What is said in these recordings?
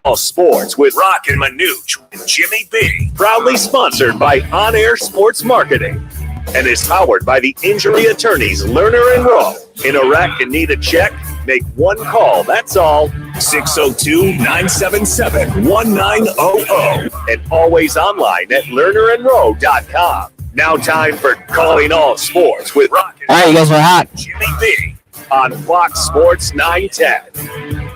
All Sports with Roc and Manuch and Jimmy B. Proudly sponsored by On Air Sports Marketing and is powered by the injury attorneys Lerner and Rowe. In a wreck and need a check? Make one call, that's all. 602-977-1900. And always online at lernerandrowe.com. Now time for Calling All Sports with Roc and All right, you guys are hot. Jimmy B on Fox Sports 910.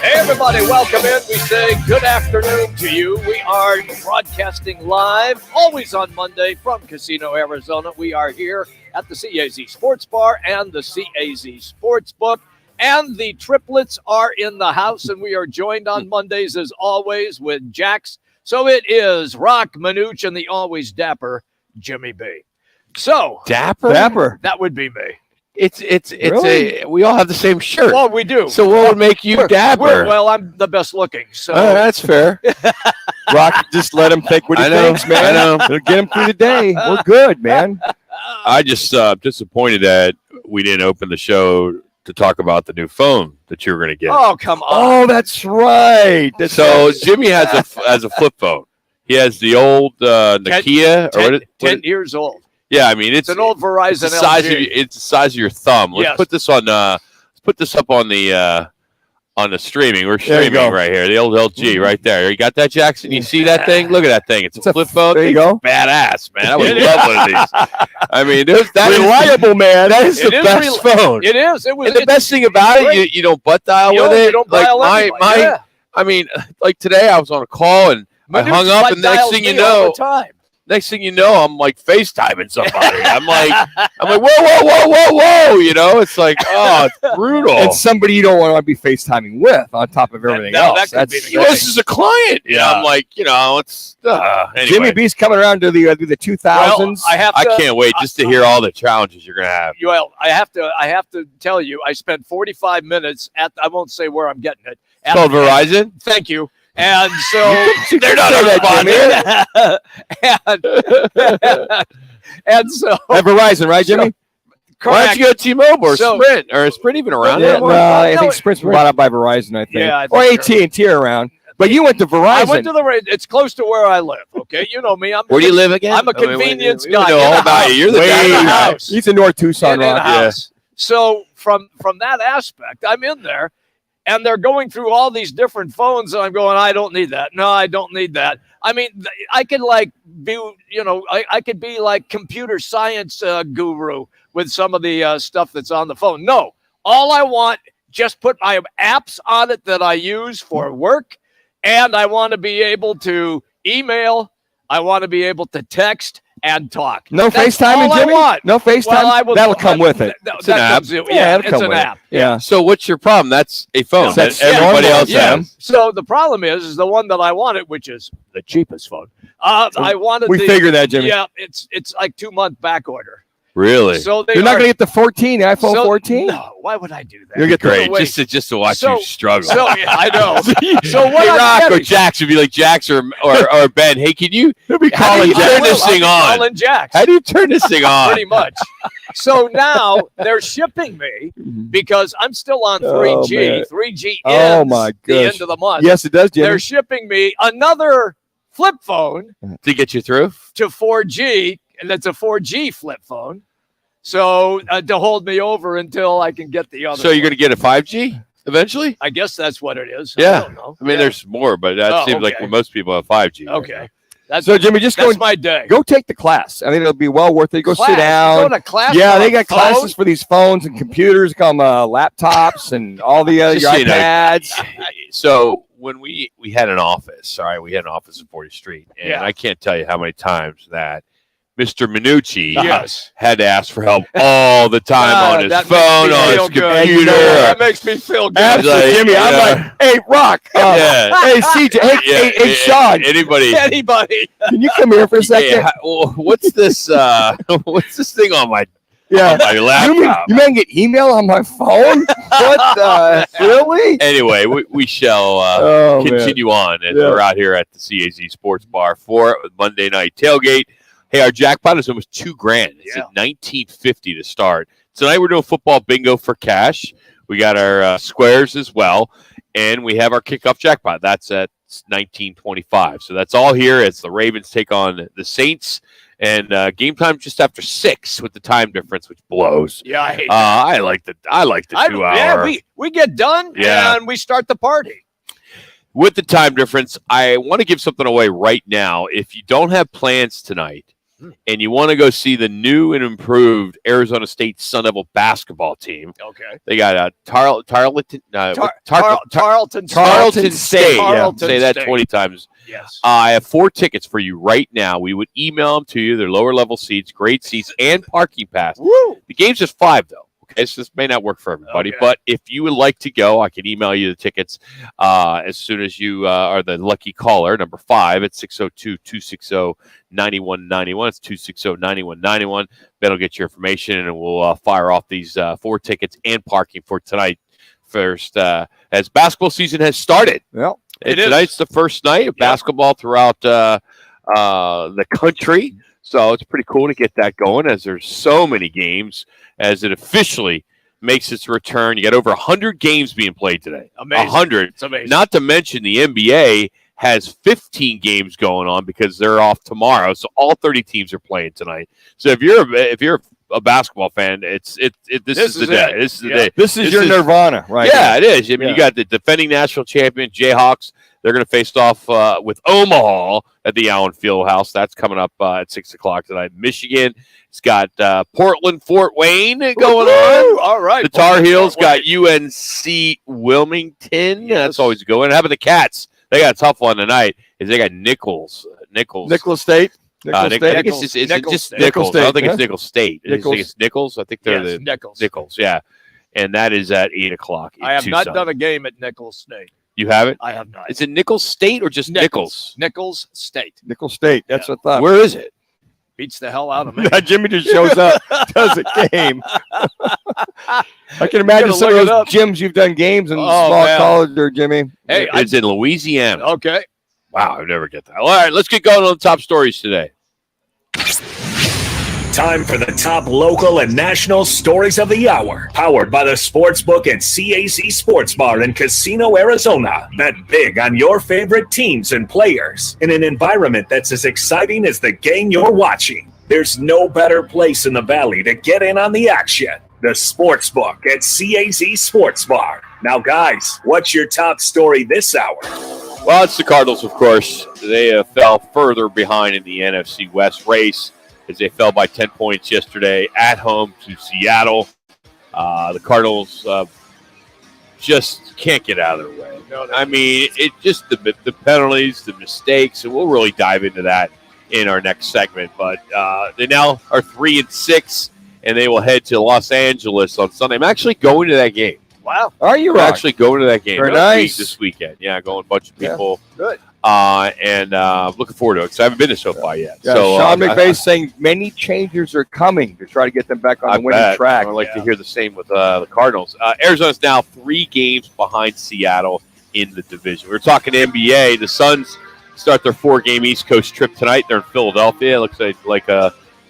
Hey, everybody, welcome in. We say good afternoon to you. We are broadcasting live, always on Monday from Casino, Arizona. We are here at the CAZ Sports Bar and the CAZ Sports Book. And the triplets are in the house, and we are joined on Mondays, as always, with Jax. So it is Roc, Manuch, and the always dapper Jimmy B. So Dapper? That would be me. It's Really? we all have the same shirt. Well, we do. So what would make you dapper? Well, I'm the best looking. So That's fair. Roc, just let him think what he thinks, man. I know. It'll get him through the day. We're good, man. I just disappointed that we didn't open the show to talk about the new phone that you were going to get. Oh, come on. Oh, that's right. So Jimmy has a flip phone. He has the old Nokia. 10 years old. Yeah, I mean it's an old Verizon it's the size LG. it's the size of your thumb. Let's Yes. put this on. Let's put this up on the streaming. We're There you streaming go. right here. The old LG right there. You got that, Jackson? You see that thing? Look at that thing. It's a flip phone. There you go. Badass, man. I would love one of these. I mean, that is Reliable, man. That is It the is best phone. It is. It was And the best thing about great. it, you don't butt dial You with don't- it. you don't dial like anybody. Yeah. I mean, like today I was on a call and I Manuch hung up, butt and next dials thing you me all know, the time. I'm like FaceTiming somebody. I'm like, whoa. You know, it's like, oh, it's brutal. And somebody you don't want to be FaceTiming with on top of everything No, else. that could be the You know, this is a client. Yeah. I'm like, you know, it's anyway. Jimmy B's coming around to the 2000s. Well, I can't wait just to hear all the challenges you're gonna have. Well, I have to tell you, I spent 45 minutes at. I won't say where I'm getting it. It's called Verizon. Thank you. And so They're not and so At Verizon, right, Jimmy? Why don't you go T-Mobile or So- Sprint? Or is Sprint even around Yeah, anymore? well, I No, think Sprint's been bought up by Verizon, I think. Yeah, I or think AT&T around. But you went to Verizon. I went to it's close to where I live. Okay, you know me. Where do you live again? I'm a convenience we guy. know In all the about house. you. You're the Way guy in the out. house. He's in North Tucson, In the Roc. house. So from that aspect, I'm in there, and they're going through all these different phones, and I'm going, I don't need that. No, I don't need that. I mean, I could I could be like computer science guru with some of the stuff that's on the phone. No, all I want, just put my apps on it that I use for work, and I want to be able to email. I want to be able to text and talk. No That's FaceTiming, all I Jimmy? want. No FaceTime? Well, I will, That'll come with it. It's an app. Yeah, it'll it's come an with it. app. Yeah. So what's your problem? That's a phone that That's everybody normal. else Yeah. has. So the problem is the one that I wanted, which is the cheapest phone. I wanted. We figured that, Jimmy. Yeah, it's like 2-month back order. Really? So You're not going to get the 14, the iPhone 14? No, why would I do that? You'll get Great. Wait. Just to watch So- you struggle. So yeah, I know. So what Hey, I'm Roc or getting- Jax would be like Jax or Ben. Hey, can you? He'll be How do calling you turn this I'll thing be on? calling Jax. How do you turn this thing on? Pretty much. So now they're shipping me because I'm still on 3G. Oh, man. 3G Oh, ends my the gosh. end of the month. Yes, it does, Jimmy. They're shipping me another flip phone To get you through? to 4G, and that's a 4G flip phone. So to hold me over until I can get the other. So you're one. going to get a 5G eventually? I guess that's what it is. Yeah. I don't know. I mean, Yeah. there's more, but that Oh, seems like okay. when most people have 5G. Okay. That's So, Jimmy, just that's go my day. go take the class. I think it'll be well worth it. Go Class. sit down. Go to class. Yeah, on they a got phone? classes for these phones and computers, come laptops and all the Just your so you know, iPads. So when we had an office, all right, we had an office in 40th Street, and Yeah. I can't tell you how many times that Mr. Minucci Yes. had to ask for help all the time on his that phone, makes me on his feel good. computer. That makes me feel good. Absolutely, like, Jimmy. I'm yeah. like, hey, Roc. Yeah. Hey, CJ. Hey, Sean. Anybody? Anybody? Can you come here for a second? Hey, what's this? What's this thing on my Yeah. on my You laptop? man get email on my phone? What the? Really? Anyway, we shall Oh, man. continue on as Yeah. we're out here at the CAZ Sports Bar for Monday night tailgate. Hey, our jackpot is almost $2,000. It's at $19.50 to start. Tonight we're doing football bingo for cash. We got our squares as well. And we have our kickoff jackpot. That's at 19:25. So that's all here as the Ravens take on the Saints. And game time just after 6 with the time difference, which blows. Yeah, I hate I like the 2 hour. Yeah, we get done and we start the party. With the time difference, I want to give something away right now. If you don't have plans tonight and you want to go see the new and improved Arizona State Sun Devil basketball team, Okay. they got Tarleton Tarleton State. Say that 20 times. Yes. I have 4 tickets for you right now. We would email them to you. They're lower level seats, great seats, and parking pass. Woo! The game's just $5 though. Okay, so this may not work for everybody, but if you would like to go, I can email you the tickets as soon as you are the lucky caller, number 5 at 602-260-9191. It's 260-9191. Ben will get your information, and we'll fire off these 4 tickets and parking for tonight first as basketball season has started. Well, Tonight's the first night of basketball throughout the country. So it's pretty cool to get that going as there's so many games as it officially makes its return. You got over 100 games being played today. Amazing. 100. It's amazing. Not to mention the NBA has 15 games going on because they're off tomorrow. So all 30 teams are playing tonight. So if you're a basketball fan, this is the day. This is the day. This is your nirvana, right? Yeah, it is. I mean, you got the defending national champion Jayhawks. They're going to face off with Omaha at the Allen Fieldhouse. That's coming up at 6 o'clock tonight. Michigan. It's got Portland, Fort Wayne going on. All right. The Tar Heels got UNC Wilmington. Yes. That's always a good one. How about the Cats? They got a tough one tonight. They got Nichols State. I think it's just Nichols. I don't think it's Nichols State. I think it's Nichols. I think they're the Nichols. Yeah, and that is at 8 o'clock. I have not done a game at Nichols State. You haven't? I have not. Is it Nichols State or just Nichols? Nichols State. Nichols State. That's what I thought. Where is it? Beats the hell out of me. Jimmy just shows up, does a game. I can imagine some of those gyms you've done games in small college there, Jimmy. Hey, it's in Louisiana. Okay. Wow, I never get that. All right, let's get going on the top stories today. Time for the top local and national stories of the hour. Powered by the Sportsbook at CAZ Sports Bar in Casino, Arizona. Bet big on your favorite teams and players in an environment that's as exciting as the game you're watching. There's no better place in the Valley to get in on the action. The Sportsbook at CAZ Sports Bar. Now, guys, what's your top story this hour? Well, it's the Cardinals, of course. They fell further behind in the NFC West race as they fell by 10 points yesterday at home to Seattle. The Cardinals just can't get out of their way. I mean, it just the penalties, the mistakes, and we'll really dive into that in our next segment. But they now are 3-6, and they will head to Los Angeles on Sunday. I'm actually going to that game. Wow. Are you actually going to that game? Very nice. This weekend. Yeah, going a bunch of people. Good. And looking forward to it because I haven't been to SoFi yet. Yeah, so Sean McVay's saying many changes are coming to try to get them back on the winning track. I'd like to hear the same with the Cardinals. Arizona's now 3 games behind Seattle in the division. We're talking NBA. The Suns start their 4-game East Coast trip tonight. They're in Philadelphia. It looks like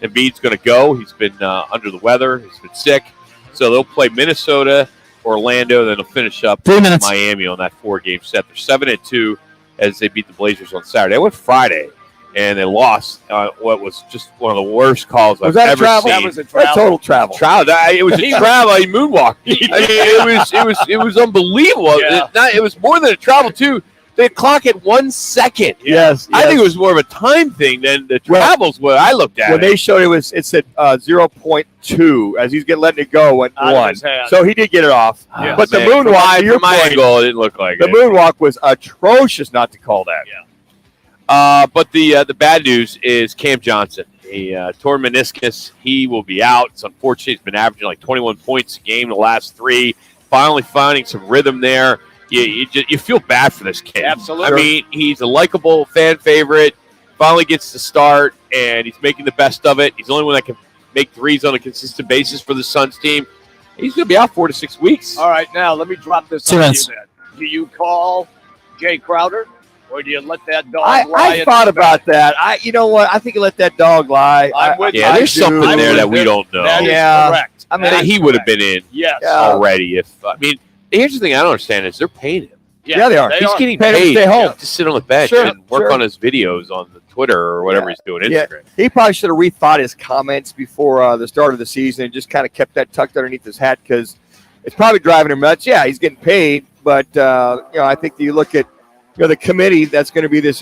Embiid's going to go. He's been under the weather. He's been sick. So they'll play Minnesota, Orlando, then they'll finish up Miami on that 4-game set. They're 7-2 as they beat the Blazers on Saturday. They went Friday, and they lost what was just one of the worst calls I've ever seen. That was a travel. Total travel. It was a travel. He moonwalked. It was unbelievable. Yeah. It was more than a travel, too. They clock at 1 second. Yes. I think it was more of a time thing than the travels. What I looked at when they showed it said 0.2 as he's letting it go went 1. So he did get it off. Yeah, but the moonwalk, from my angle, it didn't look like the it. moonwalk was atrocious not to call that. Yeah. But the bad news is Cam Johnson. He tore meniscus. He will be out. It's unfortunate. He's been averaging like 21 points a game the last 3. Finally finding some rhythm there. You feel bad for this kid. Absolutely. I mean, he's a likable fan favorite. Finally gets to start, and he's making the best of it. He's the only one that can make threes on a consistent basis for the Suns team. He's going to be out 4 to 6 weeks. All right, now let me drop this on you then. Do you call Jay Crowder, or do you let that dog lie? I thought about that. You know what? I think you let that dog lie. There's something there that we don't know. That is correct. I mean, he would have been in yes. already. Here's the thing I don't understand is they're paying him. Yeah, they are. He's are. getting Paid him to paid stay home. to sit on the bench Sure, and work sure. on his videos on the Twitter or whatever he's doing, Yeah. Instagram. He probably should have rethought his comments before the start of the season and just kind of kept that tucked underneath his hat because it's probably driving him nuts. Yeah, he's getting paid, but I think that you look at the committee that's going to be this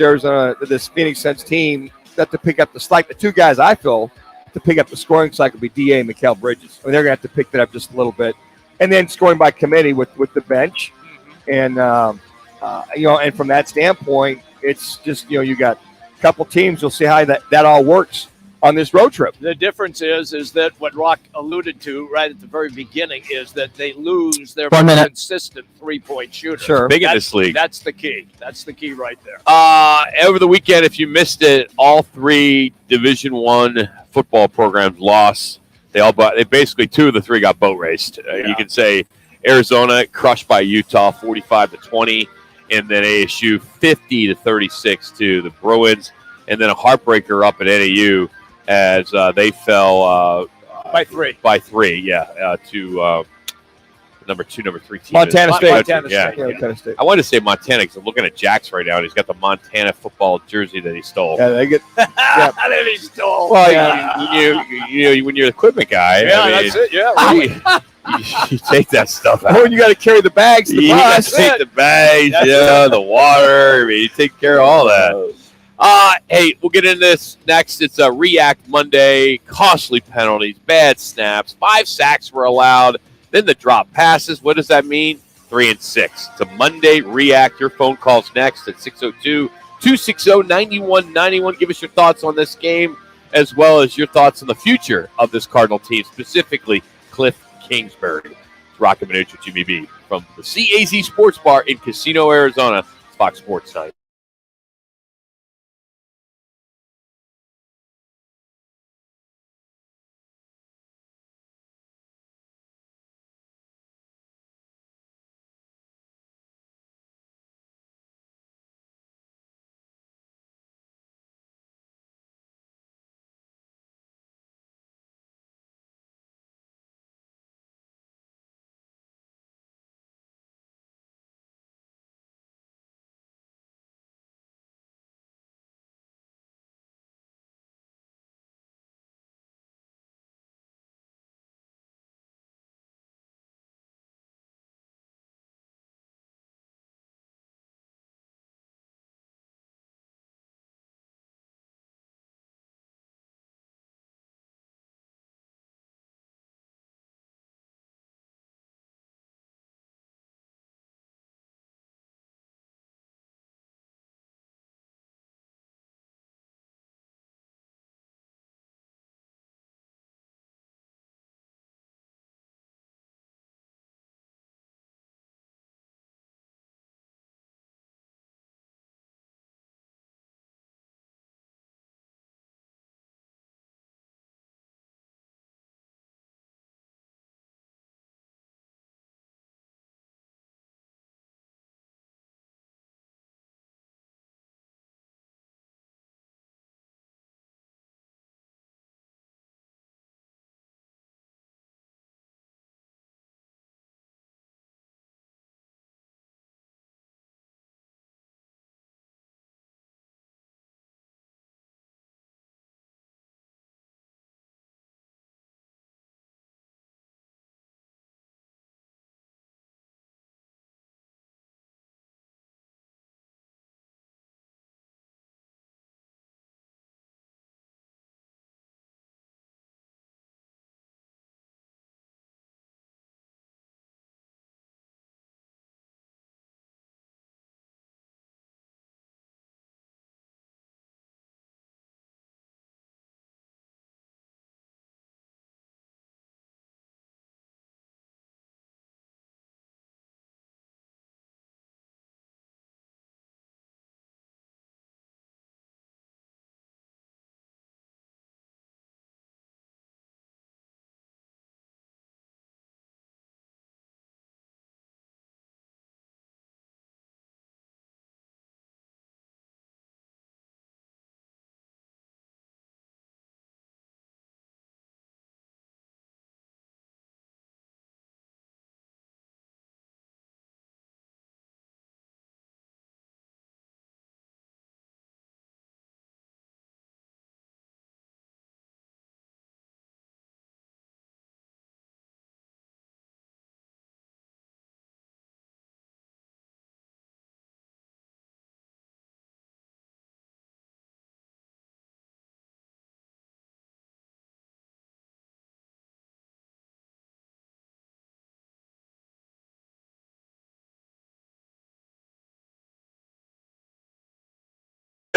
Phoenix Suns team that to pick up the slack. The two guys I feel to pick up the scoring slack will be DA and Mikal Bridges. I mean, they're going to have to pick that up just a little bit, and then scoring by committee with the bench, and and from that standpoint, it's just you got a couple teams. We'll see how that all works on this road trip. The difference is that what Roc alluded to right at the very beginning is that they lose their most consistent three-point shooter. Sure. Big in this league. That's the key. That's the key right there. Over the weekend, if you missed it, all three Division I football programs lost. They basically two of the three got boat raced. You can say Arizona crushed by Utah 45-20, and then ASU 50-36 to the Bruins, and then a heartbreaker up at NAU as they fell by three. To number 3 team. Montana State. Montana State. I wanted to say Montana because I'm looking at Jax right now, and he's got the Montana football jersey that he stole. Yeah, they get. That he stole. Well, when you're the equipment guy, that's it. Yeah, right. you take that stuff out. Oh, and you got to carry the bags. To the You got bus. to take the bags, the water. I mean, you take care of all that. Hey, we'll get into this next. It's a React Monday. Costly penalties, bad snaps, 5 sacks were allowed. Then the drop passes. What does that mean? 3 and 6. It's a Monday React. Your phone calls next at 602-260-9191. Give us your thoughts on this game as well as your thoughts on the future of this Cardinal team, specifically Cliff Kingsbury. It's Roc and Manuch with Jimmy B from the CAZ Sports Bar in Casino, Arizona. Fox Sports Night.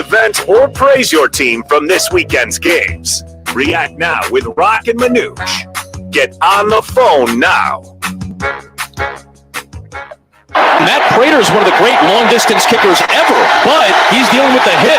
vent or praise your team from this weekend's games. React now with Roc and Manuch. Get on the phone now. Matt Prater is one of the great long-distance kickers ever, but he's dealing with the hit.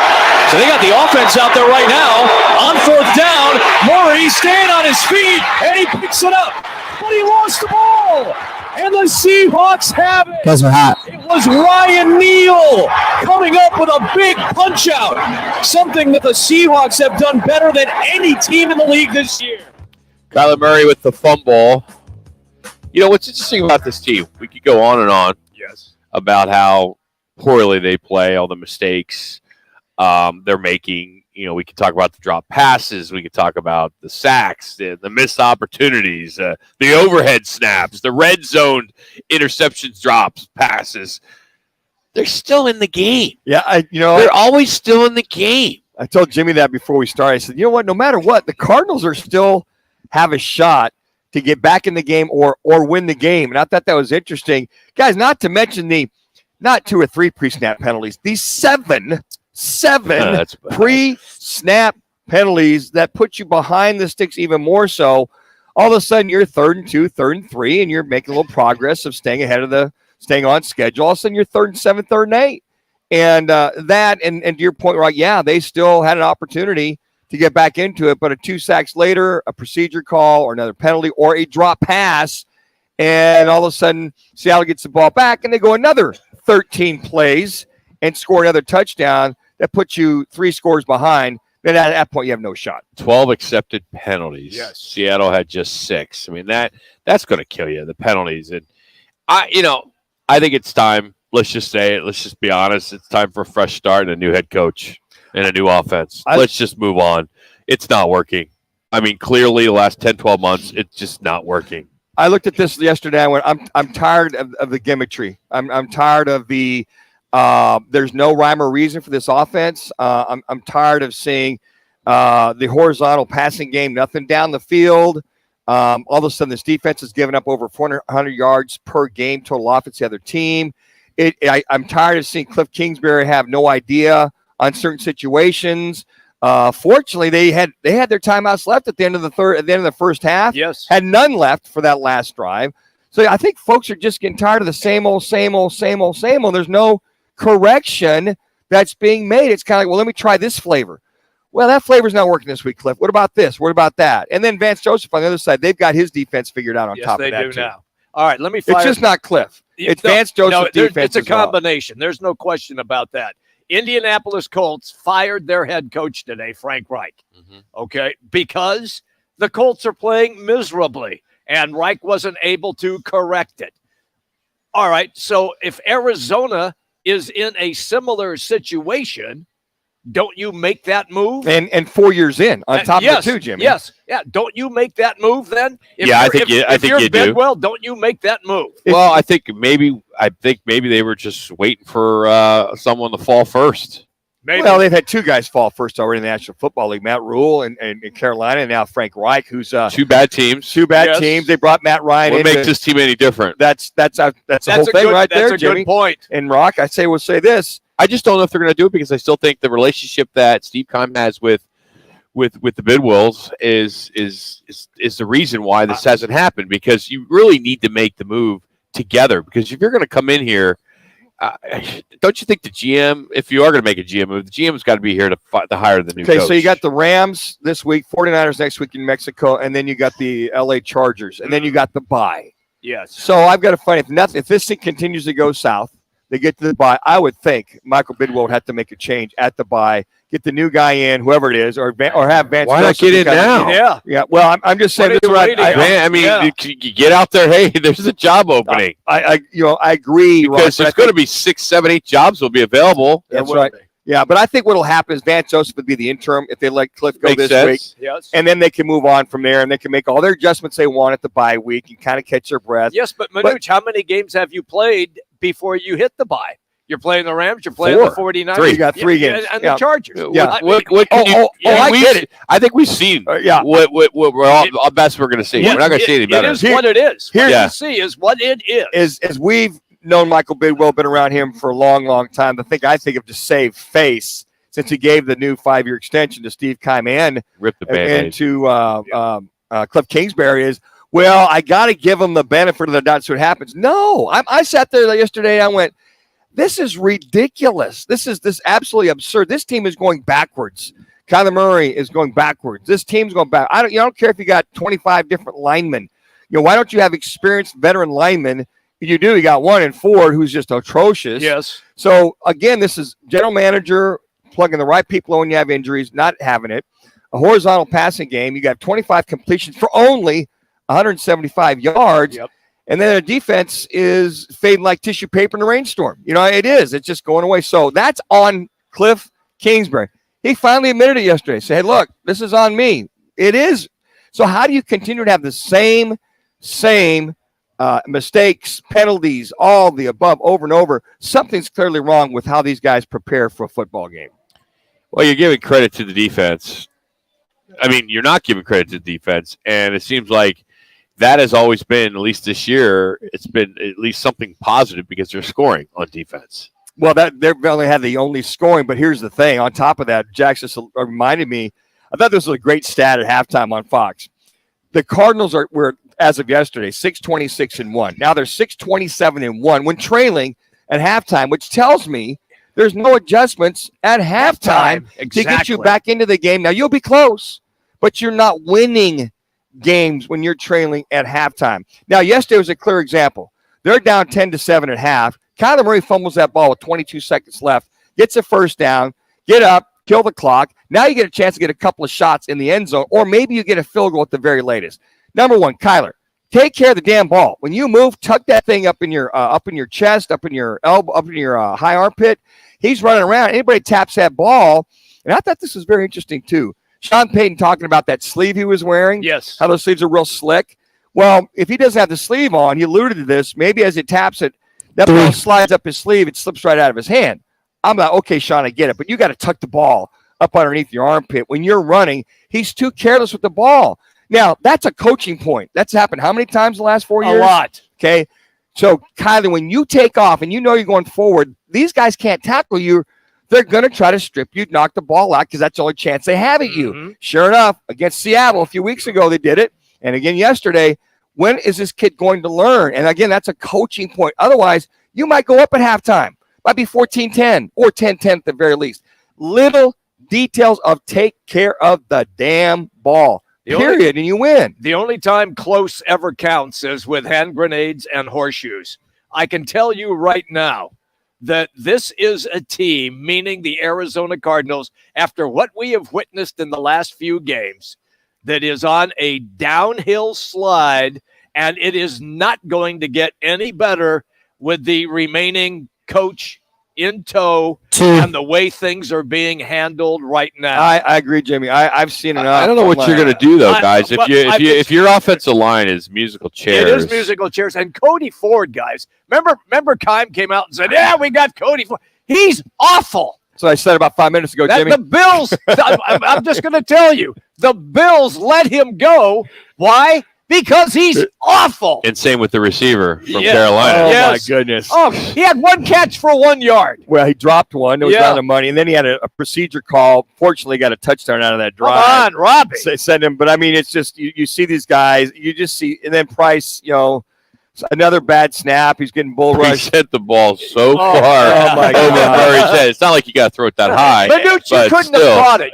So they got the offense out there right now. On fourth down, Murray staying on his feet, and he picks it up. But he lost the ball, and the Seahawks have it. Guys are hot. It was Ryan Neal coming up with a big punch-out, something that the Seahawks have done better than any team in the league this year. Kyler Murray with the fumble. You know, what's interesting about this team, we could go on and on about how poorly they play, all the mistakes they're making. You know, we could talk about the drop passes. We could talk about the sacks, the missed opportunities, the overhead snaps, the red zone interceptions, drops, passes. They're still in the game. Yeah, they're always still in the game. I told Jimmy that before we started. I said, you know what? No matter what, the Cardinals are still have a shot to get back in the game or win the game. And I thought that was interesting. Guys, not to mention not 2 or 3 pre-snap penalties, these seven pre-snap penalties that put you behind the sticks even more so. All of a sudden, you're 3rd and 2, 3rd and 3, and you're making a little progress of staying on schedule. All of a sudden, you're 3rd and 7, 3rd and 8. And and to your point, right, yeah, they still had an opportunity to get back into it, but 2 sacks later, a procedure call or another penalty or a drop pass, and all of a sudden Seattle gets the ball back and they go another 13 plays and score another touchdown that puts you 3 scores behind. Then at that point you have no shot. 12 accepted penalties. Yes. Seattle had just 6. I mean, that's going to kill you, the penalties. And I think it's time. Let's just say it. Let's just be honest. It's time for a fresh start and a new head coach. And a new offense. Let's just move on. It's not working. I mean, clearly the last 10, 12 months, it's just not working. I looked at this yesterday. I went, I'm tired of the gimmickry. I'm tired of the there's no rhyme or reason for this offense. I'm tired of seeing the horizontal passing game, nothing down the field. All of a sudden, this defense is giving up over 400 yards per game total offense to the other team. I'm tired of seeing Cliff Kingsbury have no idea on certain situations. Fortunately, they had their timeouts left at the end of the first half. Yes. Had none left for that last drive. So I think folks are just getting tired of the same old. There's no correction that's being made. It's kind of like, well, let me try this flavor. Well, that flavor's not working this week, Cliff. What about this? What about that? And then Vance Joseph on the other side, they've got his defense figured out on top of that. Yes, they do now. All right, let me fire. It's just not Cliff. It's Vance Joseph defense. It's a combination. There's no question about that. Indianapolis Colts fired their head coach today, Frank Reich. Okay, because the Colts are playing miserably, and Reich wasn't able to correct it. All right, so if Arizona is in a similar situation, don't you make that move? And 4 years in on top of it too, Jimmy. Yes, yeah. Don't you make that move then? I think you do. Well, don't you make that move? Well, I think maybe they were just waiting for someone to fall first. Maybe. Well, they've had 2 guys fall first already in the National Football League: Matt Rule and Carolina, and now Frank Reich, who's 2 bad teams. 2 bad teams. They brought Matt Ryan. What makes this team any different? That's the whole thing right there, Jimmy. That's a good point. And Rock, we'll say this. I just don't know if they're going to do it because I still think the relationship that Steve Keim has with the Bidwills is the reason why this hasn't happened, because you really need to make the move together. Because if you're going to come in here, don't you think the GM, if you are going to make a GM move, the GM's got to be here to hire the new coach. Okay, so you got the Rams this week, 49ers next week in Mexico, and then you got the LA Chargers, and then you got the bye. Yes. So I've got to find if this thing continues to go south, they get to the bye, I would think Michael Bidwell would have to make a change at the bye, get the new guy in, whoever it is, or have Vance. Why not get in now? Yeah. Well, I'm just saying. You get out there. Hey, there's a job opening. I agree. Because there's going to be 6, 7, 8 jobs will be available. That's right. Yeah, but I think what will happen is Vance Joseph would be the interim if they let Cliff go this week. Yes. And then they can move on from there, and they can make all their adjustments they want at the bye week and kind of catch their breath. Yes, but Manuch, how many games have you played before you hit the bye? You're playing the Rams. You're playing the 49ers. 3. You got 3 games. And the Chargers. Yeah. I get it. I think we've seen what we're all best we're going to see. We're not going to see any better. It is what it is. What you see is what it is. As we've known Michael Bidwell, been around him for a long, long time. I think of to save face. since he gave the new 5-year extension to Steve Keim and to Cliff Kingsbury is, well, I got to give him the benefit of the doubt so it happens. No, I sat there yesterday. I went, this is ridiculous. This is absolutely absurd. This team is going backwards. Kyler Murray is going backwards. This team's going back. I don't care if you got 25 different linemen. Why don't you have experienced veteran linemen? You do. You got one in Ford who's just atrocious. Yes. So, again, this is general manager plugging the right people when you have injuries, not having it. A horizontal passing game. You got 25 completions for only 175 yards. Yep. And then the defense is fading like tissue paper in a rainstorm. It is. It's just going away. So that's on Cliff Kingsbury. He finally admitted it yesterday. Say, hey, look, this is on me. It is. So how do you continue to have the same mistakes, penalties, all the above over and over? Something's clearly wrong with how these guys prepare for a football game. Well, you're giving credit to the defense. I mean, you're not giving credit to the defense, and it seems like that has always been, at least this year, it's been at least something positive because they're scoring on defense. Well, they've only had the only scoring, but here's the thing. On top of that, Jax just reminded me, I thought this was a great stat at halftime on Fox. The Cardinals were, as of yesterday, 6-26-1. Now they're 6-27-1 when trailing at halftime, which tells me there's no adjustments at halftime to get you back into the game. Now, you'll be close, but you're not winning games when you're trailing at halftime. Now, yesterday was a clear example. They're down 10-7 at half. Kyler Murray fumbles that ball with 22 seconds left, gets a first down, get up, kill the clock. Now you get a chance to get a couple of shots in the end zone, or maybe you get a field goal at the very latest. Number one, Kyler, take care of the damn ball. When you move, tuck that thing up in your chest, up in your elbow, up in your high armpit. He's running around. Anybody taps that ball, and I thought this was very interesting too. Sean Payton talking about that sleeve he was wearing. Yes. How those sleeves are real slick. Well, if he doesn't have the sleeve on, he alluded to this. Maybe as he taps it, that ball slides up his sleeve. It slips right out of his hand. I'm like, okay, Sean, I get it. But you got to tuck the ball up underneath your armpit. When you're running, he's too careless with the ball. Now, that's a coaching point. That's happened how many times the last 4 years? A lot. Okay. So, Kyler, when you take off and you know you're going forward, these guys can't tackle you. They're going to try to strip you, knock the ball out because that's the only chance they have at you. Mm-hmm. Sure enough, against Seattle a few weeks ago, they did it. And again yesterday, when is this kid going to learn? And again, that's a coaching point. Otherwise, you might go up at halftime. Might be 14-10 or 10-10 at the very least. Little details of take care of the damn ball. Period, and you win. The only time close ever counts is with hand grenades and horseshoes. I can tell you right now that this is a team, meaning the Arizona Cardinals, after what we have witnessed in the last few games, that is on a downhill slide, and it is not going to get any better with the remaining coach in tow and the way things are being handled right now. I agree, Jimmy. I've seen it. I don't know what you're going to do, though, guys. If your offensive line is musical chairs. It is musical chairs. And Cody Ford, guys. Remember Keim came out and said, yeah, we got Cody Ford. He's awful. So I said about 5 minutes ago, Jimmy. The Bills, I'm just going to tell you, the Bills let him go. Why? Because he's awful. And same with the receiver from Carolina. Oh, my goodness. Oh, he had one catch for 1 yard. Well, he dropped one. It was down to money. And then he had a procedure call. Fortunately, got a touchdown out of that drive. Come on, Robbie. Send him. But, I mean, it's just you see these guys. You just see. And then Price, another bad snap. He's getting bull rushed. He sent the ball so far my over God. Murray's head. It's not like you got to throw it that high. Manuch, you couldn't have caught it.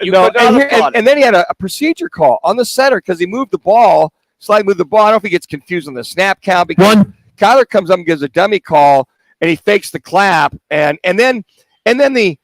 And then he had a procedure call on the center because he moved the ball. Slightly moved the ball. I don't know if he gets confused on the snap count because Kyler comes up and gives a dummy call and he fakes the clap and then the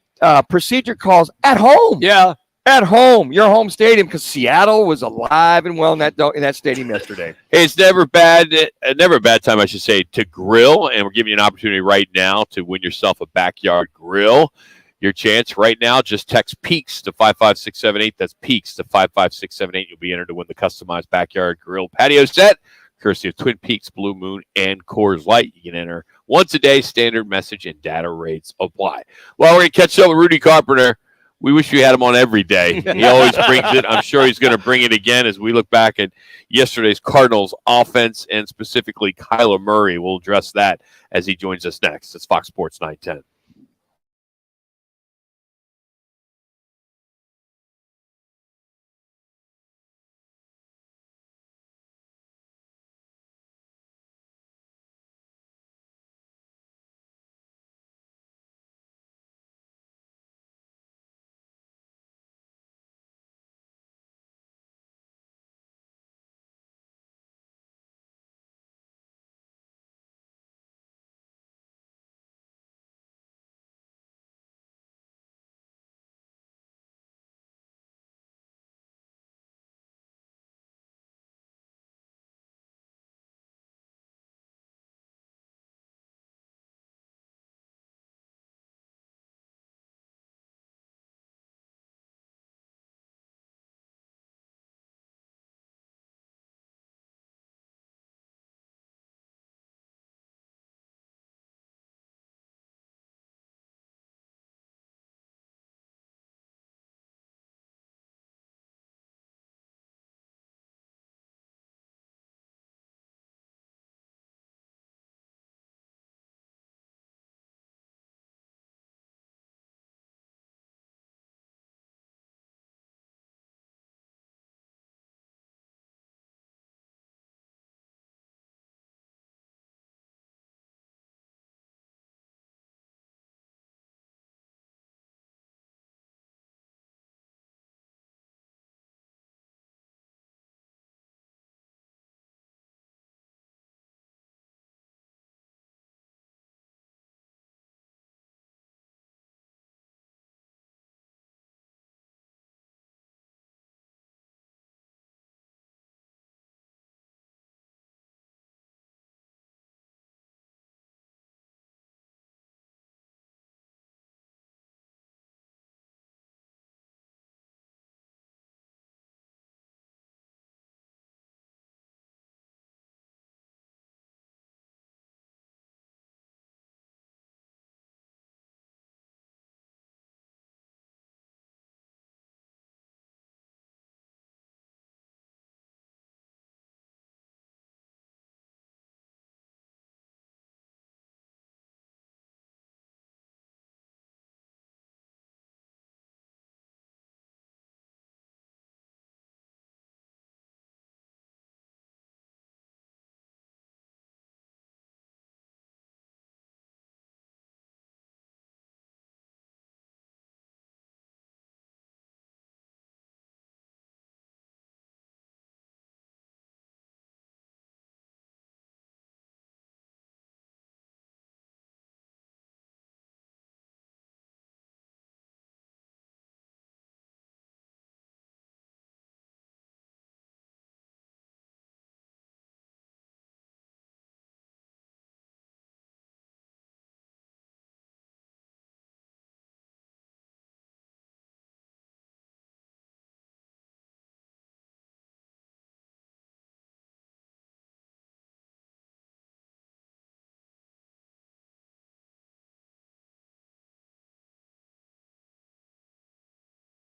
procedure calls at home. Yeah, at home, your home stadium, because Seattle was alive and well in that stadium yesterday. It's never a bad time, I should say, to grill, and we're giving you an opportunity right now to win yourself a backyard grill. Your chance right now, just text PEAKS to 55678. That's PEAKS to 55678. You'll be entered to win the customized backyard grill patio set, courtesy of Twin Peaks, Blue Moon, and Coors Light. You can enter once a day, standard message and data rates apply. Well, we're going to catch up with Rudy Carpenter. We wish we had him on every day. He always brings it. I'm sure he's going to bring it again as we look back at yesterday's Cardinals offense and specifically Kyler Murray. We'll address that as he joins us next. It's Fox Sports 910.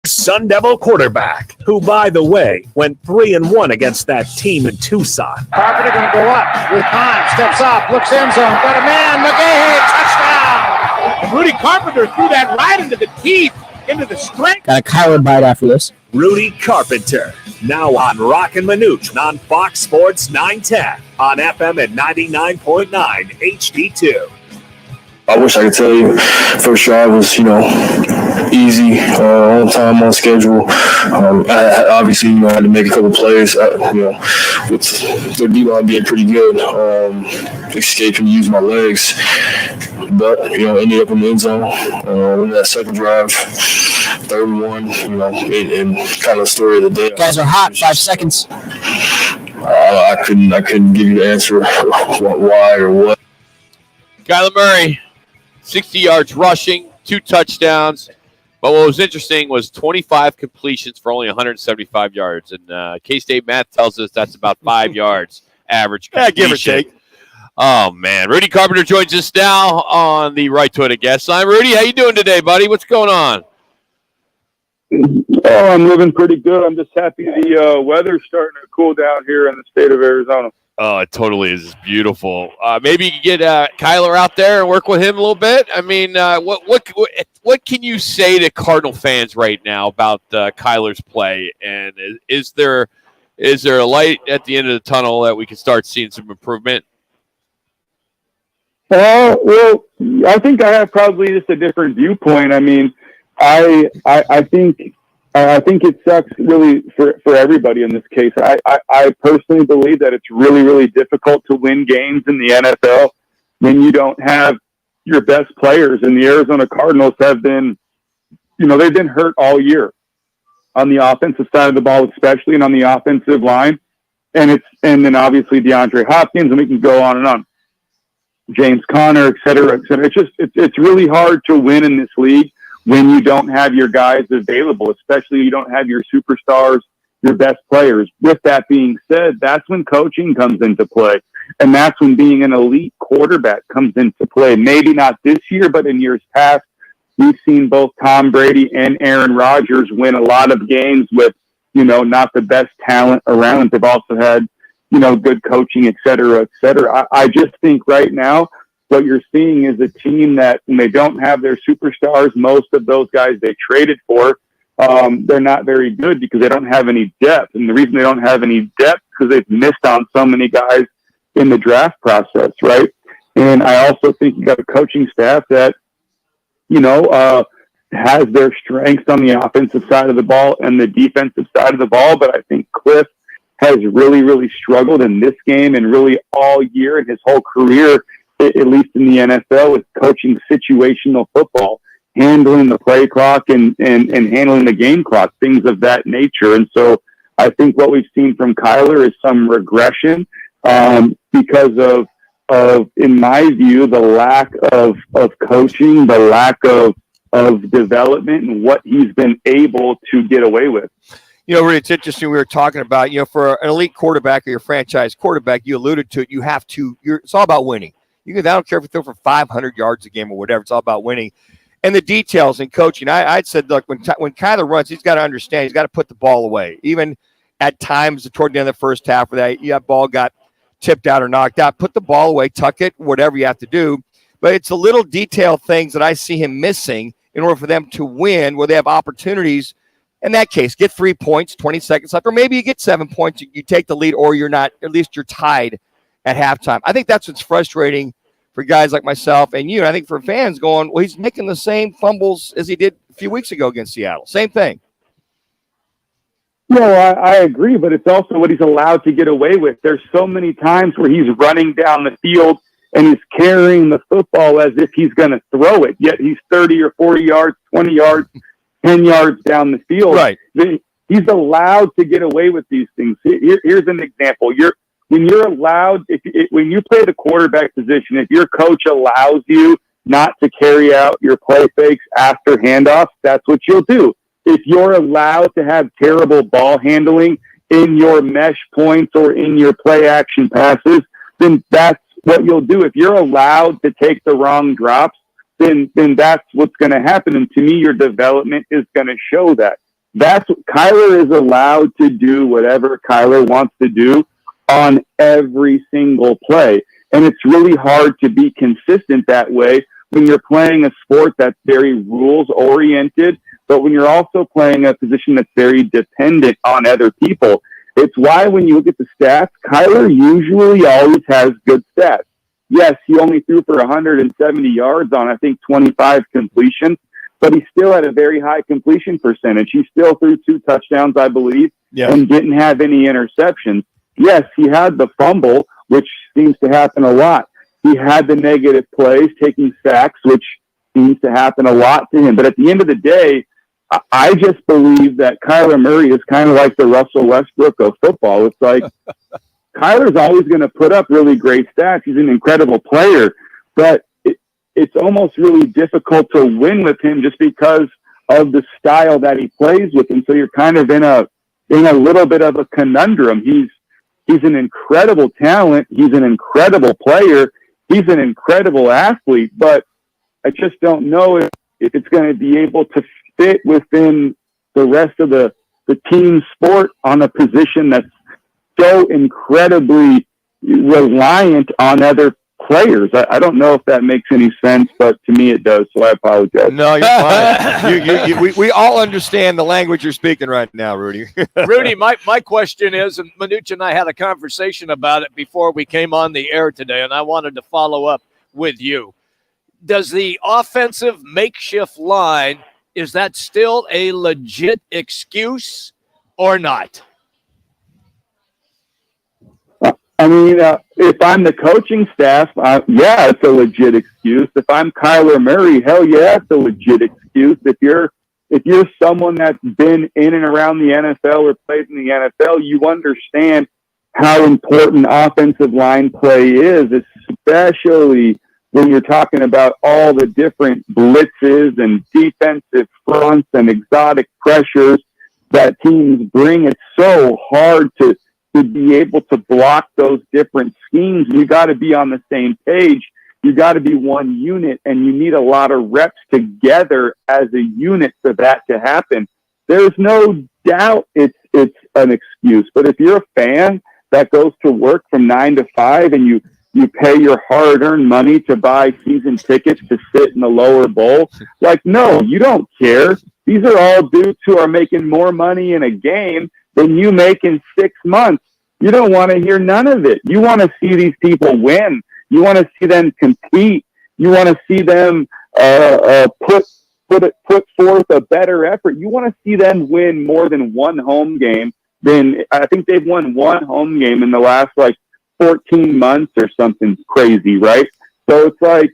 Sun Devil quarterback, who, by the way, went 3-1 against that team in Tucson. Carpenter going to go up with time, steps up, looks end zone, got a man, McGahee, touchdown! Rudy Carpenter threw that right into the teeth, into the strength. Got a Kyler bite after this. Rudy Carpenter, now on Roc and Manuch on Fox Sports 910 on FM at 99.9 HD2. I wish I could tell you first drive was, easy, on time, on schedule. I obviously, had to make a couple plays, with their D-line being pretty good, escaping to use my legs. But, ended up in the end zone. In that second drive, 31, and kind of the story of the day. You guys are hot, 5 seconds. I couldn't give you the answer why or what. Kyler Murray, 60 yards rushing, 2 touchdowns. But what was interesting was 25 completions for only 175 yards. And K-State math tells us that's about 5 yards average completion. Yeah, give or take. Oh, man. Rudy Carpenter joins us now on the Right to It guest line. Rudy, how you doing today, buddy? What's going on? Oh, I'm living pretty good. I'm just happy the weather's starting to cool down here in the state of Arizona. Oh, it totally is beautiful. Maybe you can get Kyler out there and work with him a little bit. I mean, what can you say to Cardinal fans right now about Kyler's play? And is there a light at the end of the tunnel that we can start seeing some improvement? Well, I think I have probably just a different viewpoint. I mean, I think it sucks really for everybody in this case. I personally believe that it's really, really difficult to win games in the NFL when you don't have your best players. And the Arizona Cardinals have been, they've been hurt all year on the offensive side of the ball, especially, and on the offensive line. And then obviously DeAndre Hopkins, and we can go on and on. James Conner, et cetera, et cetera. It's really hard to win in this league when you don't have your guys available, especially you don't have your superstars, your best players. With that being said, that's when coaching comes into play. And that's when being an elite quarterback comes into play. Maybe not this year, but in years past, we've seen both Tom Brady and Aaron Rodgers win a lot of games with, not the best talent around. They've also had, good coaching, et cetera, et cetera. I just think right now, what you're seeing is a team that when they don't have their superstars, most of those guys they traded for, they're not very good because they don't have any depth. And the reason they don't have any depth is because they've missed on so many guys in the draft process, right? And I also think you got a coaching staff that, has their strengths on the offensive side of the ball and the defensive side of the ball. But I think Cliff has really, really struggled in this game and really all year in his whole career, at least in the NFL, with coaching situational football, handling the play clock and handling the game clock, things of that nature. And so I think what we've seen from Kyler is some regression because of, in my view, the lack of coaching, the lack of development and what he's been able to get away with. Really, it's interesting. We were talking about, for an elite quarterback or your franchise quarterback, you alluded to it. It's all about winning. I don't care if you throw for 500 yards a game or whatever. It's all about winning. And the details in coaching. I'd said, look, when Kyler runs, he's got to understand. He's got to put the ball away. Even at times toward the end of the first half where that ball got tipped out or knocked out, put the ball away, tuck it, whatever you have to do. But it's the little detail things that I see him missing in order for them to win, where they have opportunities. In that case, get 3 points, 20 seconds left, or maybe you get 7 points, you take the lead, or you're not, at least you're tied at halftime. I think that's what's frustrating for guys like myself and you. And I think for fans going, well, he's making the same fumbles as he did a few weeks ago against Seattle. Same thing. I agree, but it's also what he's allowed to get away with. There's so many times where he's running down the field and he's carrying the football as if he's going to throw it, yet he's 30 or 40 yards, 20 yards, 10 yards down the field. Right. He's allowed to get away with these things. Here's an example. When you're allowed, when you play the quarterback position, if your coach allows you not to carry out your play fakes after handoffs, that's what you'll do. If you're allowed to have terrible ball handling in your mesh points or in your play action passes, then that's what you'll do. If you're allowed to take the wrong drops, then that's what's going to happen. And to me, your development is going to show that. Kyler is allowed to do whatever Kyler wants to do on every single play. And it's really hard to be consistent that way when you're playing a sport that's very rules oriented, but when you're also playing a position that's very dependent on other people. It's why when you look at the stats, Kyler usually always has good stats. Yes, he only threw for 170 yards on, I think, 25 completions, but he still had a very high completion percentage. He still threw 2 touchdowns, I believe, and didn't have any interceptions. Yes, he had the fumble, which seems to happen a lot. He had the negative plays, taking sacks, which seems to happen a lot to him. But at the end of the day, I just believe that Kyler Murray is kind of like the Russell Westbrook of football. It's like Kyler's always going to put up really great stats. He's an incredible player, but it's almost really difficult to win with him just because of the style that he plays with. And so you're kind of in a little bit of a conundrum. He's an incredible talent. He's an incredible player. He's an incredible athlete, but I just don't know if it's going to be able to fit within the rest of the team sport on a position that's so incredibly reliant on other players. I don't know if that makes any sense, but to me it does, so I apologize. No, you're fine. We all understand the language you're speaking right now, Rudy. Rudy, my question is, and Manuch and I had a conversation about it before we came on the air today, and I wanted to follow up with you. Does the offensive makeshift line, is that still a legit excuse or not? I mean, if I'm the coaching staff, yeah, it's a legit excuse. If I'm Kyler Murray, hell yeah, it's a legit excuse. If you're someone that's been in and around the NFL or played in the NFL, you understand how important offensive line play is, especially when you're talking about all the different blitzes and defensive fronts and exotic pressures that teams bring. It's so hard to be able to block those different schemes. You got to be on the same page. You got to be one unit, and you need a lot of reps together as a unit for that to happen. There's no doubt it's an excuse. But if you're a fan that goes to work from 9 to 5 and you pay your hard-earned money to buy season tickets to sit in the lower bowl, like, no, you don't care. These are all dudes who are making more money in a game than you make in 6 months. You don't want to hear none of it. You want to see these people win. You want to see them compete. You want to see them put forth a better effort. You want to see them win more than one home game. I think they've won one home game in the last 14 months or something crazy, right? So it's like,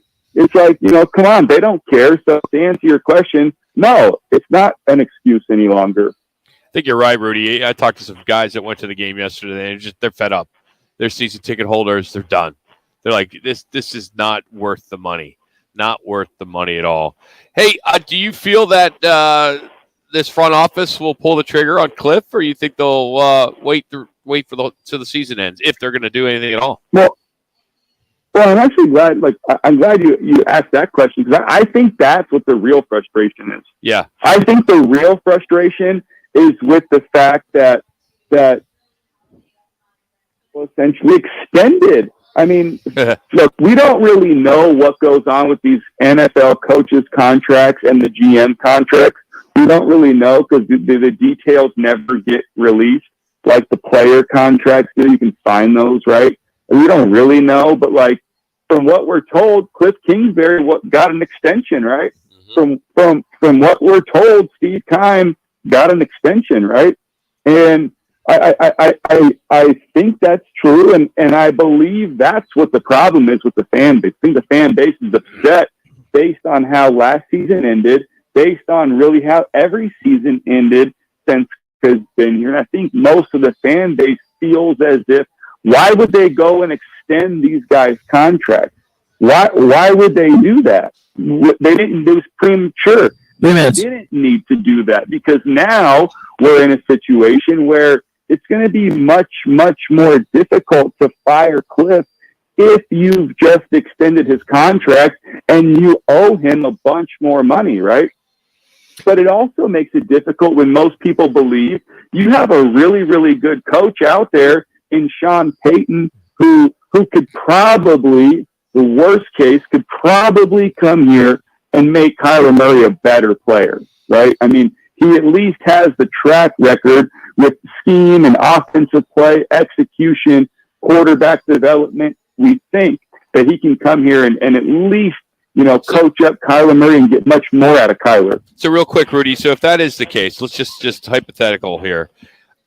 come on, they don't care. So to answer your question, no, it's not an excuse any longer. I think you're right, Rudy. I talked to some guys that went to the game yesterday, and they're fed up. They're season ticket holders. They're done. They're like, this is not worth the money. Not worth the money at all. Hey, do you feel that this front office will pull the trigger on Cliff, or you think they'll wait till the season ends, if they're going to do anything at all? Well, I'm actually glad. I'm glad you asked that question, because I think that's what the real frustration is. Yeah, I think the real frustration is with the fact that essentially extended. I mean, look, we don't really know what goes on with these NFL coaches' contracts and the GM contracts. We don't really know, because the details never get released, like the player contracts do. You can find those, right? We don't really know, but from what we're told, Cliff Kingsbury got an extension, right? Mm-hmm. From what we're told, Steve Keim got an extension, right? And I think that's true, and I believe that's what the problem is with the fan base. I think the fan base is upset based on how last season ended, based on really how every season ended since has been here. And I think most of the fan base feels as if, why would they go and extend these guys' contracts? Why would they do that? They didn't. It was premature. They didn't need to do that, because now we're in a situation where it's going to be much, much more difficult to fire Cliff if you've just extended his contract and you owe him a bunch more money, right? but it also makes it difficult when most people believe you have a really, really good coach out there in Sean Payton who could probably, the worst case, could probably come here and make Kyler Murray a better player, right? I mean, he at least has the track record with scheme and offensive play, execution, quarterback development. We think that he can come here and at least, coach up Kyler Murray and get much more out of Kyler. So real quick, Rudy, so if that is the case, let's just hypothetical here.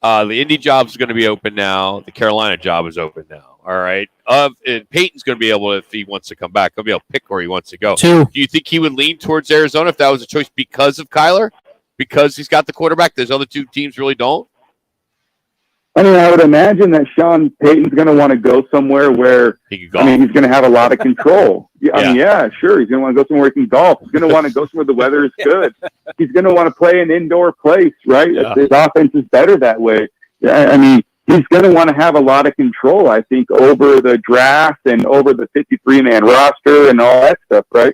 The Indy job is going to be open now. The Carolina job is open now. All right. And Peyton's going to be able, if he wants to come back, he'll be able to pick where he wants to go. 2. Do you think he would lean towards Arizona if that was a choice because of Kyler? Because he's got the quarterback? Those other two teams really don't? I mean, I would imagine that Sean Payton's going to want to go somewhere where, he's going to have a lot of control. I mean, yeah, sure. He's going to want to go somewhere he can golf. He's going to want to go somewhere the weather is good. He's going to want to play an indoor place, right? Yeah. His offense is better that way. I mean, he's going to want to have a lot of control, I think, over the draft and over the 53-man roster and all that stuff, right?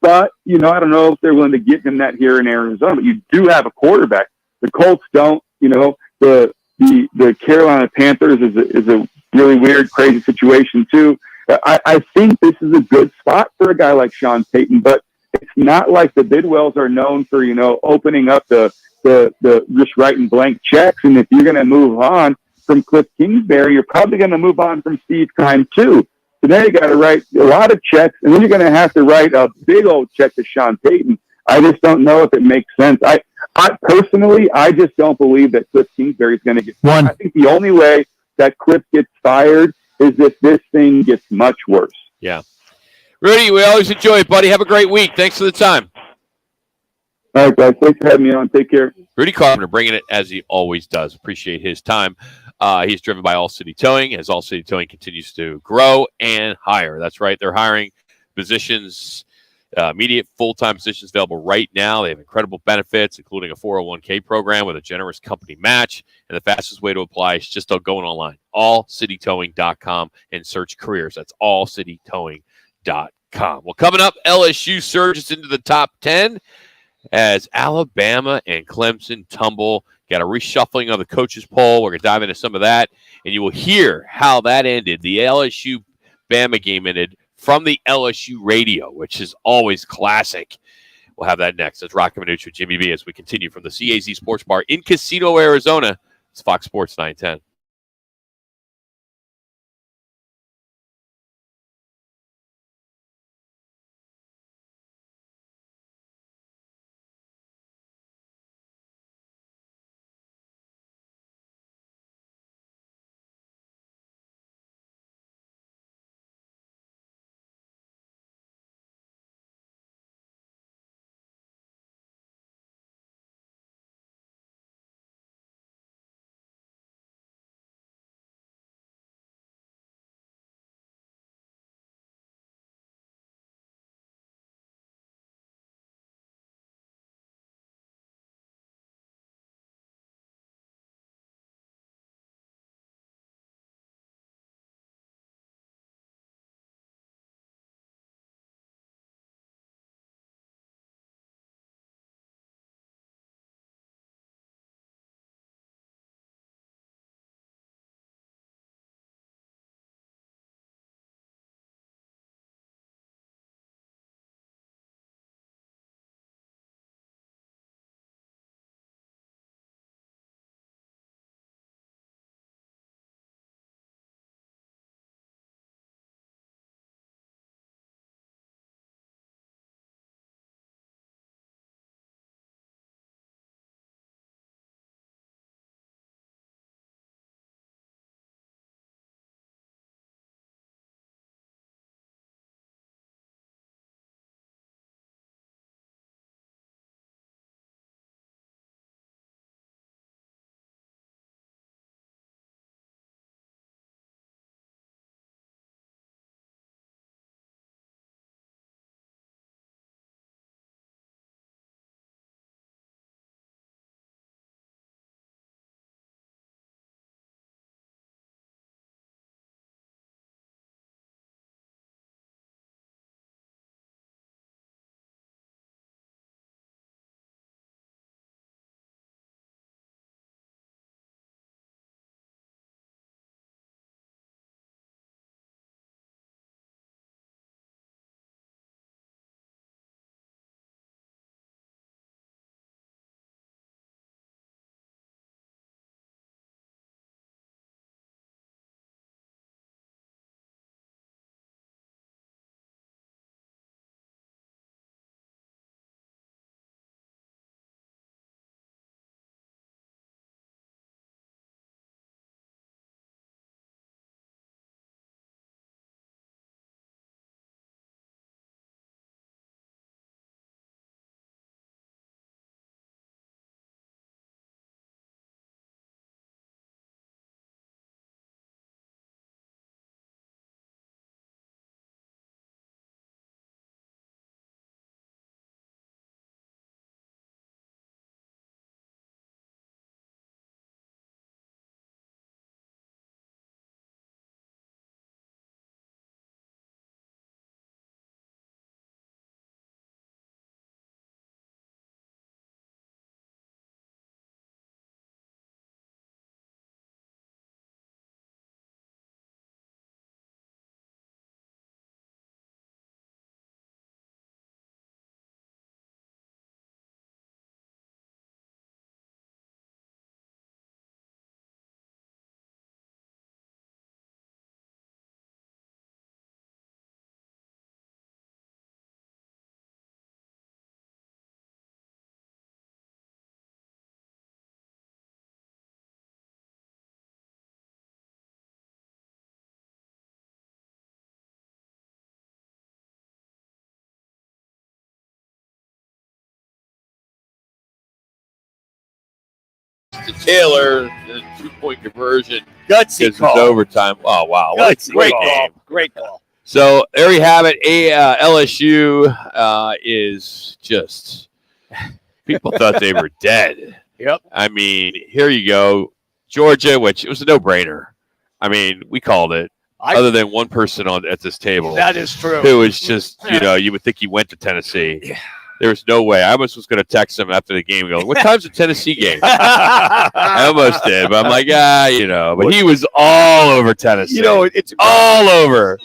But, I don't know if they're willing to give him that here in Arizona. But you do have a quarterback. The Colts don't, the Carolina Panthers is a really weird, crazy situation too. I think this is a good spot for a guy like Sean Payton, but it's not like the Bidwells are known for, opening up the just writing blank checks. And if you're going to move on from Cliff Kingsbury, you're probably going to move on from Steve Keim too. So then you got to write a lot of checks, and then you're going to have to write a big old check to Sean Payton. I just don't know if it makes sense. I personally, I just don't believe that Cliff Kingsbury is going to get fired. I think the only way that Cliff gets fired is if this thing gets much worse. Yeah. Rudy, we always enjoy it, buddy. Have a great week. Thanks for the time. All right, guys. Thanks for having me on. Take care. Rudy Carpenter bringing it as he always does. Appreciate his time. He's driven by All City Towing as All City Towing continues to grow and hire. That's right. They're hiring positions, immediate full-time positions available right now. They have incredible benefits, including a 401k program with a generous company match. And the fastest way to apply is just going online, allcitytowing.com, and search careers. That's allcitytowing.com. Well, coming up, LSU surges into the top 10 as Alabama and Clemson tumble. Got a reshuffling of the coaches poll. We're going to dive into some of that, and you will hear how that ended. The LSU-Bama game ended from the LSU radio, which is always classic. We'll have that next. That's Roc and Manuch with Jimmy B as we continue from the CAZ Sports Bar in Casino, Arizona. It's Fox Sports 910. to Taylor, the 2-point conversion. Gutsy Because call. it's overtime. Oh, wow. What a great game. Great call. So there you have it. LSU is just – people thought they were dead. Yep. I mean, here you go. Georgia, which it was a no-brainer. I mean, we called it. Other than one person at this table. That is true. Who was just, you would think he went to Tennessee. Yeah. There was no way. I almost was going to text him after the game. Go, what time's the Tennessee game? I almost did, but I'm like, But he was all over Tennessee. It's all over.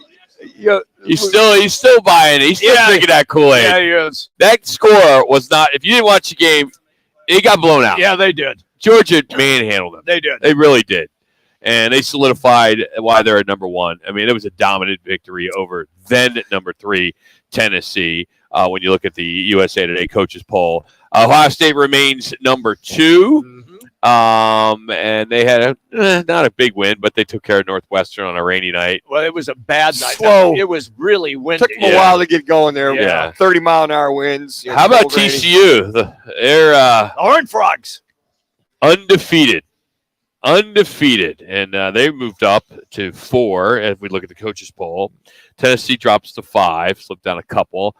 He's still buying it. He's still drinking that Kool-Aid. Yeah, he is. That score was not. If you didn't watch the game, it got blown out. Yeah, they did. Georgia manhandled them. They did. They really did. And they solidified why they're at number one. I mean, it was a dominant victory over then at number 3, Tennessee. When you look at the USA Today coaches poll, Ohio State remains number 2. And they had not a big win, but they took care of Northwestern on a rainy night. Well, it was a bad night. Slow. It was really windy. Took them a while to get going there. Yeah. 30-mile-an-hour winds. How about TCU? They're Horned Frogs. undefeated. And they moved up to 4 if we look at the coaches poll. Tennessee drops to 5, slipped down a couple,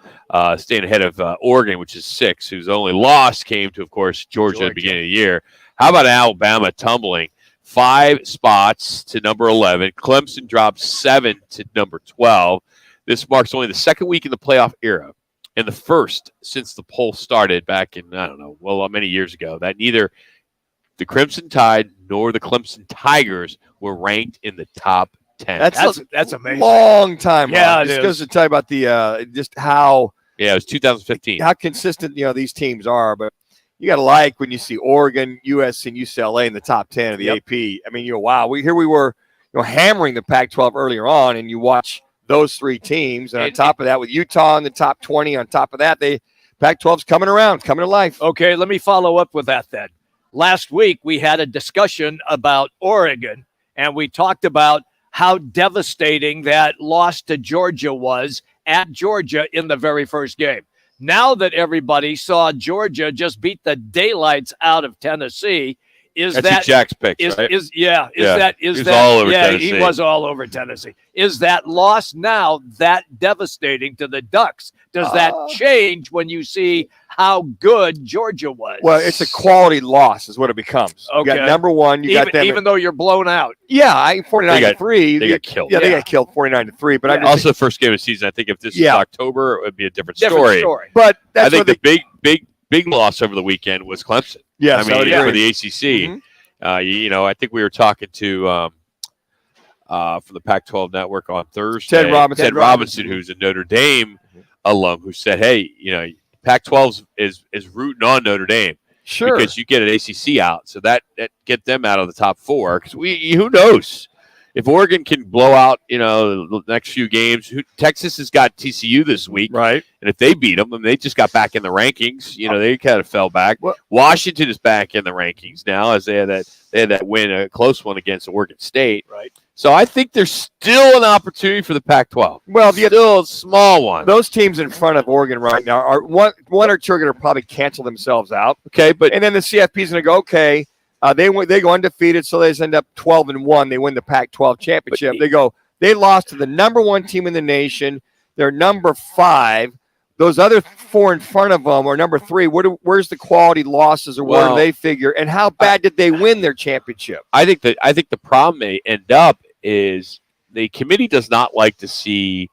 staying ahead of Oregon, which is 6, whose only loss came to, of course, Georgia at the beginning of the year. How about Alabama tumbling 5 spots to number 11? Clemson drops 7 to number 12. This marks only the second week in the playoff era and the first since the poll started back in, many years ago, that neither the Crimson Tide nor the Clemson Tigers were ranked in the top 10. That's amazing. Long time. Yeah, it just goes to tell you about the just how. Yeah, it was 2015. How consistent these teams are, but you got to like when you see Oregon, USC, and UCLA in the top 10 of the AP. I mean, wow, we were hammering the Pac-12 earlier on, and you watch those 3 teams, and on top of that, with Utah in the top 20, on top of that, Pac-12's coming around, coming to life. Okay, let me follow up with that then. Last week, we had a discussion about Oregon, and we talked about how devastating that loss to Georgia was at Georgia in the very first game. Now that everybody saw Georgia just beat the daylights out of Tennessee, That's Jack's picks, right? He was all over Tennessee. He was all over Tennessee. Is that loss now that devastating to the Ducks? Does that change when you see how good Georgia was? Well, it's a quality loss is what it becomes. Okay. You got number 1. You got them. Even though you're blown out. Yeah, 49-3. They got killed. Yeah, they got killed 49-3. But I also first game of the season. I think if this is October, it would be a different story. But I think the big loss over the weekend was Clemson. Yeah, I mean, for the ACC. I think we were talking to from the Pac-12 Network on Thursday. Ted Robinson, who's a Notre Dame alum, who said, "Hey, Pac-12 is rooting on Notre Dame, sure, because you get an ACC out, so that get them out of the top 4. Because who knows if Oregon can blow out, the next few games. Texas has got TCU this week, right? And if they beat them, they just got back in the rankings. They kind of fell back. Washington is back in the rankings now, as they had that win, a close one against Oregon State. Right. So I think there's still an opportunity for the Pac-12. Well, still a small one. Those teams in front of Oregon right now are one or two are going to probably cancel themselves out. Okay, and then the CFP is going to go, okay. They go undefeated, so they end up 12-1. They win the Pac-12 championship. They lost to the number 1 team in the nation. They're number 5. Those other 4 in front of them are number 3. Where's the quality losses, or where do they figure? And how bad did they win their championship? I think the problem may end up is the committee does not like to see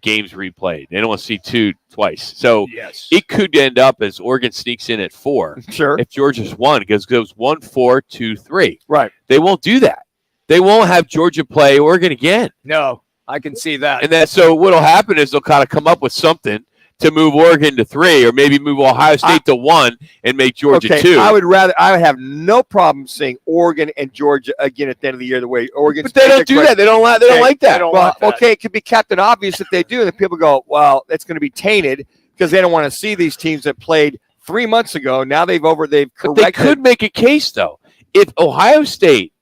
games replayed. They don't want to see 2 twice. So it could end up as Oregon sneaks in at 4. Sure. If Georgia's won, because it goes 1, 4, 2, 3. Right. They won't do that. They won't have Georgia play Oregon again. No, I can see that. And so what'll happen is they'll kind of come up with something to move Oregon to 3, or maybe move Ohio State to 1 and make Georgia 2. I would have no problem seeing Oregon and Georgia again at the end of the year the way Oregon's. But they don't do that. They don't like that. Okay, it could be Captain Obvious if they do, and then people go, well, that's going to be tainted because they don't want to see these teams that played 3 months ago. Now they've corrected. But they could make a case, though. If Ohio State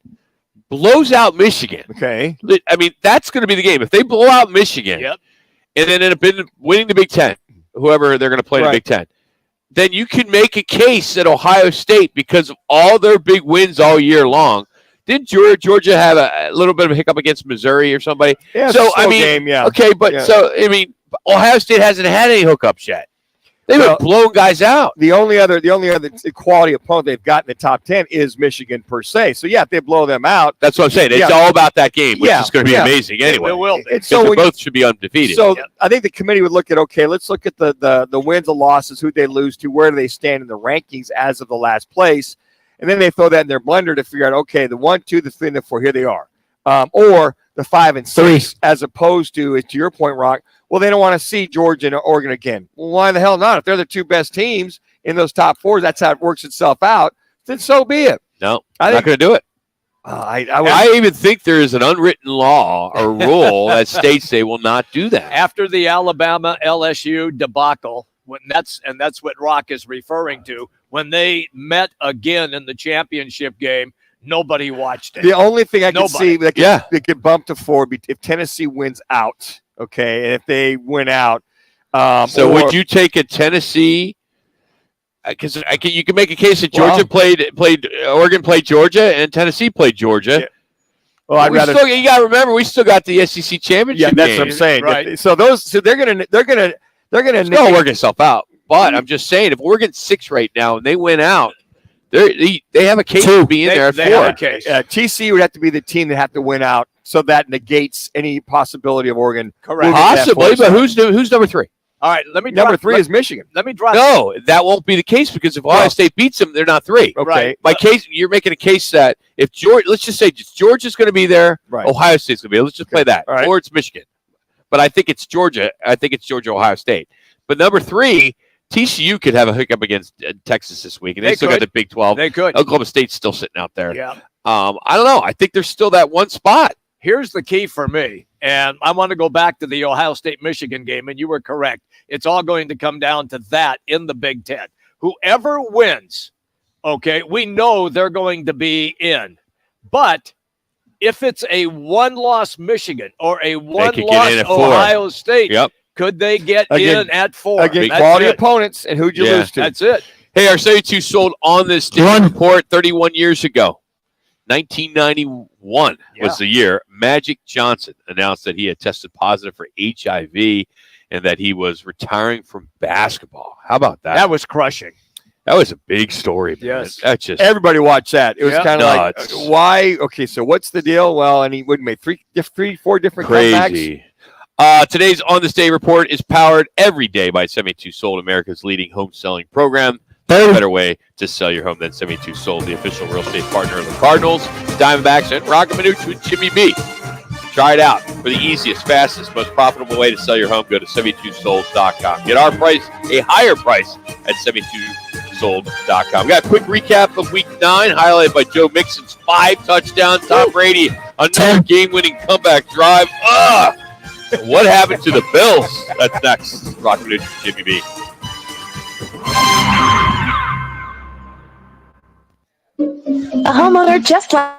blows out Michigan, okay, I mean, that's going to be the game. If they blow out Michigan, and then end up winning the Big Ten, whoever they're going to play in the Big Ten, then you can make a case that Ohio State, because of all their big wins all year long, did Georgia have a little bit of a hiccup against Missouri or somebody? Yeah, so I mean, game, yeah. Okay, but so I mean, Ohio State hasn't had any hookups yet. They've been blowing guys out. The only other quality opponent they've got in the top 10 is Michigan per se. So yeah, if they blow them out, that's what I'm saying. It's all about that game, which is going to be amazing anyway. It will be. So they both should be undefeated. So I think the committee would look at, okay, let's look at the wins and losses, who they lose to, where do they stand in the rankings as of the last place, and then they throw that in their blender to figure out, okay, the 1, 2, the 3, and the 4, here they are, or the 5 and 6, as opposed to your point, Rock. Well, they don't want to see Georgia and Oregon again. Well, why the hell not? If they're the two best teams in those top 4s, that's how it works itself out, then so be it. No, I'm not going to do it. I even think there is an unwritten law or rule that states they will not do that. After the Alabama LSU debacle, that's what Rock is referring to, when they met again in the championship game, nobody watched it. The only thing I could see that could bump to 4 be if Tennessee wins out. Okay, and if they win out, so would you take a Tennessee? Because you can make a case that Georgia played Oregon played Georgia and Tennessee played Georgia. Yeah. Well, you got to remember we still got the SEC championship. Yeah, that's what I'm saying. Right. So they're gonna work itself out. But I'm just saying, if Oregon's 6 right now and they win out, they have a case to be in there at 4. TCU would have to be the team that have to win out, so that negates any possibility of Oregon. Correct. Possibly, but who's number 3? All right, let me. Number 3 is Michigan. Let me drop. No, that won't be the case, because if Ohio State beats them, they're not 3. Okay. Right. My case, you're making a case that if Georgia, let's just say Georgia's going to be there, Ohio State's going to be there. Let's just play that, or it's Michigan. But I think it's Georgia. I think it's Georgia, Ohio State. But number 3. TCU could have a hiccup against Texas this week, and they still got the Big 12. They could. Oklahoma State's still sitting out there. Yeah. I don't know. I think there's still that one spot. Here's the key for me, and I want to go back to the Ohio State-Michigan game, and you were correct. It's all going to come down to that in the Big Ten. Whoever wins, okay, we know they're going to be in. But if it's a one-loss Michigan or a one-loss Ohio State, could they get in at 4? Against quality opponents, and who'd you lose to? That's it. Hey, our 72 sold on this report 31 years ago. 1991 was the year Magic Johnson announced that he had tested positive for HIV and that he was retiring from basketball. How about that? That was crushing. That was a big story, man. Yes. That's just everybody watched that. It was kind of like, why? Okay, so what's the deal? Well, and he would make 4 different comebacks. Today's On This Day report is powered every day by 72 Sold, America's leading home selling program. No better way to sell your home than 72 Sold, the official real estate partner of the Cardinals, Diamondbacks, and Roc and Manuch with Jimmy B. Try it out. For the easiest, fastest, most profitable way to sell your home, go to 72sold.com. Get our price, a higher price, at 72sold.com. We got a quick recap of Week 9, highlighted by Joe Mixon's 5 touchdown. Tom Brady, another game-winning comeback drive. What happened to the Bills? That's next. Roc and Manuch with Jimmy B. A homeowner just like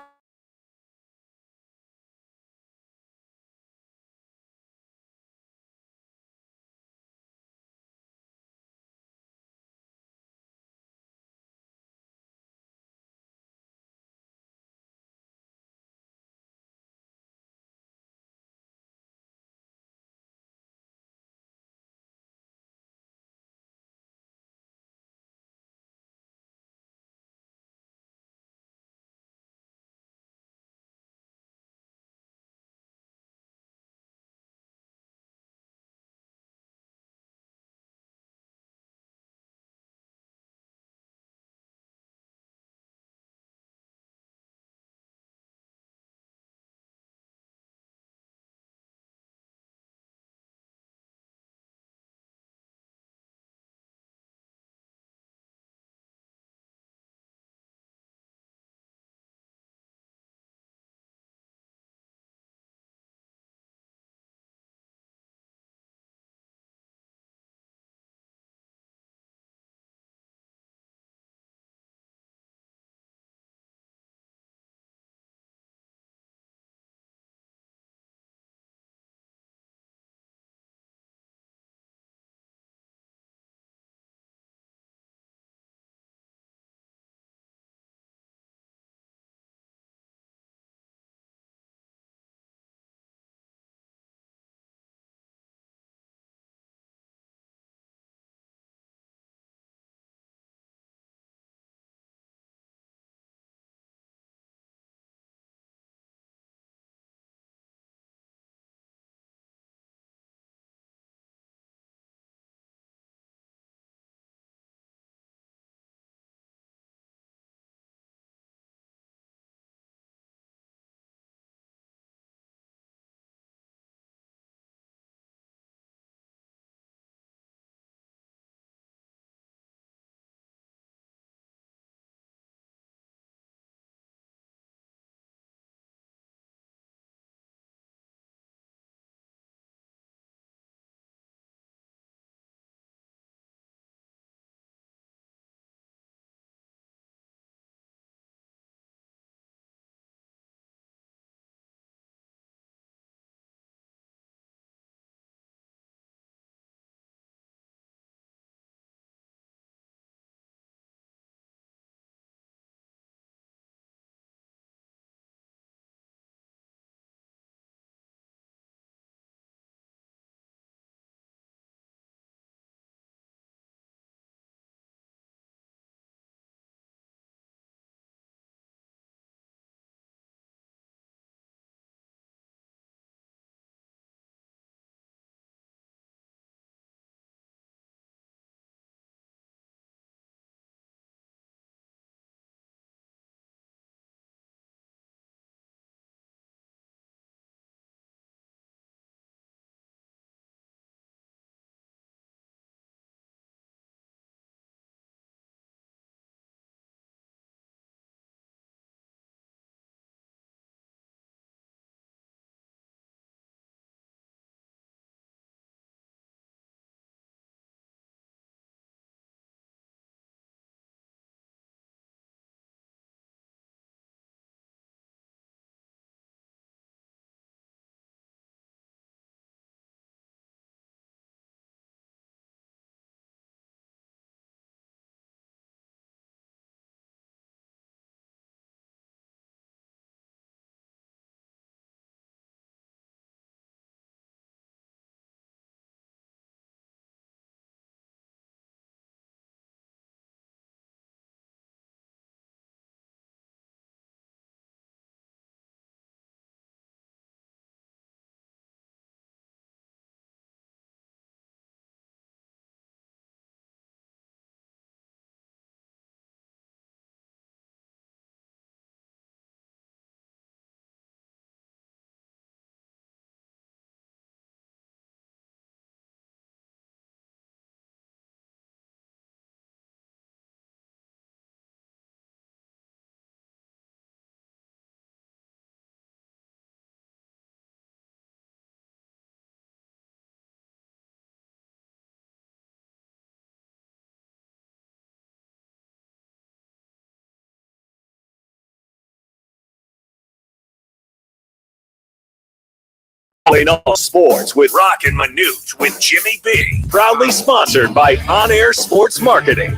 Calling all sports with Roc and Manuch with Jimmy B. Proudly sponsored by On Air Sports Marketing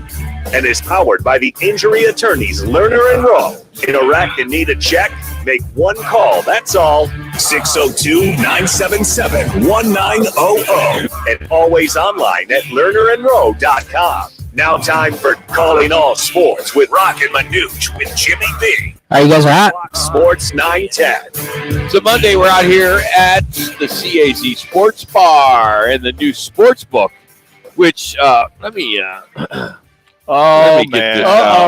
and is powered by the injury attorneys Lerner and Rowe. In a wreck and need a check? Make one call. That's all. 602-977-1900 and always online at lernerandrowe.com. Now time for Calling All Sports with Roc and Manuch with Jimmy B. How you guys at? Sports 910. So Monday we're out here at the CAZ Sports Bar in the new sports book, which let me Oh, get man. this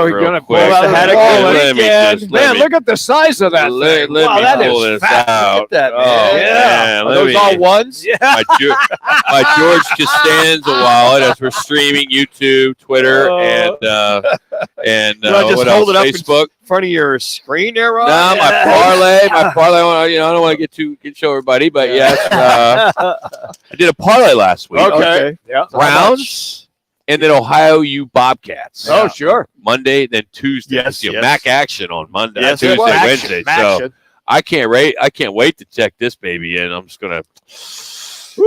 You're going to pull out of Let me just- Man, look at the size of that thing. Let Wow, me that pull is this fat. out. Look at that, man. Oh, man. Are Let those me- all ones? Yeah. My George Costanza wallet as we're streaming YouTube, Twitter, and just what hold else? it up Facebook. in front of your screen there, Rob? No, my parlay. I don't want to get show everybody, but yes, I did a parlay last week. Okay. Yeah. Browns and then Ohio U Bobcats. Oh, sure. Monday, then Tuesday. Yes, yes. Mac action on Monday, Yes, Tuesday, well, Wednesday. action. So I can't wait to check this baby in. I'm just gonna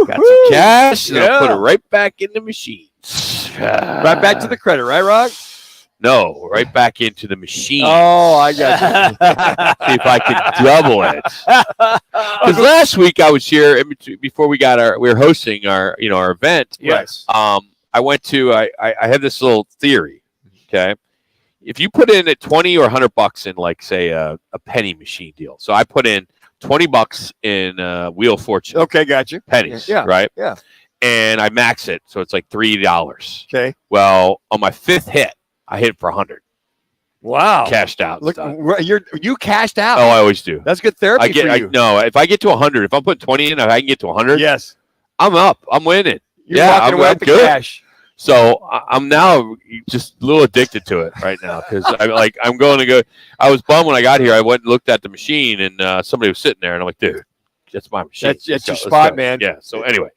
got some cash and I'll put it right back in the machines. Right back to the credit, right, Rock? No, right back into the machine. Oh, I got you. See if I could double it. Because last week I was here before we were hosting our event. Yes. I went to I have this little theory. Okay, if you put in at $20 or $100 in, like, say a penny machine deal. So I put in $20 in Wheel of Fortune. Okay, got you. Pennies. Yeah, right. yeah. And I max it, so it's like $3. Okay. Well, on my fifth hit, I hit it for 100. Wow. Cashed out. Look, you cashed out. Oh, I always do. That's good therapy for you. No, if I get to 100, if I'm putting 20 in, if I can get to 100, Yes. I'm up. I'm winning. You're walking away with the good. cash. So I'm now just a little addicted to it right now because I'm going to go. I was bummed when I got here. I went and looked at the machine and somebody was sitting there and I'm like, dude, that's my machine. That's your Let's spot, go. man. Yeah. So anyway,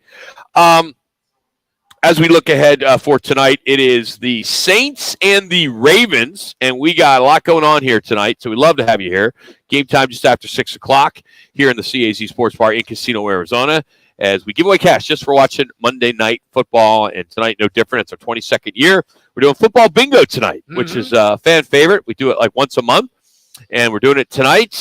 as we look ahead for tonight, it is the Saints and the Ravens, and we got a lot going on here tonight. So we'd love to have you here. Game time just after 6 o'clock here in the CAZ Sports Bar in Casino, Arizona, as we give away cash just for watching Monday Night Football. And tonight, no different. It's our 22nd year. We're doing football bingo tonight, which is a fan favorite. We do it like once a month, and we're doing it tonight.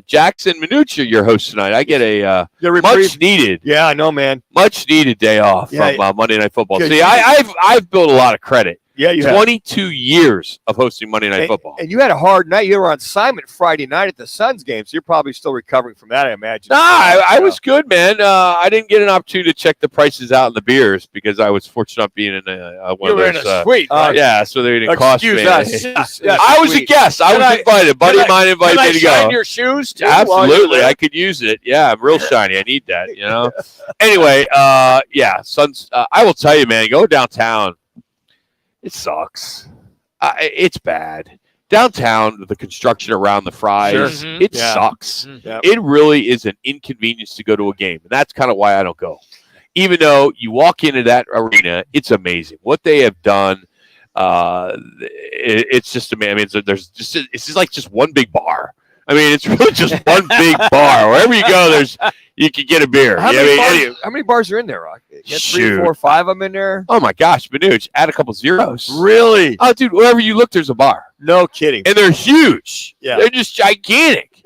Jackson Manuch, your host tonight. I get a much needed, Yeah, I know, man. much needed day off Yeah, from Monday Night Football. Good. See, I've built a lot of credit. Yeah, you have. 22 years of hosting Monday Night Football. And you had a hard night. You were on assignment Friday night at the Suns game, so you're probably still recovering from that, I imagine. Nah, I was good, man. I didn't get an opportunity to check the prices out in the beers because I was fortunate enough being in one You were of in those. a suite. Yeah, so they didn't cost me. Excuse us. I was a guest. I was invited. A buddy of mine invited me to go. Shine your shoes too? Absolutely, I could use it. Yeah, I'm real shiny. I need that. Anyway, Suns. I will tell you, man. Go downtown. It sucks. It's bad. Downtown, the construction around the Fries, it sucks. Yep. It really is an inconvenience to go to a game. And that's kind of why I don't go. Even though you walk into that arena, it's amazing. What they have done, it's just amazing. I mean, it's just like just one big bar. I mean, it's really just one big bar. Wherever you go, you can get a beer. How many bars are in there, Rock? You got 3, 4, 5 of them in there? Oh, my gosh, Manuch, add a couple zeros. Really? Oh, dude, wherever you look, there's a bar. No kidding. And they're huge. Yeah. They're just gigantic.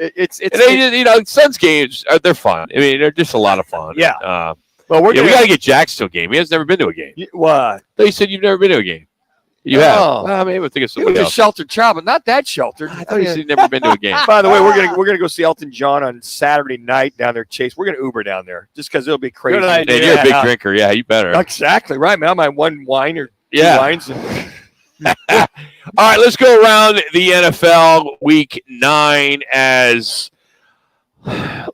Suns games, they're fun. I mean, they're just a lot of fun. Yeah. Well, we got to get Jax to a game. He has never been to a game. What? You said you've never been to a game. You have. Well, maybe we'll think of He was somebody a else. sheltered child, but not that sheltered. I thought you said you've never been to a game. By the way, we're gonna go see Elton John on Saturday night down there, Chase. We're gonna Uber down there just because it'll be crazy. Good idea. And you're a big drinker. Yeah, you better. Exactly right, man. I might one wine or two wines. All right, let's go around the NFL Week 9 as I'm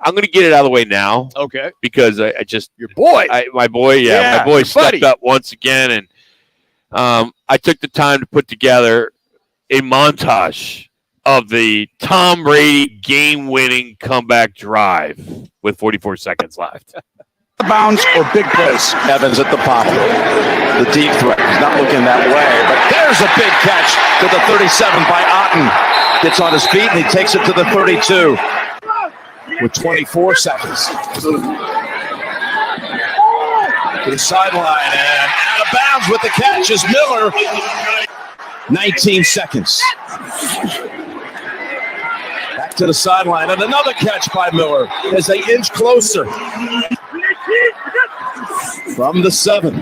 going to get it out of the way now. Okay. Because I just your boy, my boy stepped up once again, and I took the time to put together a montage of the Tom Brady game-winning comeback drive with 44 seconds left. Bounds or big plays. Evans at the pop. The deep threat. He's not looking that way, but there's a big catch to the 37 by Otten. Gets on his feet and he takes it to the 32. with 24 seconds. To the sideline and out of bounds with the catch is Miller. 19 seconds. Back to the sideline and another catch by Miller as they inch closer. From the 7,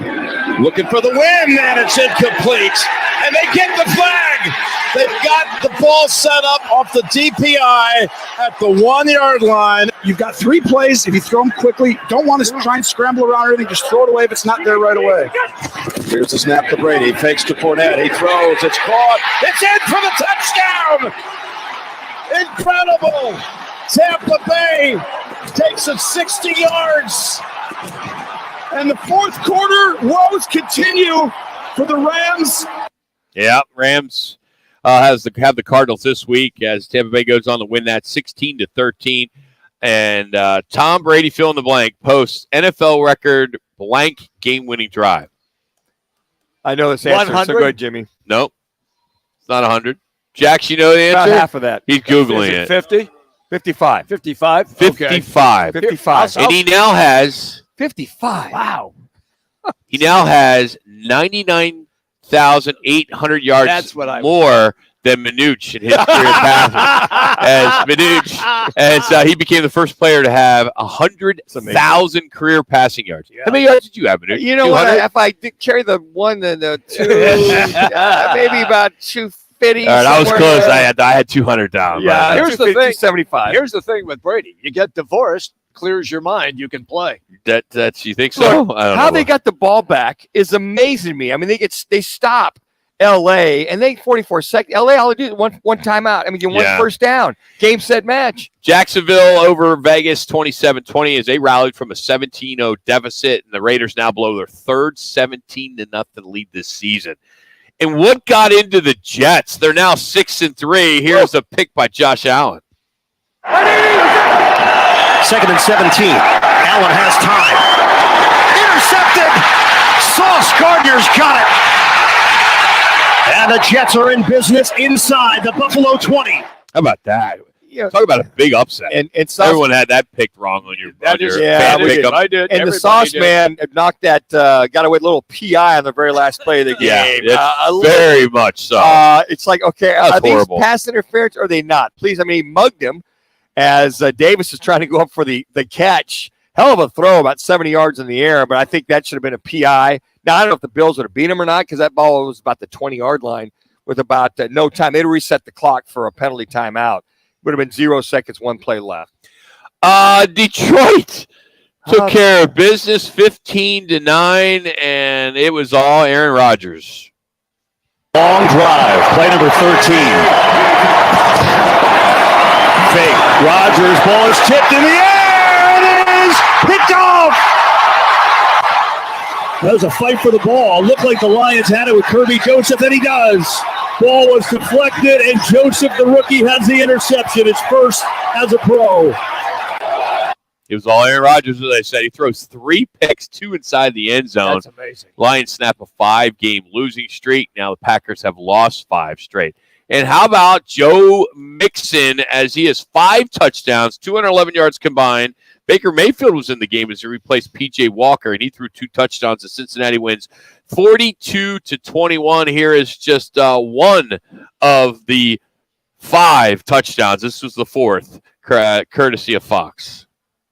looking for the win, and it's incomplete. And they get the flag. They've got the ball set up off the DPI at the 1-yard line. You've got 3 plays. If you throw them quickly, don't want to try and scramble around or anything. Just throw it away if it's not there right away. Here's the snap to Brady. Fakes to Fournette. He throws. It's caught. It's in for the touchdown. Incredible. Tampa Bay takes it 60 yards. And the fourth quarter woes continue for the Rams. Yeah, Rams have the Cardinals this week as Tampa Bay goes on to win that 16-13. And Tom Brady, fill in the blank, posts NFL record blank game-winning drive. I know this answer. 100? So go ahead, Jimmy. Nope, it's not 100. Jax, you know the answer? About half of that. He's Googling it. 50? 55. 55? 55. 55. And he now has 55. Wow. He now has 99,800 yards That's what more than Manuch in his career passing. As he became the first player to have 100,000 career passing yards. Yeah. How many yards did you have, Manuch? You know what? If I did carry the 1 and the 2, maybe about 250. All right, I was close. I had 200 down. Yeah, here's the thing. 75. Here's the thing with Brady. You get divorced, clears your mind, you can play. That's you think so? Look, I don't how know. they got the ball back is amazing to me. I mean, they stop LA and they 44 seconds. LA all they do is one timeout. I mean, you get one first down. Game, set, match. Jacksonville over Vegas 27-20 as they rallied from a 17-0 deficit, and the Raiders now blow their third 17-0 lead this season. And what got into the Jets? They're now 6-3. Here's a pick by Josh Allen. 2nd and 17. Allen has time. Intercepted. Sauce Gardner's got it. And the Jets are in business inside the Buffalo 20. How about that? Yeah. Talk about a big upset. And Sauce, everyone had that picked wrong on your fan pickup. I did. And the Sauce man knocked that, got away with a little PI on the very last play of the game. Yeah, very much so. It's like, okay, That's are horrible. these pass interference or are they not? Please, I mean, he mugged him as Davis is trying to go up for the catch. Hell of a throw, about 70 yards in the air, but I think that should have been a PI. Now, I don't know if the Bills would have beat him or not because that ball was about the 20-yard line with about no time. They'd reset the clock for a penalty timeout. Would have been 0 seconds, 1 play left. Detroit took care of business 15-9, and it was all Aaron Rodgers. Long drive. Play number 13. Fake. Rodgers, ball is tipped in the air. It is picked off. That was a fight for the ball. Looked like the Lions had it with Kirby Joseph, and he does. Ball was deflected, and Joseph, the rookie, has the interception. His first as a pro. It was all Aaron Rodgers, as I said. He throws 3 picks, 2 inside the end zone. That's amazing. Lions snap a 5-game losing streak. Now the Packers have lost 5 straight. And how about Joe Mixon as he has 5 touchdowns, 211 yards combined. Baker Mayfield was in the game as he replaced P.J. Walker, and he threw 2 touchdowns. The Cincinnati wins 42-21. Here is just one of the 5 touchdowns. This was the 4th, courtesy of Fox.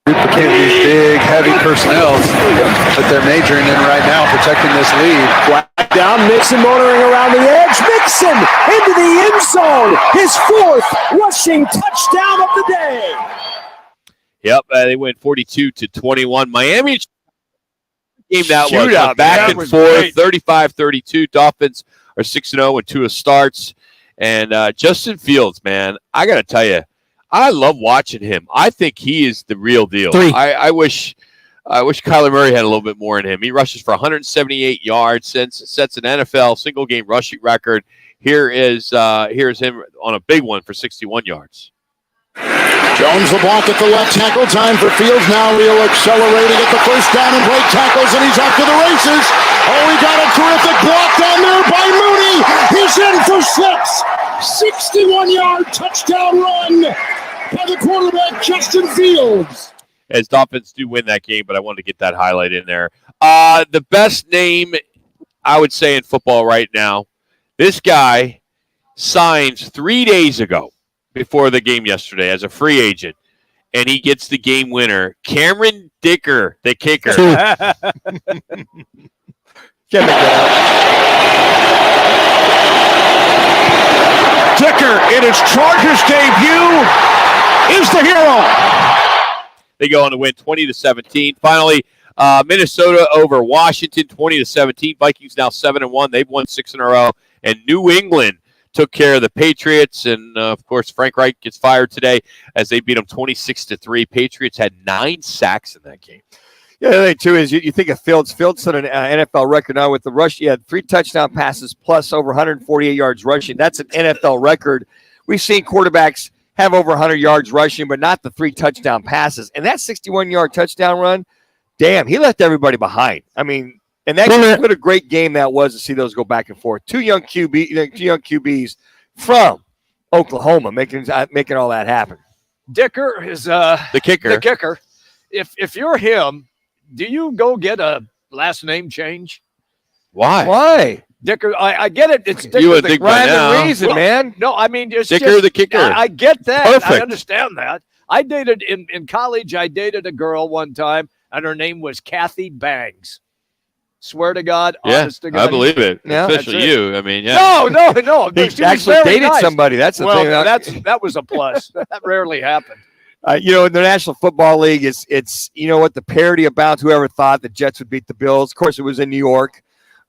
Duplicate these big, heavy personnel that they're majoring in right now, protecting this lead. Flag down, Mixon motoring around the edge. Mixon into the end zone. His 4th rushing touchdown of the day. Yep, they went 42-21. Miami game that Shootout, was back man. and forth, 35-32. Dolphins are 6-0 and 2 starts. And Justin Fields, man, I got to tell you, I love watching him. I think he is the real deal. I wish Kyler Murray had a little bit more in him. He rushes for 178 yards, sets an NFL single-game rushing record. Here's him on a big one for 61 yards. Jones LeBlanc at the left tackle. Time for Fields. Now he'll accelerate to get the first down and break tackles, and he's off to the races. Oh, he got a terrific block down there by Mooney. He's in for 6. 61-yard touchdown run by the quarterback, Justin Fields. As Dolphins do win that game, but I wanted to get that highlight in there. The best name, I would say, in football right now, this guy signs 3 days ago before the game yesterday as a free agent, and he gets the game winner, Cameron Dicker, the kicker. Dicker, in his Chargers debut, is the hero. They go on to win 20-17. Finally, Minnesota over Washington, 20-17. Vikings now 7-1. They've won 6 in a row. And New England took care of the Patriots. And, of course, Frank Reich gets fired today as they beat them 26-3. Patriots had 9 sacks in that game. Yeah, the other thing, too, is you think of Fields. Fields set an NFL record now with the rush. He had 3 touchdown passes plus over 148 yards rushing. That's an NFL record. We've seen quarterbacks have over 100 yards rushing, but not the 3 touchdown passes. And that 61-yard touchdown run, damn, he left everybody behind. I mean, and what a great game that was to see those go back and forth. Two young QBs from Oklahoma making all that happen. Dicker is the kicker. The kicker. If you're him, do you go get a last name change? Why? Dicker, I get it. It's Dicker. You would think by now. The reason, man. No, I mean, it's Dicker just, the kicker. I get that. Perfect. I understand that. I dated in college. I dated a girl one time, and her name was Kathy Bangs. Swear to God, honest to God. I believe it. Yeah, especially you. I mean, yeah. No. He actually dated somebody. That's the thing. That was a plus. That rarely happened. In the National Football League, it's you know what, the parody about whoever thought the Jets would beat the Bills. Of course, it was in New York.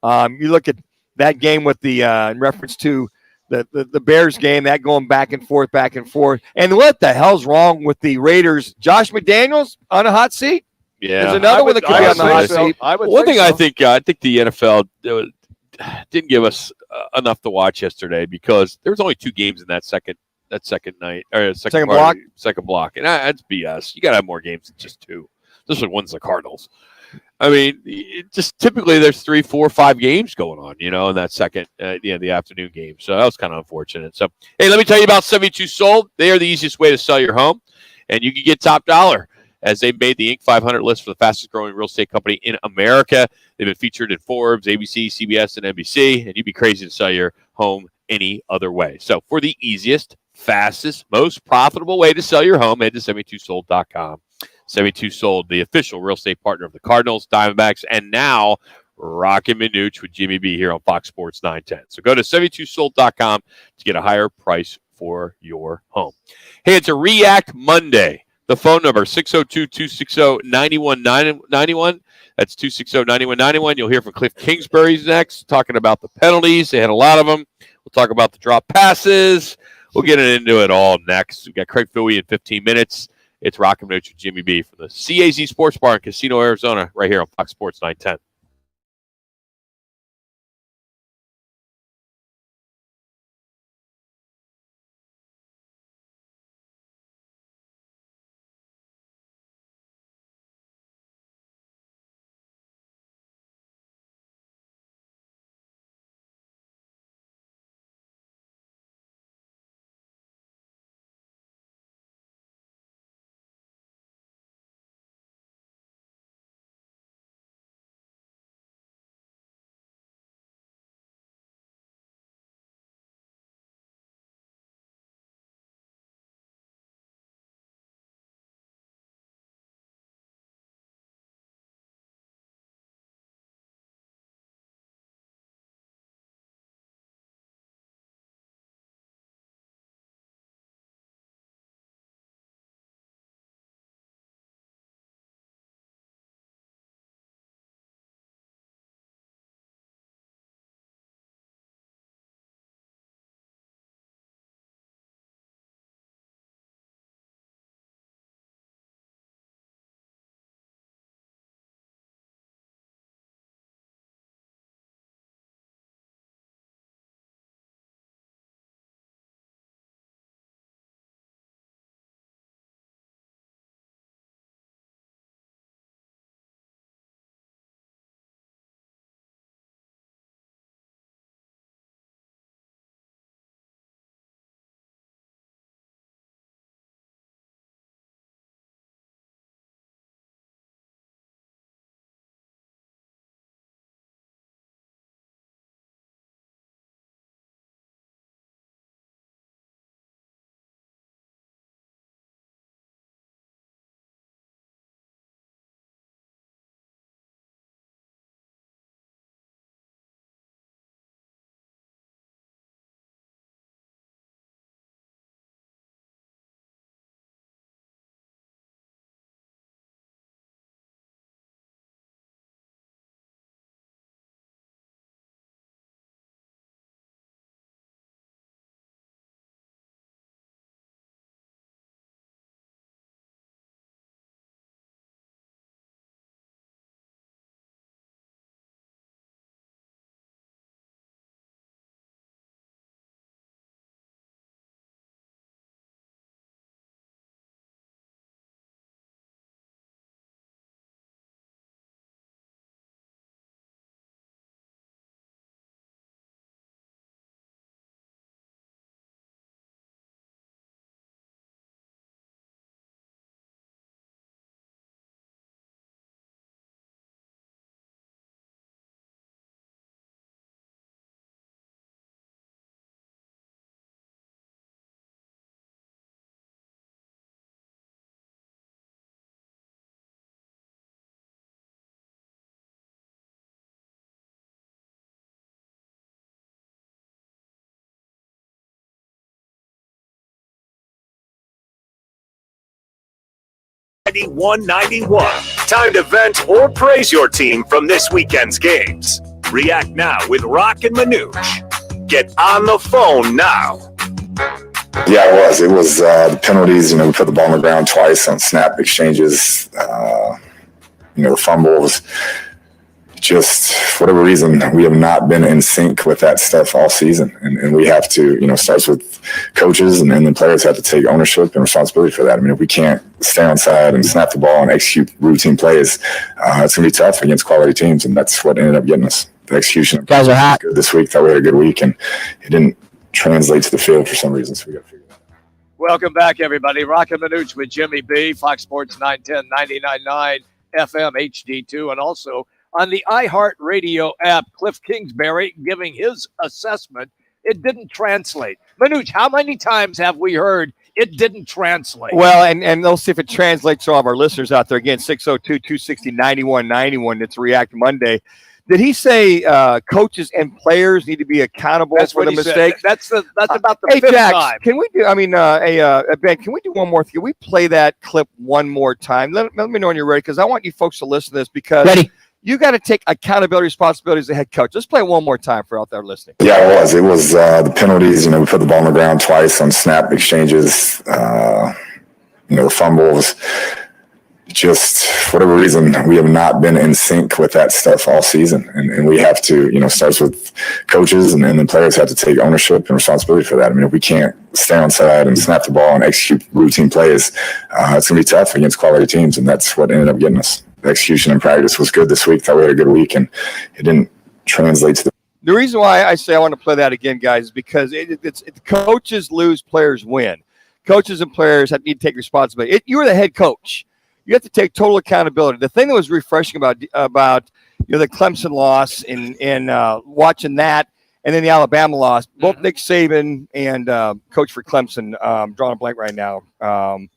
You look at that game with the in reference to the Bears game, that going back and forth. And what the hell's wrong with the Raiders? Josh McDaniels on a hot seat? Yeah. There's another one that could be on the hot seat. One thing I think the NFL didn't give us enough to watch yesterday because there was only 2 games in that second night or second block, and that's BS. You got to have more games than just 2. This one one's the Cardinals. I mean, just typically there's 3, 4, 5 games going on, in that second, the afternoon game. So that was kind of unfortunate. So, hey, let me tell you about 72 Sold. They are the easiest way to sell your home, and you can get top dollar as they made the Inc. 500 list for the fastest growing real estate company in America. They've been featured in Forbes, ABC, CBS, and NBC, and you'd be crazy to sell your home any other way. So for the easiest, fastest, most profitable way to sell your home, head to 72sold.com. 72 Sold, the official real estate partner of the Cardinals, Diamondbacks, and now Roc and Manuch with Jimmy B here on Fox Sports 910. So go to 72sold.com to get a higher price for your home. Hey, it's a React Monday. The phone number, 602-260-9191. That's 260-9191. You'll hear from Cliff Kingsbury next, talking about the penalties. They had a lot of them. We'll talk about the drop passes. We'll get into it all next. We've got Craig Fouie in 15 minutes. It's Roc and Manuch with Jimmy B from the CAZ Sports Bar in Casino, Arizona, right here on Fox Sports 910. 9191. Time to vent or praise your team from this weekend's games. React now with Roc and Manuch. Get on the phone now. Yeah, it was. It was the penalties. We put the ball on the ground twice on snap exchanges. The fumble was just, for whatever reason, we have not been in sync with that stuff all season. And we have to, starts with coaches and then the players have to take ownership and responsibility for that. If we can't stay on side and snap the ball and execute routine plays, it's going to be tough against quality teams. And that's what ended up getting us. The execution. Guys are hot. Good this week. Thought we had a good week, and it didn't translate to the field for some reason. So we got to figure it out. Welcome back, everybody. Roc and Manuch with Jimmy B, Fox Sports 910, 99.9 FM HD2, and also on the iHeartRadio app. Cliff Kingsbury giving his assessment. It didn't translate. Manuch, how many times have we heard it didn't translate? Well, and let's see if it translates to all of our listeners out there. Again, 602-260-9191. It's React Monday. Did he say coaches and players need to be accountable for the mistakes? That's about the fifth Jax, time. Can we do? Ben, can we do one more thing? Can we play that clip one more time? Let me know when you're ready, because I want you folks to listen to this, because you got to take accountability, responsibility as a head coach. Let's play it one more time for out there listening. Yeah, it was. It was the penalties. We put the ball on the ground twice on snap exchanges. The fumble was just, for whatever reason, we have not been in sync with that stuff all season. And we have to, starts with coaches and then the players have to take ownership and responsibility for that. If we can't stay on side and snap the ball and execute routine plays, it's going to be tough against quality teams. And that's what ended up getting us. The execution in practice was good this week. Thought we had a good week, and it didn't translate to the reason why I say I want to play that again, guys, is because it's coaches lose, players win. Coaches and players need to take responsibility. You're the head coach. You have to take total accountability. The thing that was refreshing about the Clemson loss and watching that, and then the Alabama loss, both Nick Saban and coach for Clemson, drawing a blank right now, Dabo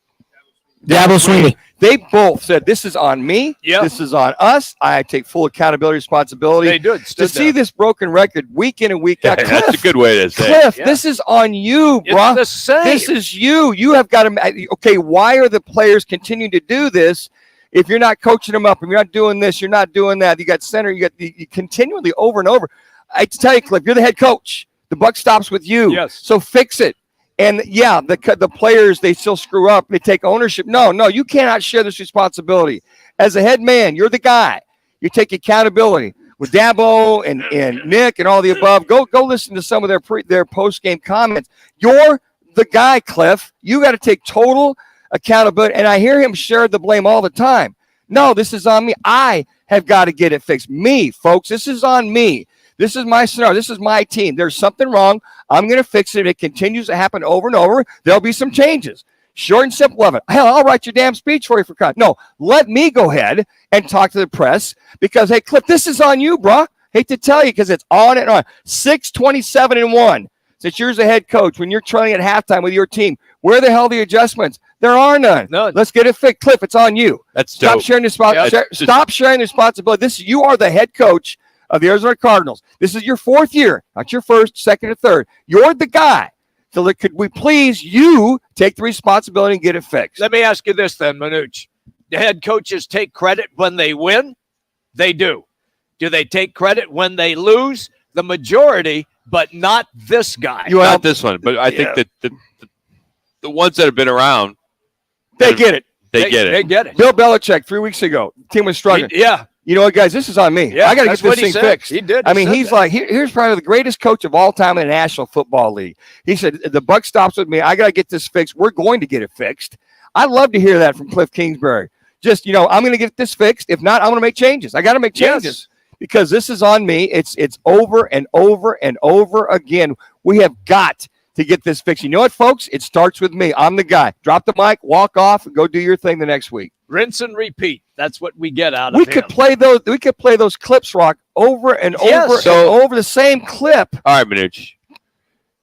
Swinney. They both said, this is on me. Yep. This is on us. I take full accountability, responsibility. They did. To see this broken record week in and week out. That's a good way to say Cliff, it. This is on you, bro. It's the same. This is you. You have got to, okay, why are the players continuing to do this if you're not coaching them up and you're not doing this, you're not doing that? You got center, you continually over and over. I tell you, Cliff, you're the head coach. The buck stops with you. Yes. So fix it. And yeah, the players, they still screw up. They take ownership. No, you cannot share this responsibility. As a head man, you're the guy. You take accountability. With Dabo and Nick and all the above, go listen to some of their post-game comments. You're the guy, Cliff. You got to take total accountability. And I hear him share the blame all the time. No, this is on me. I have got to get it fixed. Me, folks, this is on me. This is my scenario. This is my team. There's something wrong. I'm going to fix it. If it continues to happen over and over, there'll be some changes. Short and simple of it. Hell, I'll write your damn speech for you for crying. No, let me go ahead and talk to the press because, hey, Cliff, this is on you, bro. Hate to tell you because it's on and on. 6-27-1. Since you're the head coach, when you're trailing at halftime with your team, where the hell are the adjustments? There are none. Let's get it fixed. Cliff, it's on you. Stop sharing the Stop sharing the responsibility. You are the head coach of the Arizona Cardinals. This is your fourth year, not your first, second, or third. You're the guy. So could we please you take the responsibility and get it fixed? Let me ask you this then, Manuch. The head coaches take credit when they win? They do. Do they take credit when they lose? The majority, but not this guy. Not this one, but I think that the ones that have been around, they get it. They get it. They get it. Bill Belichick 3 weeks ago, the team was struggling. You know what, guys? This is on me. Yeah, I got to get this thing fixed. He did. He's like, here's probably the greatest coach of all time in the National Football League. He said, the buck stops with me. I got to get this fixed. We're going to get it fixed. I'd love to hear that from Cliff Kingsbury. Just, I'm going to get this fixed. If not, I'm going to make changes. I got to make changes because this is on me. It's over and over and over again. We have got to get this fixed. You know what, folks? It starts with me. I'm the guy. Drop the mic, walk off, and go do your thing the next week. Rinse and repeat. That's what we get out of We could play those clips, Rock, over and over and over the same clip. All right, Manuch.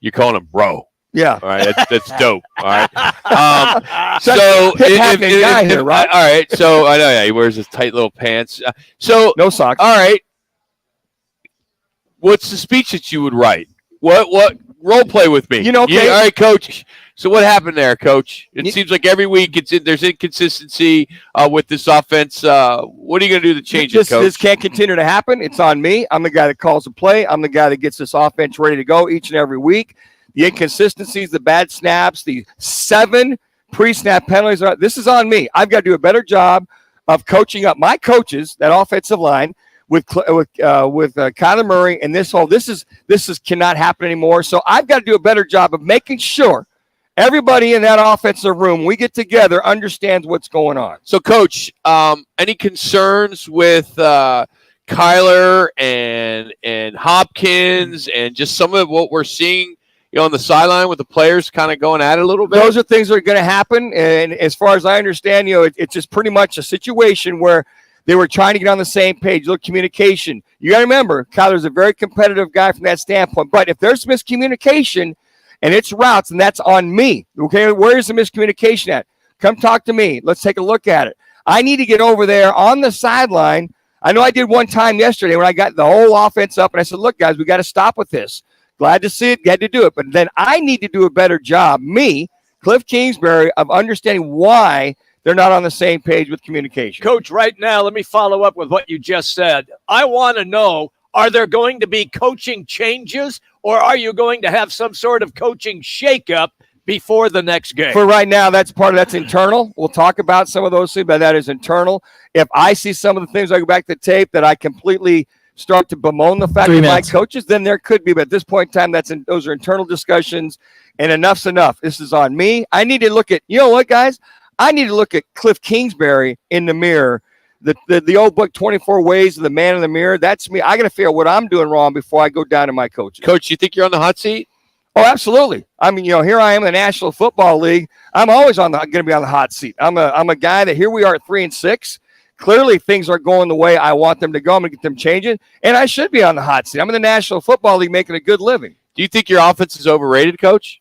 You're calling him bro. Yeah. All right. That's dope. All right. Guy here, right? All right. So I know. Yeah, he wears his tight little pants. No socks. All right. What's the speech that you would write? What role play with me? Okay. All right, coach. So what happened there, Coach? It seems like every week there's inconsistency with this offense. What are you going to do to change it, Coach? This can't continue to happen. It's on me. I'm the guy that calls the play. I'm the guy that gets this offense ready to go each and every week. The inconsistencies, the bad snaps, the 7 pre-snap penalties. This is on me. I've got to do a better job of coaching up my coaches, that offensive line, with Kyler Murray, and this cannot happen anymore. So I've got to do a better job of making sure everybody in that offensive room, when we get together, understands what's going on. So, Coach, any concerns with Kyler and Hopkins and just some of what we're seeing, on the sideline with the players kind of going at it a little bit? Those are things that are going to happen, and as far as I understand, it's just pretty much a situation where they were trying to get on the same page. Look, communication. You got to remember, Kyler's a very competitive guy from that standpoint. But if there's miscommunication and it's routes, and that's on me. Okay, where is the miscommunication at? Come talk to me. Let's take a look at it. I need to get over there on the sideline. I know I did one time yesterday when I got the whole offense up, and I said, look, guys, we got to stop with this. Glad to see it. Glad to do it. But then I need to do a better job, me, Cliff Kingsbury, of understanding why they're not on the same page with communication. Coach, right now, let me follow up with what you just said. I want to know, are there going to be coaching changes, or are you going to have some sort of coaching shakeup before the next game? For right now, that's internal. We'll talk about some of those things, but that is internal. If I see some of the things, I go back to the tape that I completely start to bemoan the fact of my coaches, then there could be. But at this point in time, those are internal discussions, and enough's enough. This is on me. I need to look at, you know what, guys? I need to look at Cliff Kingsbury in the mirror. The old book, 24 Ways of the Man in the Mirror. That's me. I got to figure out what I'm doing wrong before I go down to my coaches. Coach, you think you're on the hot seat? Oh, absolutely. I mean, here I am in the National Football League. I'm always going to be on the hot seat. I'm a guy that here we are at 3-6. Clearly, things are going the way I want them to go. I'm going to get them changing, and I should be on the hot seat. I'm in the National Football League making a good living. Do you think your offense is overrated, Coach?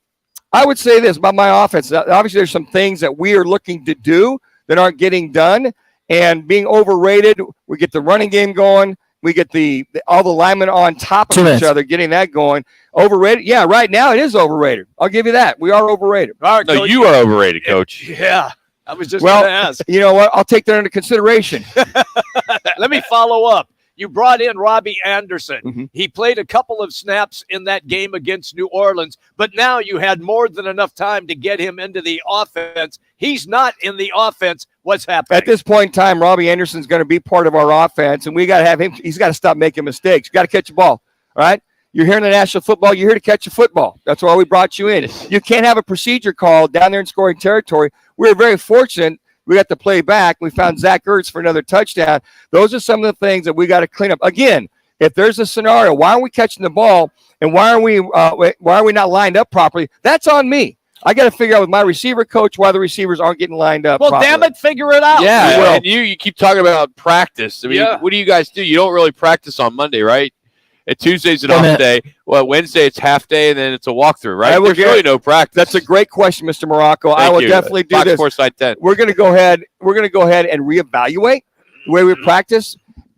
I would say this about my offense. Obviously, there's some things that we are looking to do that aren't getting done, and being overrated, we get the running game going. We get all the linemen on top of each other, getting that going. Overrated? Yeah, right now it is overrated. I'll give you that. We are overrated. All right, no, Coach, you are overrated, Coach. Yeah. I was just going to ask. You know what? I'll take that into consideration. Let me follow up. You brought in Robbie Anderson. Mm-hmm. He played a couple of snaps in that game against New Orleans, but now you had more than enough time to get him into the offense. He's not in the offense. What's happening? At this point in time, Robbie Anderson's going to be part of our offense, and we got to have him. He's got to stop making mistakes. You got to catch the ball, all right? You're here in the National Football. You're here to catch a football. That's why we brought you in. You can't have a procedure call down there in scoring territory. We were very fortunate. We got to play back. We found Zach Ertz for another touchdown. Those are some of the things that we got to clean up. Again, if there's a scenario, why aren't we catching the ball, and why are we not lined up properly? That's on me. I got to figure out with my receiver coach why the receivers aren't getting lined up properly. Damn it, figure it out. Yeah, and you keep talking about practice. I mean, What do you guys do? You don't really practice on Monday, right? And Tuesday's an off day. Well, Wednesday it's half day, and then it's a walkthrough, right? There's really no practice. That's a great question, Mr. Morocco. I will definitely do this. Fox Sports Site 10. We're going to go ahead and reevaluate the way we practice.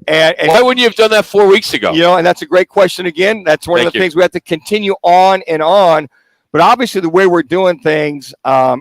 And why wouldn't you have done that 4 weeks ago? And that's a great question again. That's one of the things we have to continue on and on. But obviously, the way we're doing things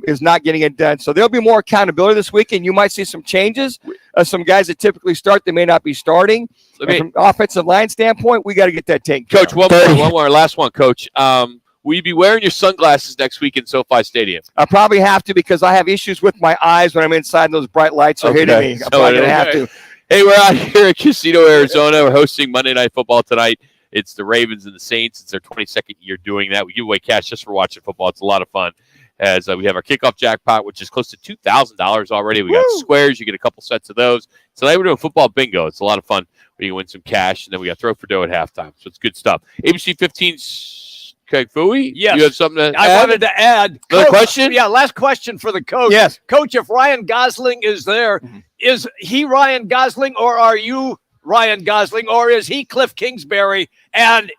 is not getting it done. So there'll be more accountability this week, and you might see some changes. Some guys that typically start, they may not be starting. From an offensive line standpoint, we got to get that taken care of. Coach, one more, last one, Coach. Will you be wearing your sunglasses next week in SoFi Stadium? I probably have to because I have issues with my eyes when I'm inside and those bright lights are hitting me. I'm probably going to have to. Hey, we're out here at Casino, Arizona. We're hosting Monday Night Football tonight. It's the Ravens and the Saints. It's their 22nd year doing that. We give away cash just for watching football. It's a lot of fun. As we have our kickoff jackpot, which is close to $2,000 already. We got squares. You get a couple sets of those. Tonight we're doing football bingo. It's a lot of fun. We can win some cash, and then we got throw for dough at halftime. So it's good stuff. ABC 15's Craig Fooey? Yes. You have something to add? I wanted to add. Another question? Yeah, last question for the coach. Yes. Coach, if Ryan Gosling is there, is he Ryan Gosling, or are you Ryan Gosling, or is he Cliff Kingsbury, and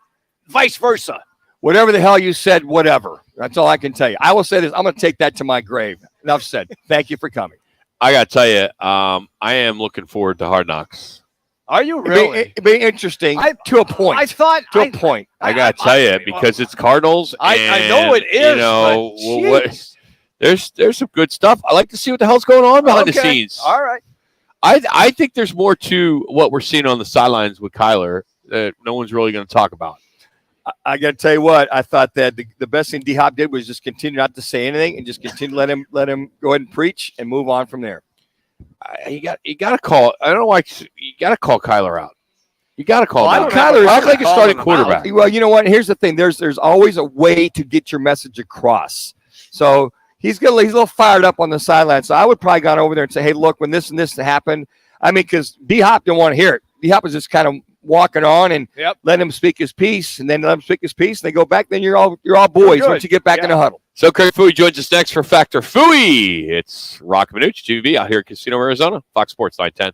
vice versa? Whatever the hell you said, whatever. That's all I can tell you. I will say this. I'm going to take that to my grave. Enough said. Thank you for coming. I got to tell you, I am looking forward to Hard Knocks. Are you really? It'd be interesting to a point. I thought to a point. I gotta tell you, because it's Cardinals. I know it is. You know, there's some good stuff. I like to see what the hell's going on behind the scenes. All right. I think there's more to what we're seeing on the sidelines with Kyler that no one's really going to talk about. I got to tell you what, I thought that the best thing D-Hop did was just continue not to say anything and just continue to let him go ahead and preach and move on from there. You got to call. I don't know why you got to call Kyler out. You got to call him out. Kyler act like a starting quarterback. Well, you know what? Here's the thing. There's always a way to get your message across. So he's a little fired up on the sideline. So I would probably gone over there and say, hey, look, when this and this happened, I mean, because D-Hop didn't want to hear it. D-Hop was just kind of walking on and let him speak his piece, and then let him speak his piece, and they go back. Then you're all boys once you get back in the huddle. So Craig Fouie joins us next for Factor Fouie. It's Roc and Manuch TV out here in Casino, Arizona. Fox Sports 910.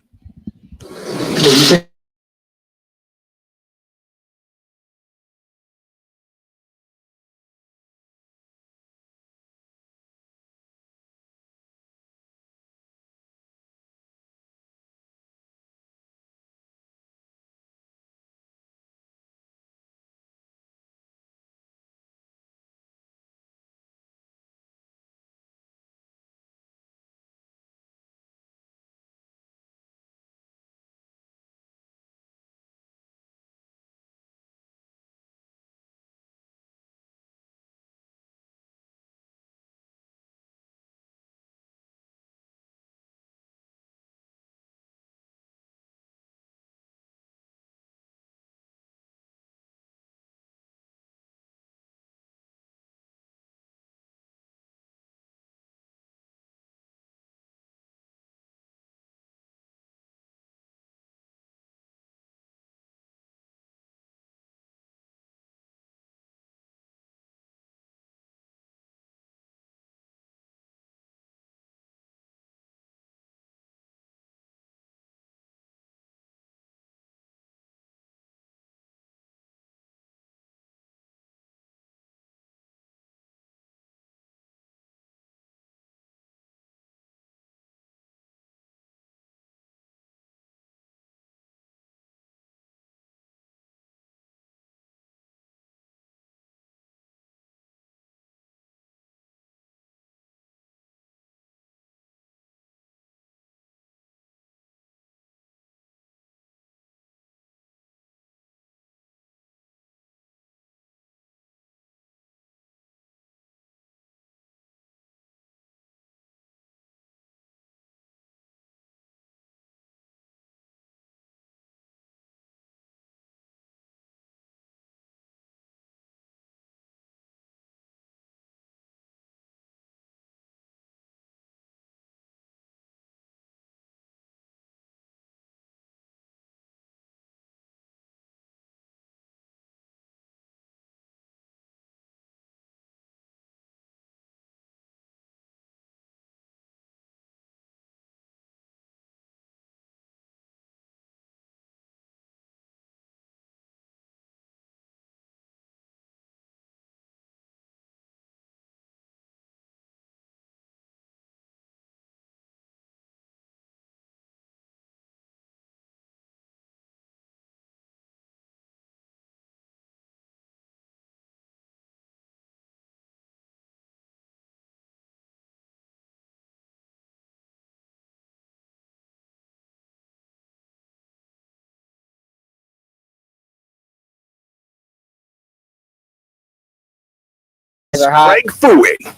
Craig Fouie.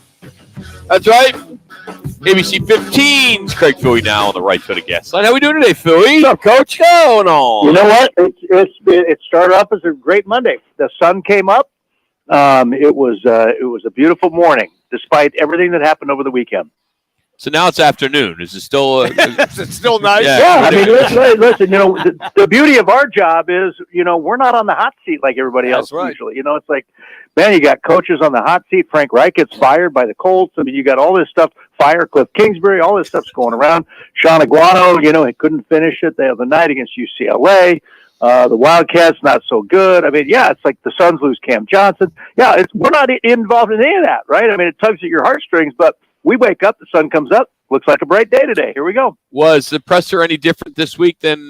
That's right. ABC 15's Craig Fouie now on the right foot of guest line. How we doing today, Fouie? What's up, Coach? What's going on? You know what? It started off as a great Monday. The sun came up. It was a beautiful morning, despite everything that happened over the weekend. So now it's afternoon. Is it still? It's still nice. Yeah, I mean, listen. You know, the beauty of our job is, you know, we're not on the hot seat like everybody else usually. You know, it's like, man, you got coaches on the hot seat. Frank Reich gets fired by the Colts. I mean, you got all this stuff. Fire Cliff Kingsbury. All this stuff's going around. Sean Aguano, you know, he couldn't finish it the other night against UCLA. The Wildcats not so good. I mean, yeah, it's like the Suns lose Cam Johnson. Yeah, we're not involved in any of that, right? I mean, it tugs at your heartstrings, but We wake up, the sun comes up, looks like a bright day today. Here we go. Was the presser any different this week than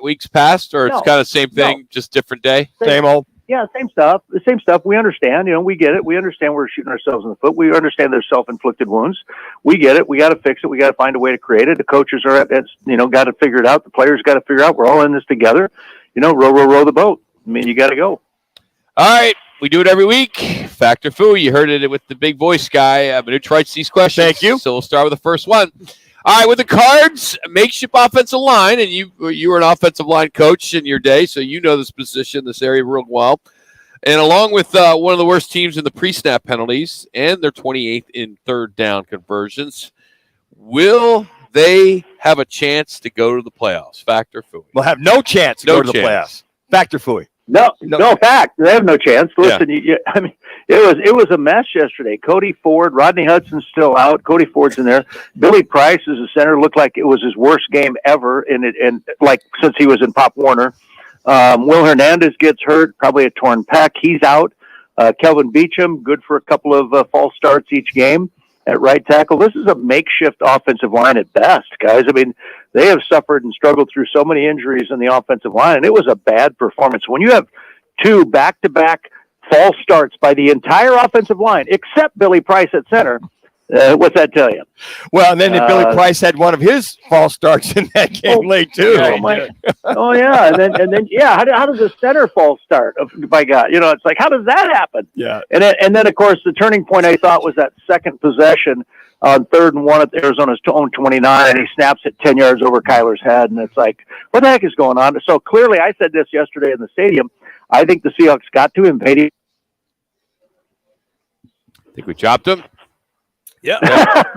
weeks past, or it's kind of same thing, just different day? Same old. Yeah, same stuff. The same stuff. We understand. We get it. We understand we're shooting ourselves in the foot. We understand there's self-inflicted wounds. We get it. We got to fix it. We got to find a way to create it. The coaches are, got to figure it out. The players got to figure out. We're all in this together. Row the boat. I mean, you got to go. All right. We do it every week. Factor Foo. You heard it with the big voice guy. Manuch writes these questions. Thank you. So we'll start with the first one. All right, with the Cards, makeshift offensive line, and you were an offensive line coach in your day, so you know this position, this area real well. And along with one of the worst teams in the pre-snap penalties, and they're 28th in third down conversions, will they have a chance to go to the playoffs? Factor Fooey. We'll have no chance to go to the playoffs. Factor Fooey. No fact. They have no chance. Listen, it was a mess yesterday. Cody Ford, Rodney Hudson's still out. Cody Ford's in there. Billy Price as a center looked like it was his worst game ever, and like since he was in Pop Warner. Will Hernandez gets hurt, probably a torn pec. He's out. Kelvin Beachum, good for a couple of false starts each game at right tackle. This is a makeshift offensive line at best, guys. I mean, they have suffered and struggled through so many injuries in the offensive line, and it was a bad performance. When you have two back-to-back false starts by the entire offensive line, except Billy Price at center, what's that tell you? Well, and then Billy Price had one of his false starts in that game late too. Yeah, and then how does a center false start? By God, it's like, how does that happen? Yeah, and then of course the turning point I thought was that second possession on 3rd and 1 at Arizona's own 29, and he snaps it 10 yards over Kyler's head, and it's like, what the heck is going on? So clearly, I said this yesterday in the stadium. I think the Seahawks got to him. I think we chopped him. Yeah.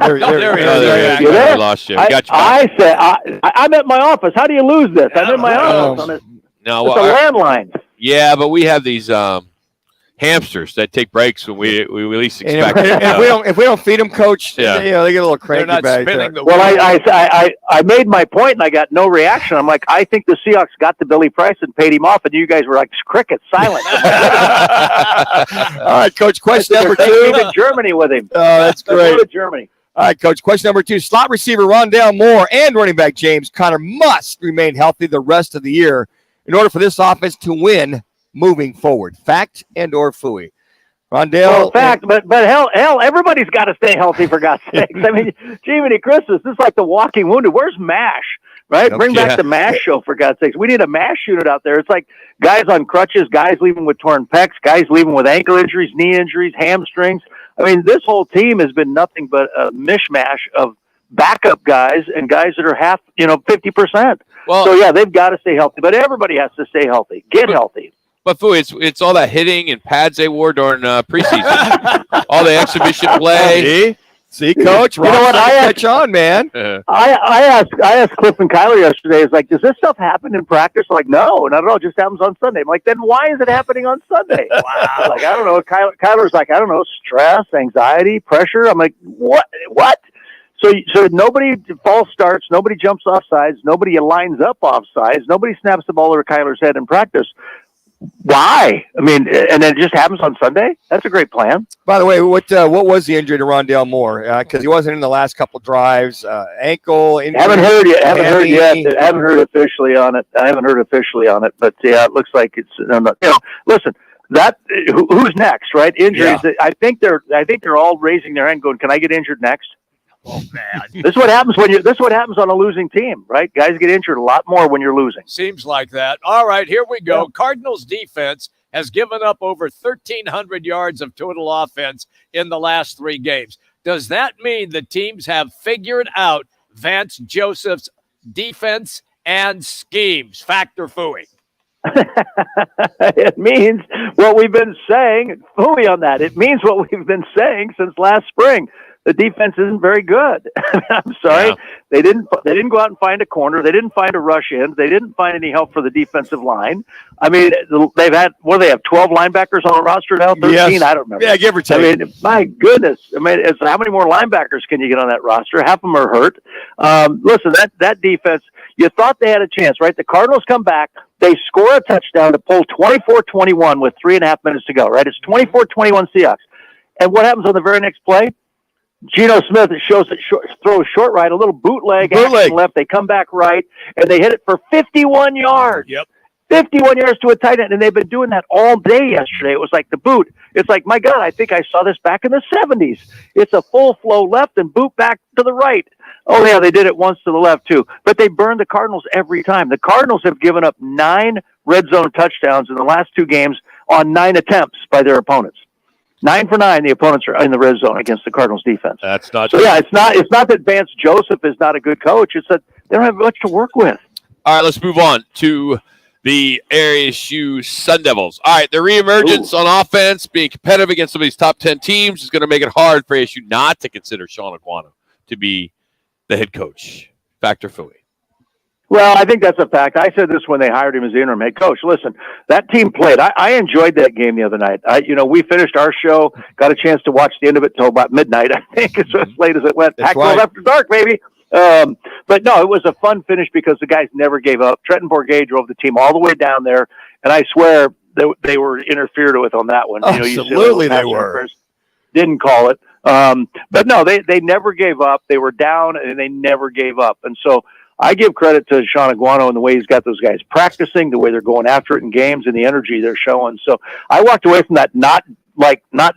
There he is. We lost you. I said, I'm at my office. How do you lose this? I'm in my office. It's a landline. Yeah, but we have these hamsters that take breaks when we least expect it. If we don't feed them, Coach, they get a little cranky. They're not spinning the wheel. I made my point and I got no reaction. I'm like, I think the Seahawks got to Billy Price and paid him off, and you guys were like crickets, silent. All right, Coach. Question number 2. To Germany with him. Oh, that's great. Go to Germany. All right, Coach. Question number 2. Slot receiver Rondale Moore and running back James Conner must remain healthy the rest of the year in order for this offense to win moving forward. Fact and or Fooey? Rondale. Well, fact, but hell, everybody's got to stay healthy for God's sakes. I mean, Jiminy Christmas, this is like the walking wounded. Where's MASH? Right? Bring back the MASH show for God's sakes. We need a MASH unit out there. It's like guys on crutches, guys leaving with torn pecs, guys leaving with ankle injuries, knee injuries, hamstrings. I mean, this whole team has been nothing but a mishmash of backup guys and guys that are half, 50%. Well, so yeah, they've got to stay healthy, but everybody has to stay healthy. Get healthy. But Fooey, it's all that hitting and pads they wore during preseason. All the exhibition play. See, Coach, you know what? I catch on, man. I asked Cliff and Kyler yesterday. It's like, does this stuff happen in practice? Like, no, not at all. It just happens on Sunday. I'm like, then why is it happening on Sunday? Wow. Like, I don't know. Kyler's like, I don't know, stress, anxiety, pressure. I'm like, what? So nobody false starts, nobody jumps off sides, nobody lines up off sides, nobody snaps the ball over Kyler's head in practice. Why? I mean, and then it just happens on Sunday? That's a great plan. By the way, what was the injury to Rondale Moore? Because he wasn't in the last couple drives. Ankle injury. Haven't heard yet. I haven't heard officially on it. But yeah, it looks like it's. Listen. Who's next? Right? Injuries. Yeah. I think they're all raising their hand, going, "Can I get injured next?" Oh man, this is what happens this is what happens on a losing team, right? Guys get injured a lot more when you're losing. Seems like that. All right, here we go. Yeah. Cardinals defense has given up over 1,300 yards of total offense in the last 3 games. Does that mean the teams have figured out Vance Joseph's defense and schemes? Factor Fooey. It means what we've been saying. Fooey on that. It means what we've been saying since last spring. The defense isn't very good. I'm sorry. Yeah. They didn't go out and find a corner. They didn't find a rush in. They didn't find any help for the defensive line. I mean, they've had, 12 linebackers on the roster now? 13? Yes. I don't remember. Yeah, give or take. I mean, my goodness. I mean, how many more linebackers can you get on that roster? Half of them are hurt. Listen, that defense, you thought they had a chance, right? The Cardinals come back. They score a touchdown to pull 24-21 with 3.5 minutes to go, right? It's 24-21 Seahawks. And what happens on the very next play? Geno Smith shows it short, throws short right, a little bootleg action left. They come back right, and they hit it for 51 yards. Yep. 51 yards to a tight end, and they've been doing that all day yesterday. It was like the boot. It's like, my God, I think I saw this back in the 70s. It's a full flow left and boot back to the right. Oh, yeah, they did it once to the left, too. But they burned the Cardinals every time. The Cardinals have given up 9 red zone touchdowns in the last 2 games on 9 attempts by their opponents. 9 for 9, the opponents are in the red zone against the Cardinals defense. That's not so. Yeah, it's not that Vance Joseph is not a good coach. It's that they don't have much to work with. All right, let's move on to the ASU Sun Devils. All right, their reemergence on offense, being competitive against some of these top 10 teams, is going to make it hard for ASU not to consider Sean Aguano to be the head coach. Factor Fui. Well, I think that's a fact. I said this when they hired him as the interim head coach. Listen, that team played. I enjoyed that game the other night. We finished our show, got a chance to watch the end of it till about midnight. I think it's as late as it went. Pac-12 after dark, baby. But no, it was a fun finish because the guys never gave up. Trenton Bourget drove the team all the way down there, and I swear they were interfered with on that one. Absolutely, they were. Didn't call it. But no, they never gave up. They were down, and they never gave up. And so I give credit to Sean Aguano and the way he's got those guys practicing, the way they're going after it in games, and the energy they're showing. So I walked away from that not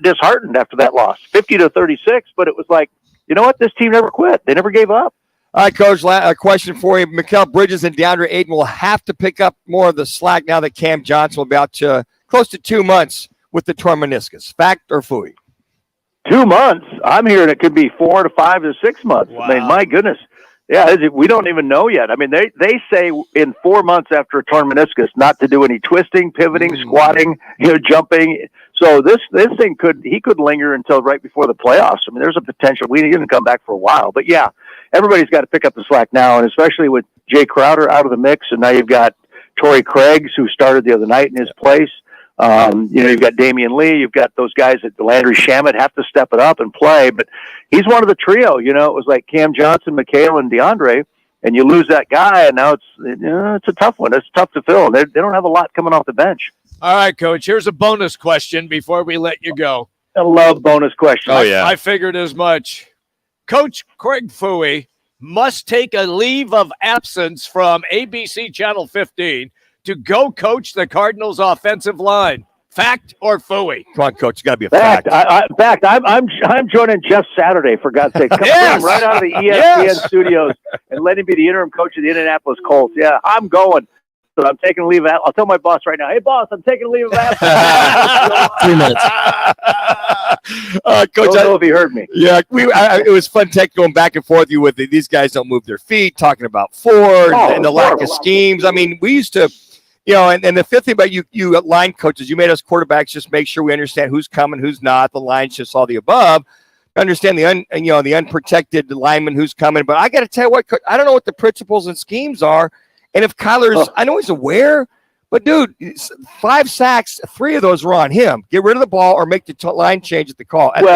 disheartened after that loss, 50-36. But it was like, you know what? This team never quit. They never gave up. All right, Coach, a question for you. Mikal Bridges and DeAndre Ayton will have to pick up more of the slack now that Cam Johnson will be out close to 2 months with the torn meniscus. Fact or Fui? 2 months? I'm hearing it could be 4 to 5 to 6 months. Wow. I mean, my goodness. Yeah, we don't even know yet. I mean, they say in 4 months after a torn meniscus not to do any twisting, pivoting, squatting, jumping. So this thing he could linger until right before the playoffs. I mean, there's a potential. We didn't come back for a while, but yeah, everybody's got to pick up the slack now, and especially with Jay Crowder out of the mix, and now you've got Torrey Craiggs who started the other night in his place. You've got Damian Lee, you've got those guys that Landry Shamet have to step it up and play, but he's one of the trio. It was like Cam Johnson, Mikal, and DeAndre, and you lose that guy, and now it's a tough one. It's tough to fill. They don't have a lot coming off the bench. All right, Coach, here's a bonus question before we let you go. I love bonus questions. Oh, yeah. I figured as much. Coach Craig Fui must take a leave of absence from ABC Channel 15 to go coach the Cardinals' offensive line. Fact or Fui? Come on, Coach. It's got to be a fact. fact. I'm joining Jeff Saturday, for God's sake. Come right out of the ESPN studios and let him be the interim coach of the Indianapolis Colts. Yeah, I'm going. So I'm taking a leave of absence. I'll tell my boss right now, hey, boss, I'm taking a leave of absence. 3 minutes. Coach, I don't know if he heard me. Yeah, it was fun going back and forth with you with these guys don't move their feet, talking about Ford and the lack of schemes. I mean, we used to, and the fifth thing about you line coaches, you made us quarterbacks just make sure we understand who's coming, who's not. The line's just all the above. Understand the unprotected lineman who's coming. But I got to tell you what, Coach, I don't know what the principles and schemes are. And if Kyler's, I know he's aware, but dude, 5 sacks, 3 of those were on him. Get rid of the ball or make the line change at the call. Here's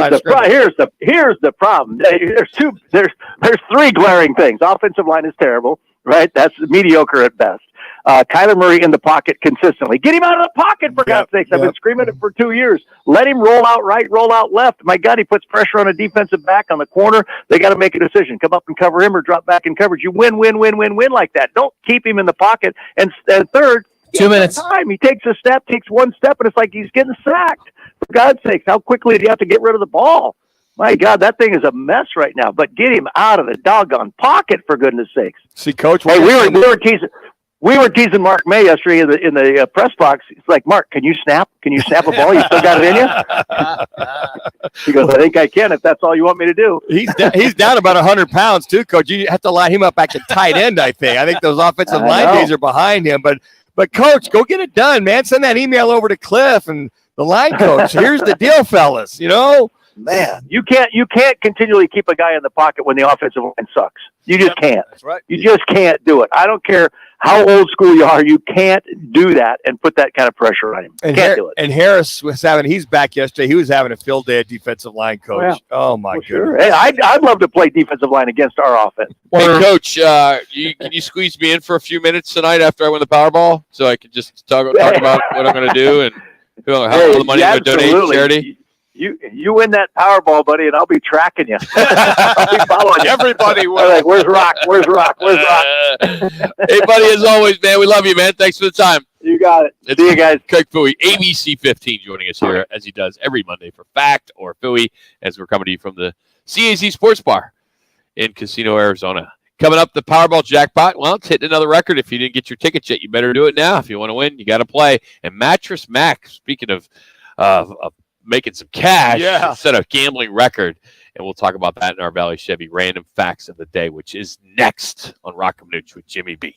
the problem. There's 3 glaring things. Offensive line is terrible, right? That's mediocre at best. Kyler Murray in the pocket consistently. Get him out of the pocket, for God's sakes. I've been screaming it for 2 years. Let him roll out right, roll out left. My God, he puts pressure on a defensive back on the corner. They got to make a decision. Come up and cover him or drop back in coverage. You win like that. Don't keep him in the pocket. And third, 2 minutes. Time. He takes 1 step, and it's like he's getting sacked. For God's sakes, how quickly do you have to get rid of the ball? My God, that thing is a mess right now. But get him out of the doggone pocket, for goodness sakes. See, Coach, hey, we were teasing Mark May yesterday in the press box. It's like, Mark, can you snap? Can you snap a ball? You still got it in you? He goes, I think I can if that's all you want me to do. He's down about 100 pounds too, Coach. You have to line him up back to tight end, I think. I think those offensive line days are behind him. But Coach, go get it done, man. Send that email over to Cliff and the line coach. Here's the deal, fellas. Man, you can't continually keep a guy in the pocket when the offensive line sucks. You just can't. That's right. You just can't do it. I don't care how old school you are. You can't do that and put that kind of pressure on him. Can't do it. And Harris he's back yesterday. He was having a field day at defensive line coach. Yeah. Oh my goodness. Sure. Hey, I'd love to play defensive line against our offense. Hey, Coach, can you squeeze me in for a few minutes tonight after I win the Powerball so I can just talk about what I'm going to do and how all the money I'm going to donate to charity? You win that Powerball, buddy, and I'll be tracking you. I'll be following you. Everybody will. I'm like, where's Rock? Where's Rock? Where's Rock? Hey, buddy, as always, man, we love you, man. Thanks for the time. You got it. See you guys. Kirk Fooey, ABC 15, joining us here as he does every Monday for Fact or Fooey, as we're coming to you from the CAZ Sports Bar in Casino, Arizona. Coming up, the Powerball jackpot. Well, it's hitting another record. If you didn't get your tickets yet, you better do it now. If you want to win, you got to play. And Mattress Mac, speaking of making some cash instead of gambling record. And we'll talk about that in our Valley Chevy Random Facts of the Day, which is next on Roc and Manuch with Jimmy B.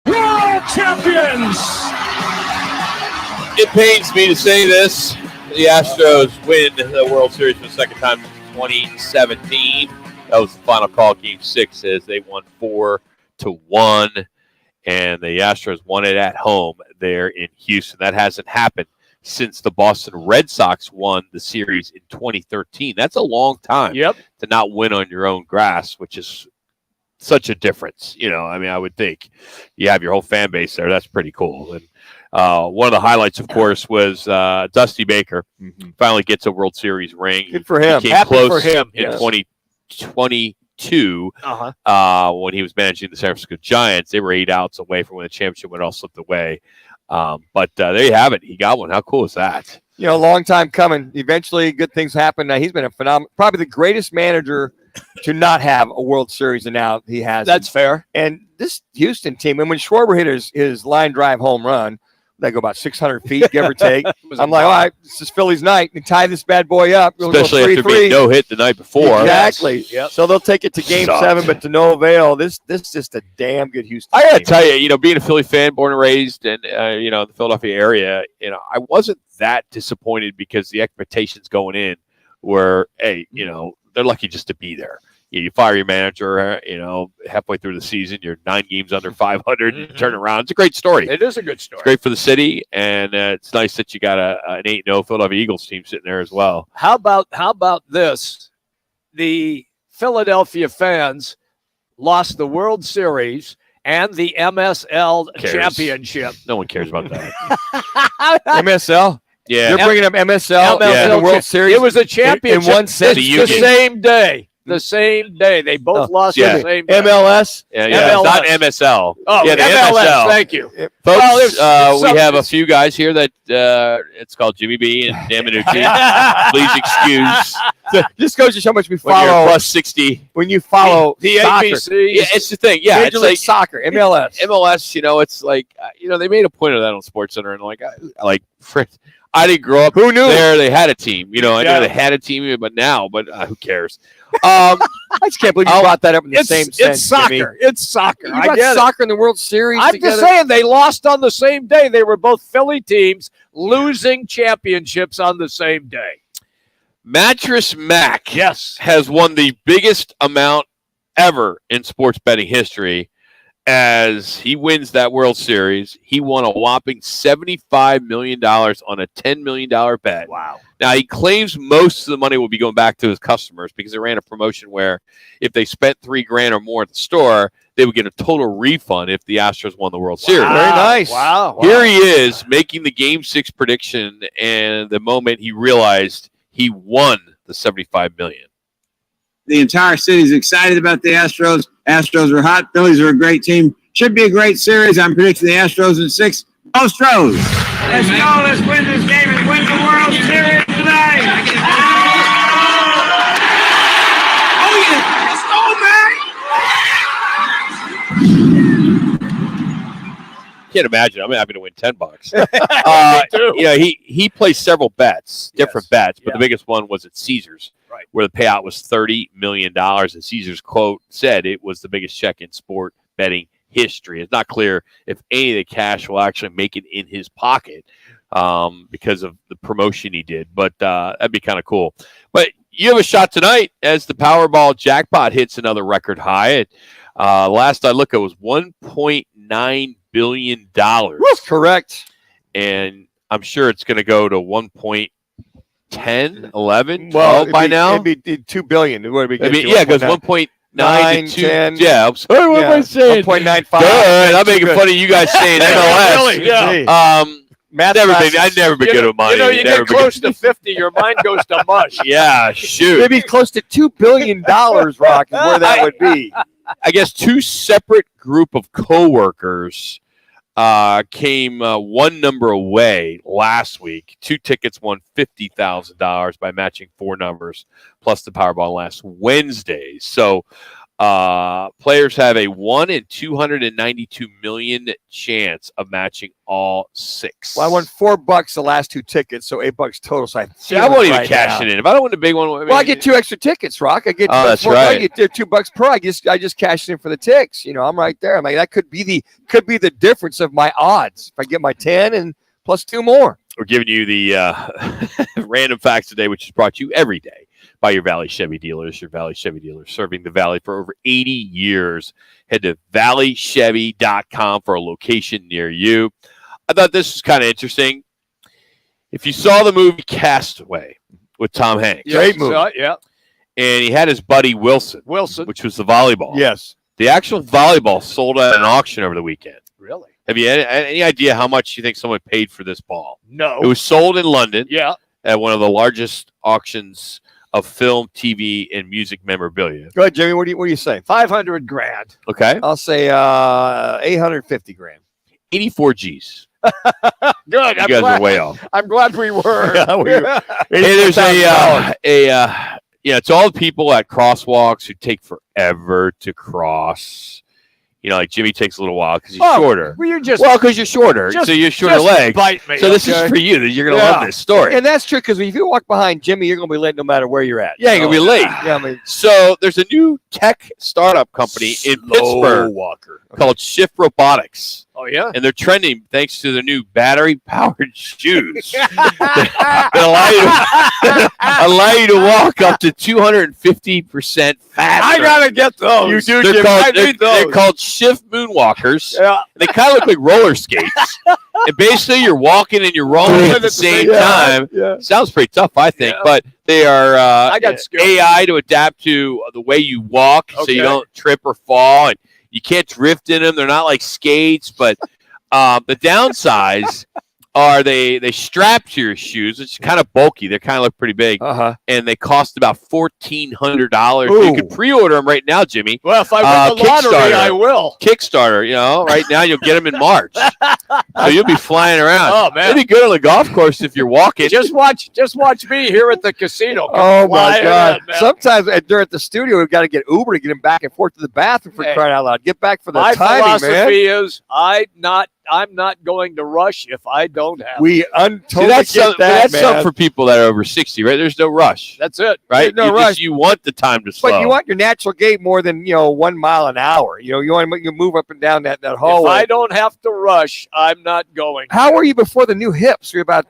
World champions! It pains me to say this. The Astros win the World Series for the second time in 2017. That was the final call, Game 6, as they won 4-1. And the Astros won it at home there in Houston. That hasn't happened since the Boston Red Sox won the series in 2013. That's a long time to not win on your own grass, which is such a difference. You know, I mean, I would think you have your whole fan base there. That's pretty cool. And one of the highlights, of course, was Dusty Baker finally gets a World Series ring. Good for him. He came Happy close for him. in Yes. 2022 when he was managing the San Francisco Giants. They were 8 outs away from when the championship would all slipped away. But there you have it. He got one. How cool is that? You know, a long time coming. Eventually, good things happen. Now, he's been a phenomenal, probably the greatest manager to not have a World Series, and now he has. That's fair. And this Houston team, and when Schwarber hit his line drive home run, they go about 600 feet, give or take. I'm like, all right, this is Philly's night. And tie this bad boy up. We'll Especially after being no hit the night before. Exactly. Yes. Yep. So they'll take it to Game 7, but to no avail. This is just a damn good Houston I got to team. tell you, being a Philly fan, born and raised, and in the Philadelphia area, I wasn't that disappointed because the expectations going in were, hey, they're lucky just to be there. You fire your manager, halfway through the season, you're 9 games under 500, and you turn around. It's a great story. It is a good story. It's great for the city, and it's nice that you got an 8-0 Philadelphia Eagles team sitting there as well. How about this? The Philadelphia fans lost the World Series and the MSL championship. No one cares about that. MSL? Yeah. You're bringing up MSL and the World Series? It was a championship. In one sense. The same day. The same day. They both lost the same day. MLS? Yeah, MLS. not MSL. Oh, yeah, the MLS. Thank you. Folks, we have a few guys here that it's called Jimmy B and Dan Manucci. Please excuse. This goes to show how much we When you're follow. plus 60. When you follow the soccer. ABC. Yeah, it's the thing. Yeah, Major it's League like Soccer, MLS. MLS, it's like, they made a point of that on SportsCenter. And I didn't grow up Who knew? there. They had a team. I know they had a team, but who cares? I just can't believe you brought that up in the same sense. It's soccer. Jimmy. It's soccer. You I brought get it. soccer in the World Series I'm together. just saying they lost on the same day. They were both Philly teams losing championships on the same day. Mattress Mac Yes. has won the biggest amount ever in sports betting history as he wins that World Series. He won a whopping $75 million on a $10 million bet. Wow. Now, he claims most of the money will be going back to his customers because they ran a promotion where if they spent $3,000 or more at the store, they would get a total refund if the Astros won the World Series. Very nice. Wow. Here he is making the Game 6 prediction, and the moment he realized he won the $75 million. The entire city's excited about the Astros. Astros are hot. Phillies are a great team. Should be a great series. I'm predicting the Astros in 6. Go Stros. Let's go. Let's win this game and win the World Series tonight. Oh, yeah. Let's go, man. Can't imagine. I'm happy to win $10. Me too. He placed several bets, different bets, but Yeah. the biggest one was at Caesars, Right. where the payout was $30 million. And Caesars quote said it was the biggest check in sport betting history. It's not clear if any of the cash will actually make it in his pocket because of the promotion he did, but that'd be kind of cool. But you have a shot tonight as the Powerball jackpot hits another record high. Last I looked, it was $1.9 billion. That's correct. And I'm sure it's going to go to 1.10, 11, 12 Well, by now. It'd be $2 billion. It would be Yeah, it goes 1.9 to 2. 10. Yeah, I'm sorry, what am I saying? 1.95. Good. I'm making fun of you guys saying MLS. Really? Yeah. I've never been good at money. You Never get been close to 50, your mind goes to mush. Yeah, shoot. Maybe close to $2 billion, Rock, is where that would be. I guess two separate group of coworkers came one number away last week. 2 tickets won $50,000 by matching 4 numbers plus the Powerball last Wednesday. So players have a 1 in 292 million chance of matching all 6. Well, I won $4 the last 2 tickets, so $8 total. So I won't even cash it in. If I don't win the big one, I get 2 extra tickets, Rock. I get that's $4, right. I get $2 per. I just cashed in for the ticks. I'm right there. I'm like, that could be the difference of my odds if I get my 10 and plus 2 more. We're giving you the random facts today, which is brought to you every day by your Valley Chevy dealers. Your Valley Chevy dealers serving the Valley for over 80 years. Head to valleychevy.com for a location near you. I thought this was kind of interesting. If you saw the movie Castaway with Tom Hanks. Great movie. Yeah. And he had his buddy Wilson, which was the volleyball. Yes. The actual volleyball sold at an auction over the weekend. Really? Have you had any idea how much you think someone paid for this ball? No. It was sold in London. Yeah. At one of the largest auctions of film, TV, and music memorabilia. Go ahead, Jimmy. What do you say? $500,000. Okay. I'll say $850,000. 84 G's. Good. You guys are way off. I'm glad we were. Hey, there's to all the people at crosswalks who take forever to cross. like Jimmy takes a little while because he's shorter. Well, you're just because you're shorter, so you're shorter legs. Bite me, so this is for you. You're gonna love this story. And that's true because if you walk behind Jimmy, you're gonna be late no matter where you're at. Yeah, you're gonna be late. Yeah, I mean, so there's a new tech startup company in Pittsburgh called Shift Robotics. Oh yeah, and they're trending thanks to the new battery-powered shoes that allow you to walk up to 250% faster. I gotta get those. You do. They're called Shift Moonwalkers. Yeah, they kind of look like roller skates. And basically, you're walking and you're rolling at the same time. Yeah. Sounds pretty tough, I think. Yeah. But they are I got AI to adapt to the way you walk, so you don't trip or fall. And you can't drift in them. They're not like skates, but the downsides are they strap to your shoes. It's kind of bulky. They kind of look pretty big, and they cost about $1,400. You can pre-order them right now, Jimmy. Well, if I win the lottery, I will. Kickstarter, right now you'll get them in March, so you'll be flying around. Oh man, it'd be good on the golf course if you're walking. Just watch me here at the casino. Oh my God! Sometimes during the studio, we've got to get Uber to get him back and forth to the bathroom for crying out loud. Get back for the timing, man. My philosophy is I'm not going to rush if I don't have. That's something for people that are over 60, right? There's no rush. That's it, right? No rush. You want the time to slow. But you want your natural gait more than 1 mile an hour. You want to move up and down that hallway. If I don't have to rush, I'm not going. How were you before the new hips? You're about.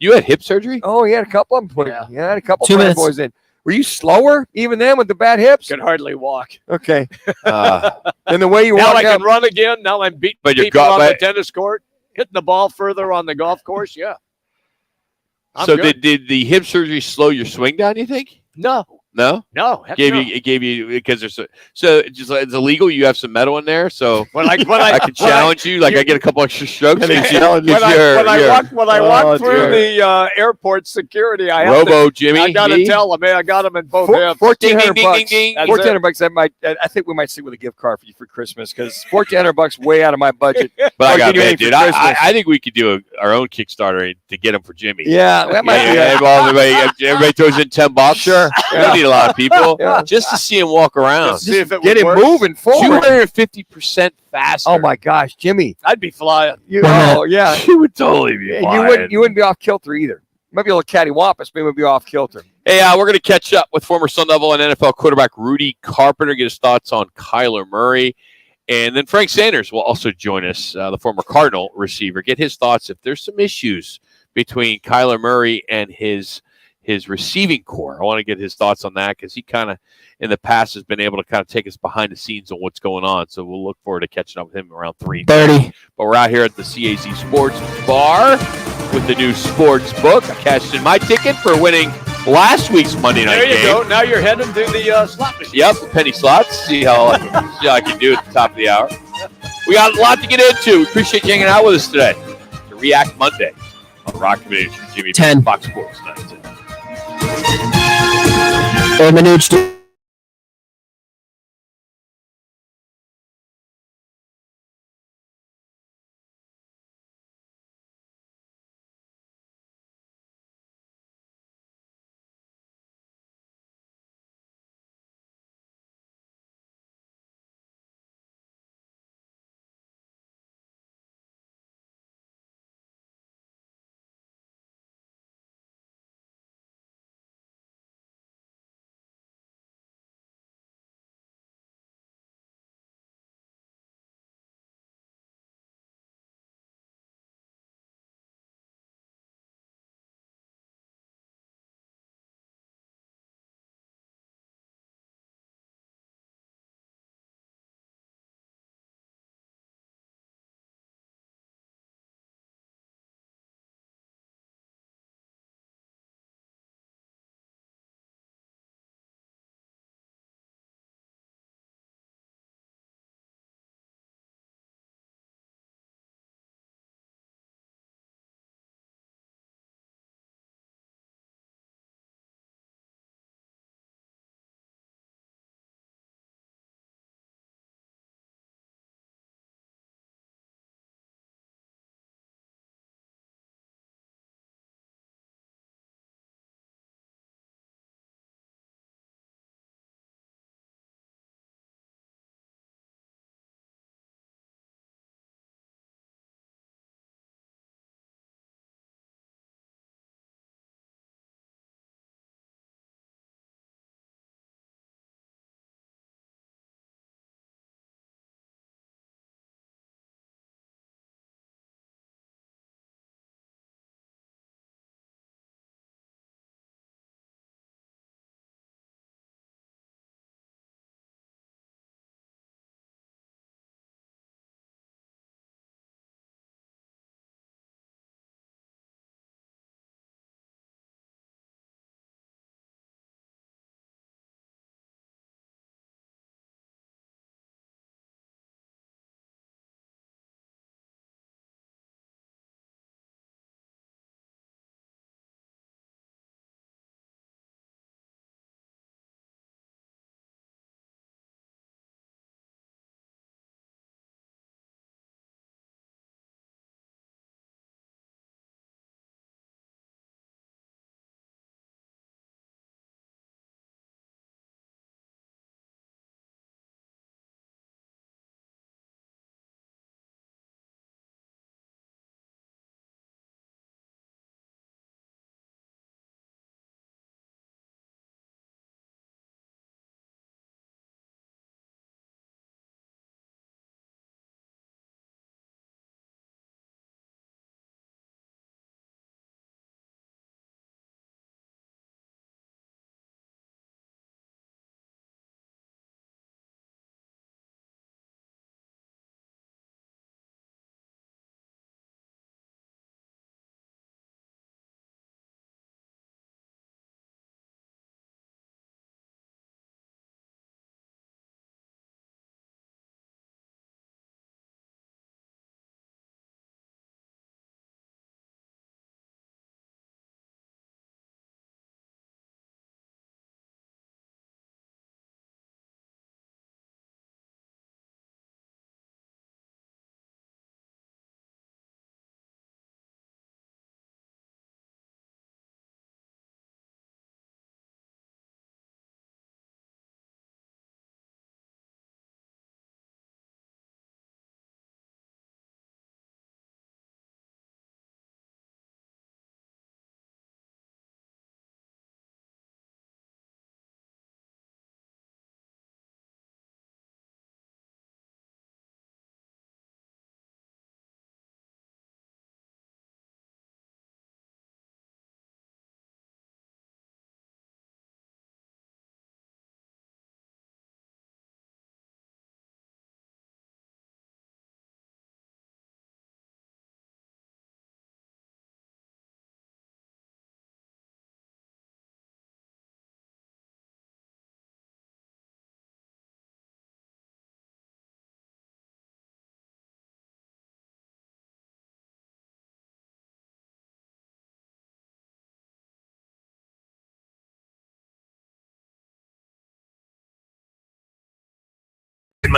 You had hip surgery? Oh, you had a couple of them. Yeah, you had a couple 2 minutes. boys in. Were you slower even then with the bad hips? Can hardly walk. Okay. And the way you now walk I can up, run again. Now I'm beating people on the tennis court, hitting the ball further on the golf course. Yeah. Did the hip surgery slow your swing down? You think? No. No. It gave you because there's it's illegal. You have some metal in there, so when I can challenge you. Like I get a couple extra strokes. When I walk through the airport security, Jimmy. I gotta tell them, man, I got them in both hips. $1,400. $1,400. I think we might stick with a gift card for you for Christmas because $1,400 way out of my budget. But I got it, dude. I think we could do our own Kickstarter to get them for Jimmy. Yeah, that might be. Everybody throws in $10. Sure. Need a lot of people just to see him walk around. See if it get him moving forward. 250% faster. Oh my gosh, Jimmy! I'd be flying. You would totally be flying. You wouldn't be off kilter either. Maybe a little cattywampus, but you would be off kilter. Hey, we're going to catch up with former Sun Devil and NFL quarterback Rudy Carpenter, get his thoughts on Kyler Murray. And then Frank Sanders will also join us, the former Cardinal receiver, get his thoughts if there's some issues between Kyler Murray and his receiving core. I want to get his thoughts on that because he kind of, in the past, has been able to kind of take us behind the scenes on what's going on. So we'll look forward to catching up with him around 3:30. But we're out here at the CAZ Sports Bar with the new sports book. I cashed in my ticket for winning last week's Monday night game. There you go. Now you're heading to the slot machine. Yep, penny slots. See how I can do at the top of the hour. We got a lot to get into. We appreciate you hanging out with us today. To React Monday on Roc and Manuch, Jimmy 10. Fox Sports 9. Manuch.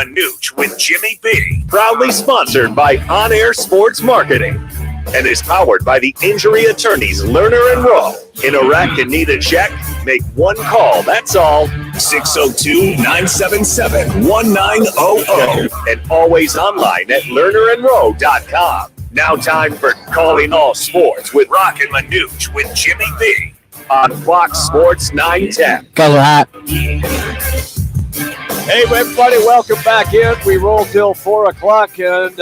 Manuch with Jimmy B. Proudly sponsored by On Air Sports Marketing and is powered by the injury attorneys Lerner and Rowe. In Iraq and need a check? Make one call, that's all. 602-977-1900 and always online at lernerandrowe.com. Now time for Calling All Sports with Roc and Manuch with Jimmy B. on Fox Sports 910. Guys are hot. Hey, everybody, welcome back in. We roll till 4 o'clock, and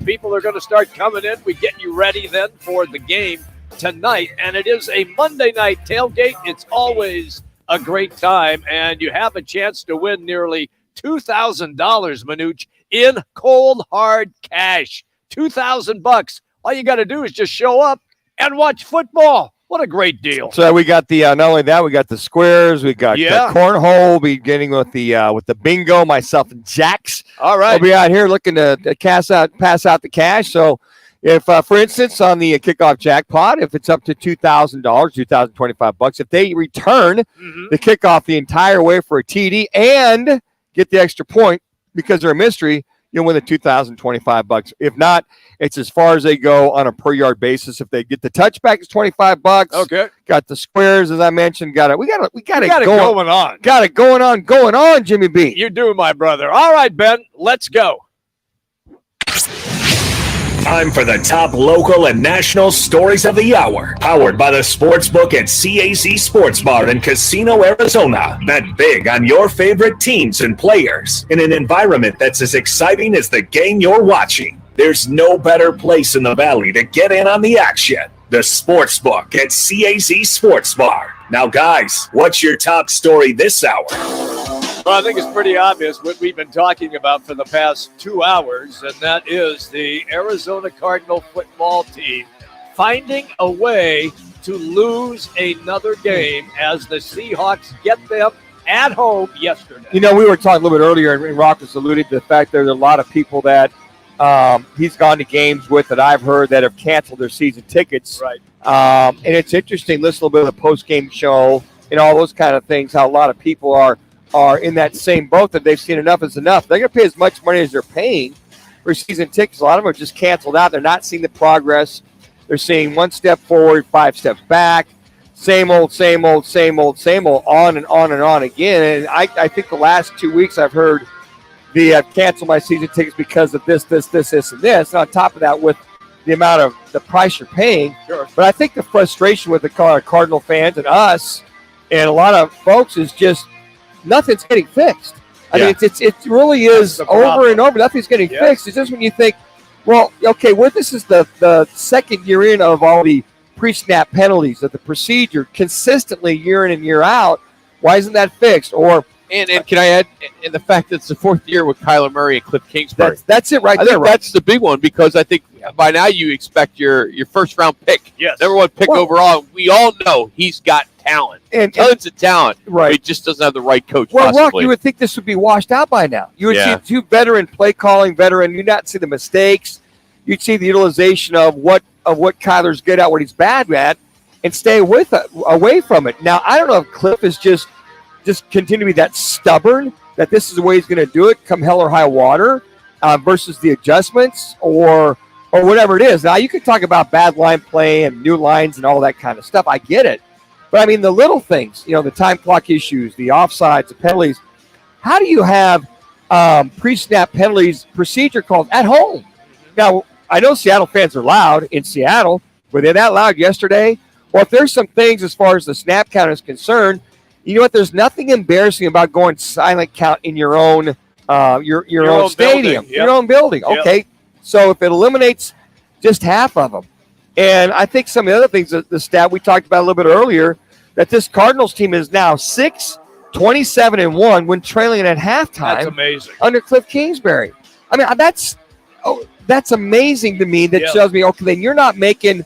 people are going to start coming in. We get you ready then for the game tonight, and it is a Monday night tailgate. It's always a great time, and you have a chance to win nearly $2,000, Manuch, in cold, hard cash. $2,000. All you got to do is just show up and watch football. What a great deal! So we got the not only that, we got the squares, we got the cornhole, beginning with the bingo. Myself and Jax. All right, we'll be out here looking to pass out the cash. So, if for instance on the kickoff jackpot, if it's up to $2,000, $2,025, if they return the kickoff the entire way for a TD and get the extra point because they're a mystery, you'll win the $2,025. If not, it's as far as they go on a per yard basis. If they get the touchback, it's $25. Okay. Got the squares, as I mentioned. We got it going on. Got it going on, Jimmy B. You do, my brother. All right, Ben, let's go. Time for the top local and national stories of the hour. Powered by the Sportsbook at CAZ Sports Bar in Casino, Arizona. Bet big on your favorite teams and players in an environment that's as exciting as the game you're watching. There's no better place in the Valley to get in on the action. The Sportsbook at CAZ Sports Bar. Now, guys, what's your top story this hour? Well, I think it's pretty obvious what we've been talking about for the past 2 hours, and that is the Arizona Cardinal football team finding a way to lose another game as the Seahawks get them at home yesterday. You know, we were talking a little bit earlier, and Rock was alluding to the fact there's a lot of people that he's gone to games with that I've heard that have canceled their season tickets. Right. And it's interesting, listen a little bit of the post-game show and all those kind of things, how a lot of people are in that same boat that they've seen enough is enough. They're going to pay as much money as they're paying for season tickets. A lot of them are just canceled out. They're not seeing the progress. They're seeing 1 step forward, 5 steps back. Same old, on and on and on again. And I think the last 2 weeks I've heard I've canceled my season tickets because of this, and this. And on top of that, with the amount of the price you're paying. Sure. But I think the frustration with the Cardinal fans and us and a lot of folks is just nothing's getting fixed. I mean, it really is over and over. Nothing's getting fixed. It's just when you think, well, okay, this is the second year in of all the pre-snap penalties, of the procedure consistently year in and year out. Why isn't that fixed? Or And can I add, in the fact that it's the 4th year with Kyler Murray and Cliff Kingsbury. That's it right I there. think that's the big one, because I think by now you expect your first-round pick. Yes. Number 1 pick overall. We all know he's got talent. Tons of talent. Right. He just doesn't have the right coach, Well, possibly. Rock, you would think this would be washed out by now. You would see 2 veteran play calling, you'd not see the mistakes. You'd see the utilization of what Kyler's good at, what he's bad at, and stay away from it. Now, I don't know if Cliff is just continue to be that stubborn that this is the way he's going to do it come hell or high water versus the adjustments or whatever it is. Now, you could talk about bad line play and new lines and all that kind of stuff. I get it. But, I mean, the little things, the time clock issues, the offsides, the penalties, how do you have pre-snap penalties procedure calls at home? Now, I know Seattle fans are loud in Seattle. Were they that loud yesterday? Well, if there's some things as far as the snap count is concerned, you know what? There's nothing embarrassing about going silent count in your own your own stadium, your own building. Okay, so if it eliminates just half of them, and I think some of the other things, the stat we talked about a little bit earlier, that this Cardinals team is now 6-27-1 when trailing at halftime. That's amazing. Under Cliff Kingsbury. I mean, that's amazing to me. That shows me, okay, then you're not making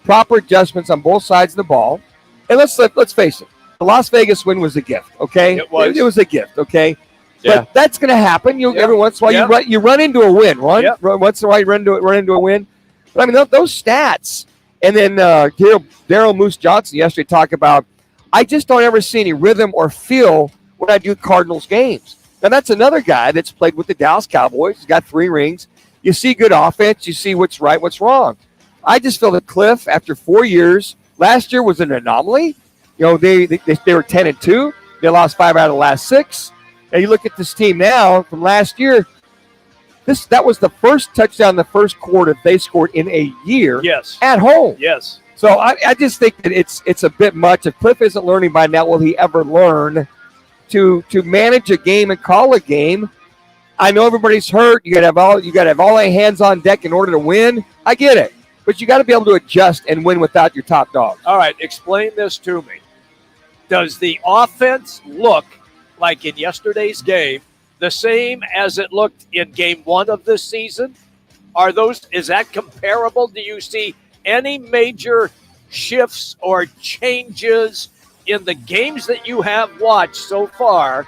proper adjustments on both sides of the ball. And let's face it. The Las Vegas win was a gift, okay? It was. It was a gift, okay? Yeah. But that's going to happen. Every once in a while, you run into a win. Once in a while, you run into a win. But, I mean, those stats. And then Daryl Moose Johnson yesterday talked about, I just don't ever see any rhythm or feel when I do Cardinals games. And that's another guy that's played with the Dallas Cowboys. He's got 3 rings. You see good offense. You see what's right, what's wrong. I just feel that Cliff, after 4 years, last year was an anomaly. You know, they were 10-2. They lost 5 out of the last 6. And you look at this team now from last year, that was the first touchdown in the first quarter they scored in a year at home. Yes. So I just think that it's a bit much. If Cliff isn't learning by now, will he ever learn to manage a game and call a game? I know everybody's hurt. You gotta have all hands on deck in order to win. I get it. But you got to be able to adjust and win without your top dogs. All right, explain this to me. Does the offense look like in yesterday's game the same as it looked in game 1 of this season? Is that comparable? Do you see any major shifts or changes in the games that you have watched so far,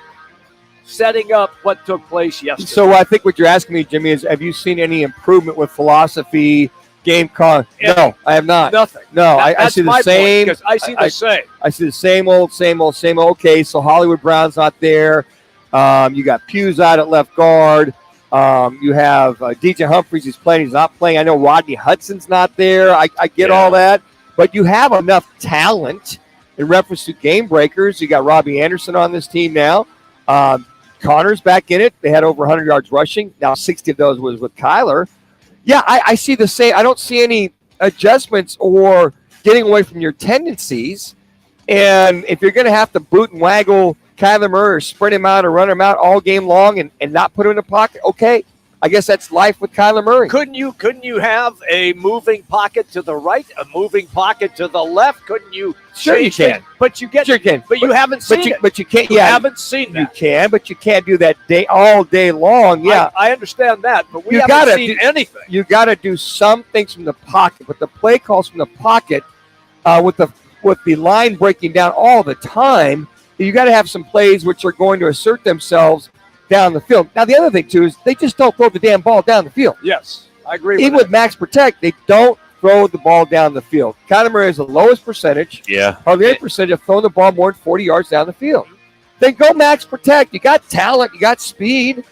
setting up what took place yesterday? So I think what you're asking me, Jimmy, is have you seen any improvement with philosophy, game call? No, I have not. Nothing. No, I see the same. I see the same. I see the same old. Okay, so Hollywood Brown's not there. You got Hughes out at left guard. You have DJ Humphries. He's playing. He's not playing. I know Rodney Hudson's not there. I get all that. But you have enough talent in reference to game breakers. You got Robbie Anderson on this team now. Connor's back in it. They had over 100 yards rushing. Now 60 of those was with Kyler. Yeah, I see the same. I don't see any adjustments or getting away from your tendencies. And if you're going to have to boot and waggle Kyler Murray or sprint him out or run him out all game long and not put him in the pocket, okay, I guess that's life with Kyler Murray. Couldn't you have a moving pocket to the right, a moving pocket to the left? Couldn't you? Sure, you can. But you can. But you haven't seen it. But you can't. You haven't seen that. You can, but you can't do that all day long. Yeah, I understand that, but we haven't seen anything. You got to do some things from the pocket, but the play calls from the pocket with the line breaking down all the time. You got to have some plays which are going to assert themselves down the field. Now, the other thing, too, is they just don't throw the damn ball down the field. Yes, I agree Even with Max Protect, they don't throw the ball down the field. Kyler Murray has the lowest percentage. Yeah. Hardly any percentage of throwing the ball more than 40 yards down the field. Then go Max Protect. You got talent. You got speed.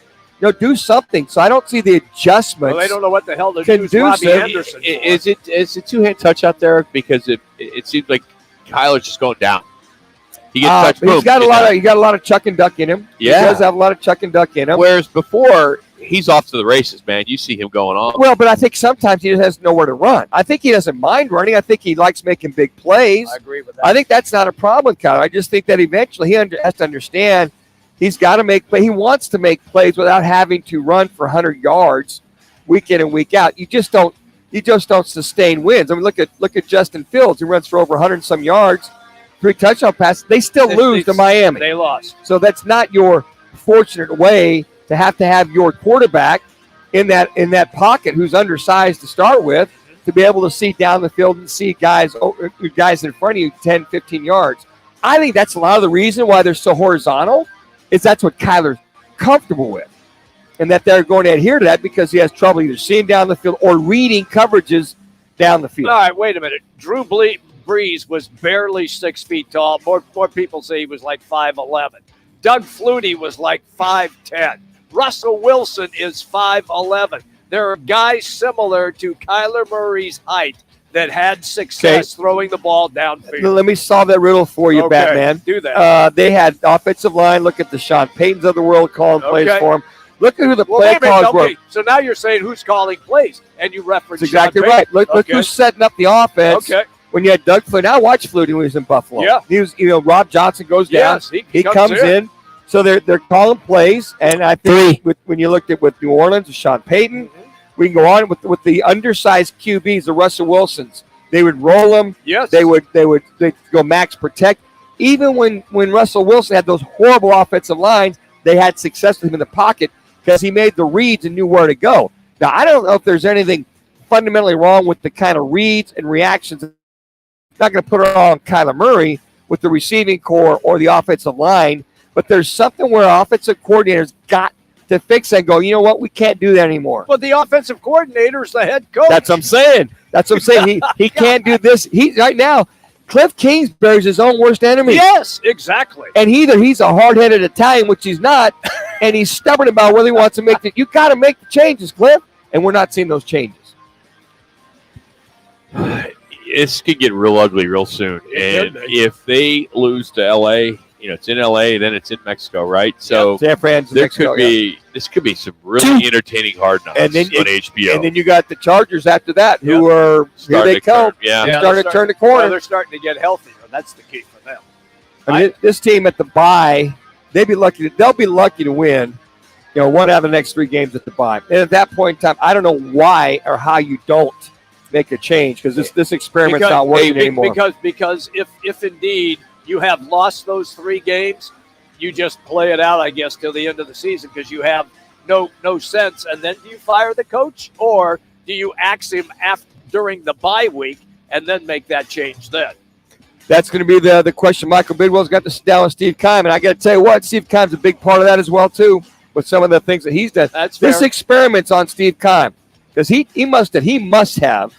Do something. So I don't see the adjustments. Well, they don't know what the hell to do with Robbie Anderson. Is it two-hand touch out there? Because it seems like Kyler's just going down. He gets touched. He's got a lot of chuck and duck in him. Yeah. He does have a lot of chuck and duck in him. Whereas before, he's off to the races, man. You see him going on. Well, but I think sometimes he just has nowhere to run. I think he doesn't mind running. I think he likes making big plays. I agree with that. I think that's not a problem with Kyler. I just think that eventually he has to understand he's got to make play. He wants to make plays without having to run for 100 yards week in and week out. You just don't sustain wins. I mean, look at Justin Fields, who runs for over 100 and some yards. 3 touchdown passes. They still lose to Miami. They lost. So that's not your fortunate way to have your quarterback in that pocket who's undersized to start with to be able to see down the field and see guys in front of you 10, 15 yards. I think that's a lot of the reason why they're so horizontal is that's what Kyler's comfortable with. And that they're going to adhere to that because he has trouble either seeing down the field or reading coverages down the field. All right, wait a minute. Drew Brees was barely 6 feet tall. More people say he was like 5'11". Doug Flutie was like 5'10". Russell Wilson is 5'11". There are guys similar to Kyler Murray's height that had success throwing the ball downfield. Let me solve that riddle for you, Batman. Do that. They had offensive line. Look at the Sean Paytons of the world calling plays for him. Look at who the play callers were. So now you're saying who's calling plays, and you reference That's exactly Sean right. Payton. Look who's setting up the offense. Okay. When you had Doug Flutie, now watch Flutie when he was in Buffalo. Yeah. He was, Rob Johnson goes down. Yes, he comes in. So they're calling plays, and I think when you looked at with New Orleans, with Sean Payton, we can go on with the undersized QBs, the Russell Wilsons. They would roll them. Yes. They go Max Protect. Even when Russell Wilson had those horrible offensive lines, they had success with him in the pocket because he made the reads and knew where to go. Now, I don't know if there's anything fundamentally wrong with the kind of reads and reactions. I'm not going to put it on Kyler Murray with the receiving core or the offensive line, but there's something where offensive coordinators got to fix that and go, you know what, we can't do that anymore. But the offensive coordinator is the head coach. That's what I'm saying. He can't do this. Right now, Cliff Kingsbury's his own worst enemy. Yes, exactly. And either he's a hard-headed Italian, which he's not, and he's stubborn about whether he wants to make it. You got to make the changes, Cliff, and we're not seeing those changes. This could get real ugly real soon. And if they lose to L.A., it's in L.A., then it's in Mexico, right? So San Francisco, this could be some really entertaining hard knocks on HBO. And then you got the Chargers after that, who are here they come. They're starting to turn the corner. Well, they're starting to get healthier. That's the key for them. I mean, this team at the bye, they'll be lucky to win, one out of the next 3 games at the bye. And at that point in time, I don't know why or how you don't make a change because this experiment's not working anymore. Because if indeed you have lost those 3 games, you just play it out, I guess, till the end of the season because you have no sense. And then do you fire the coach or do you axe him during the bye week and then make that change then? That's going to be the question. Michael Bidwell's got to sit down with Steve Keim, and I got to tell you what, Steve Keim's a big part of that as well too, with some of the things that he's done. That's fair. This experiment's on Steve Keim because he must have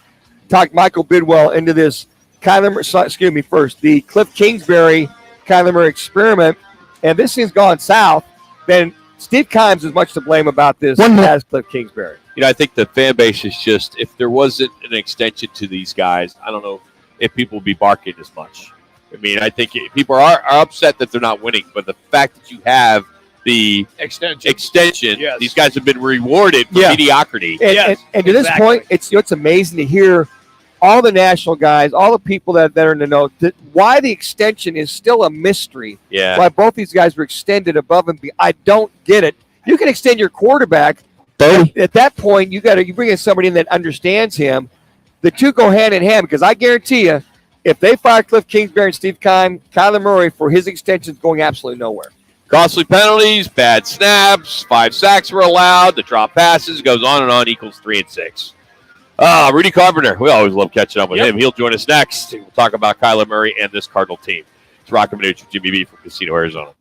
talked Michael Bidwell into this the Cliff Kingsbury Kyler Murray experiment, and this thing's gone south. Then Steve Keim's as much to blame about this as Cliff Kingsbury. I think the fan base is just, if there wasn't an extension to these guys, I don't know if people would be barking as much. I mean, I think people are upset that they're not winning, but the fact that you have the extension yes. These guys have been rewarded for mediocrity. And to this point, it's amazing to hear all the national guys, all the people that are in the know, why the extension is still a mystery. Yeah. Why both these guys were extended above and beyond. I don't get it. You can extend your quarterback. At that point, you bring in somebody in that understands him. The two go hand in hand because I guarantee you, if they fire Cliff Kingsbury and Steve Keim, Kyler Murray for his extension is going absolutely nowhere. Costly penalties, bad snaps, 5 sacks were allowed, the drop passes, goes on and on, equals 3 and 6. Rudy Carpenter, we always love catching up with him. He'll join us next. We'll talk about Kyler Murray and this Cardinal team. It's Roc and Manuch with Jimmy B from Casino, Arizona.